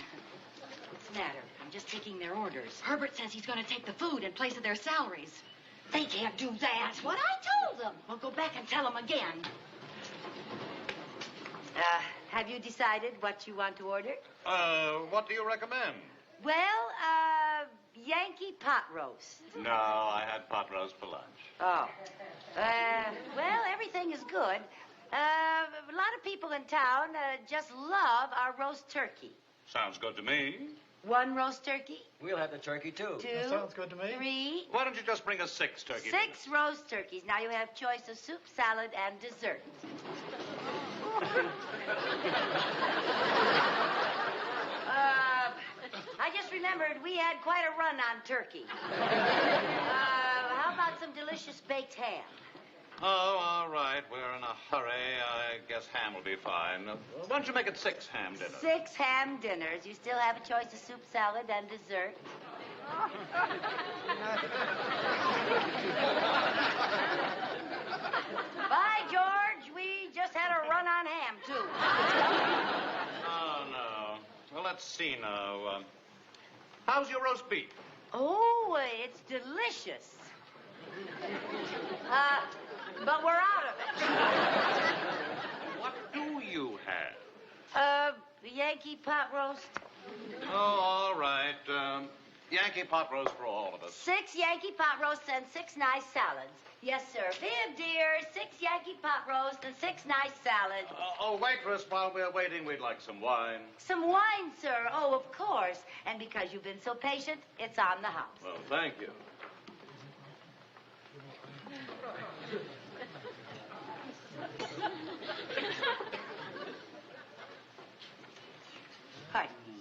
Speaker 7: What's the matter?
Speaker 4: I'm just taking their orders. Herbert says he's going to take the food in place of their salaries. They can't do that.
Speaker 7: That's what I told them.
Speaker 4: Well, go back and tell them again.
Speaker 7: Have you decided what you want to order?
Speaker 18: What do you recommend?
Speaker 7: Well, Yankee pot roast.
Speaker 18: No, I had pot roast for lunch.
Speaker 7: Oh. Well, everything is good. A lot of people in town just love our roast turkey.
Speaker 18: Sounds good to me.
Speaker 7: 1 roast turkey.
Speaker 20: We'll have the turkey, too.
Speaker 7: 2.
Speaker 9: That sounds good to me.
Speaker 7: 3.
Speaker 18: Why don't you just bring us 6 turkey
Speaker 7: 6 roast turkeys. Now you have choice of soup, salad, and dessert. I just remembered we had quite a run on turkey. How about some delicious baked ham?
Speaker 18: Oh, all right. We're in a hurry. I guess ham will be fine. Why don't you make it 6 ham dinners?
Speaker 7: 6 ham dinners. You still have a choice of soup, salad, and dessert. Bye, George. We just had a run on ham, too.
Speaker 18: Oh, no. Well, let's see now. How's your roast beef?
Speaker 7: Oh, it's delicious. But we're out of it.
Speaker 18: What do you have?
Speaker 7: Yankee pot roast.
Speaker 18: Oh, all right. Yankee pot roast for all of us.
Speaker 7: 6 Yankee pot roasts and 6 nice salads. Yes, sir. Viv, dear, 6 Yankee pot roasts and 6 nice salads.
Speaker 18: Waitress, while we're waiting, we'd like some wine.
Speaker 7: Some wine, sir. Oh, of course. And because you've been so patient, it's on the house.
Speaker 18: Well, thank you.
Speaker 7: Pardon me.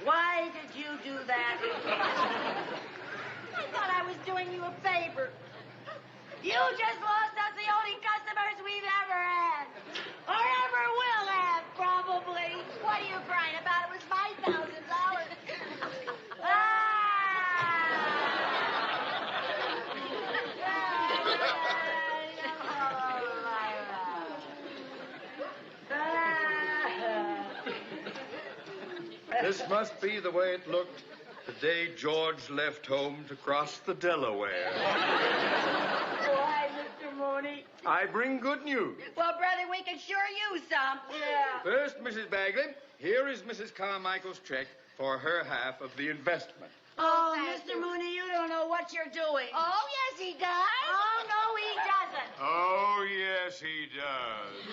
Speaker 7: Why did you do that? I thought I was doing you a favor. You just lost us the only customers we've ever had. Or ever will have, probably. What are you crying about? It was $5,000.
Speaker 5: This must be the way it looked the day George left home to cross the Delaware.
Speaker 7: Why, Mr. Mooney?
Speaker 5: I bring good news.
Speaker 7: Well, brother, we can sure use some. Yeah.
Speaker 5: First, Mrs. Bagley, here is Mrs. Carmichael's check for her half of the investment.
Speaker 2: Oh, Mr. Mooney, you don't know what you're doing.
Speaker 6: Oh, yes, he does.
Speaker 2: Oh, no, he doesn't.
Speaker 16: Oh, yes, he does.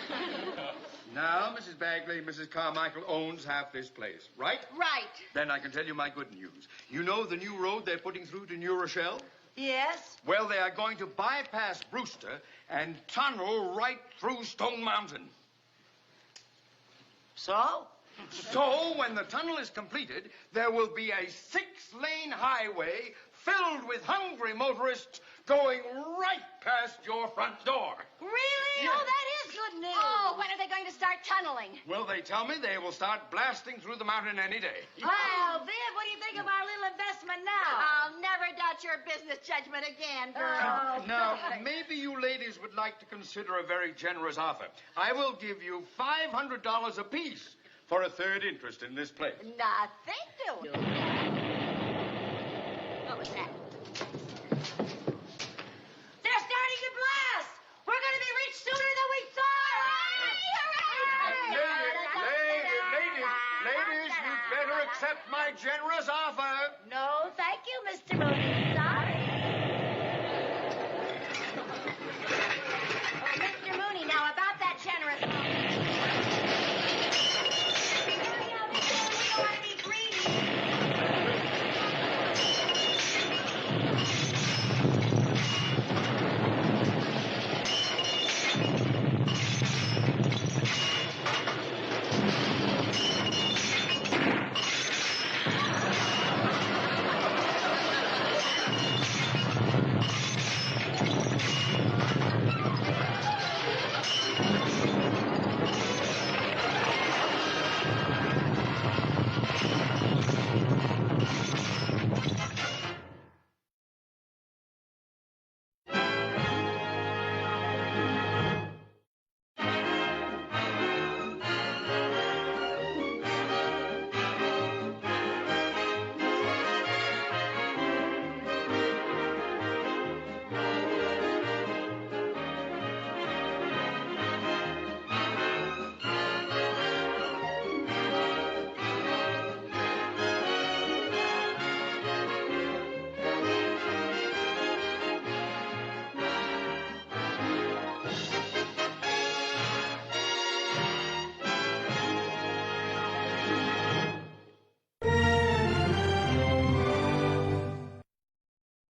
Speaker 5: Now, Mrs. Bagley, Mrs. Carmichael owns half this place, right?
Speaker 6: Right.
Speaker 5: Then I can tell you my good news. You know the new road they're putting through to New Rochelle?
Speaker 2: Yes?
Speaker 5: Well, they are going to bypass Brewster and tunnel right through Stone Mountain.
Speaker 2: So?
Speaker 5: So, when the tunnel is completed, there will be a 6-lane highway filled with hungry motorists going right past your front door.
Speaker 6: Really?
Speaker 5: Yeah.
Speaker 6: Oh, that is good news.
Speaker 4: Oh, when are they going to start tunneling?
Speaker 5: Well, they tell me they will start blasting through the mountain any day.
Speaker 2: Well, Viv, what do you think of our little investment now?
Speaker 6: I'll never doubt your business judgment again, girl.
Speaker 5: Now, maybe you ladies would like to consider a very generous offer. I will give you $500 apiece for a third interest in this place.
Speaker 6: Nothing doing. What was that?
Speaker 2: They're starting to blast. We're going to be rich sooner than we thought.
Speaker 5: Ladies, you'd better accept my generous offer.
Speaker 2: No, thank you, Mr. Mooney. Sorry.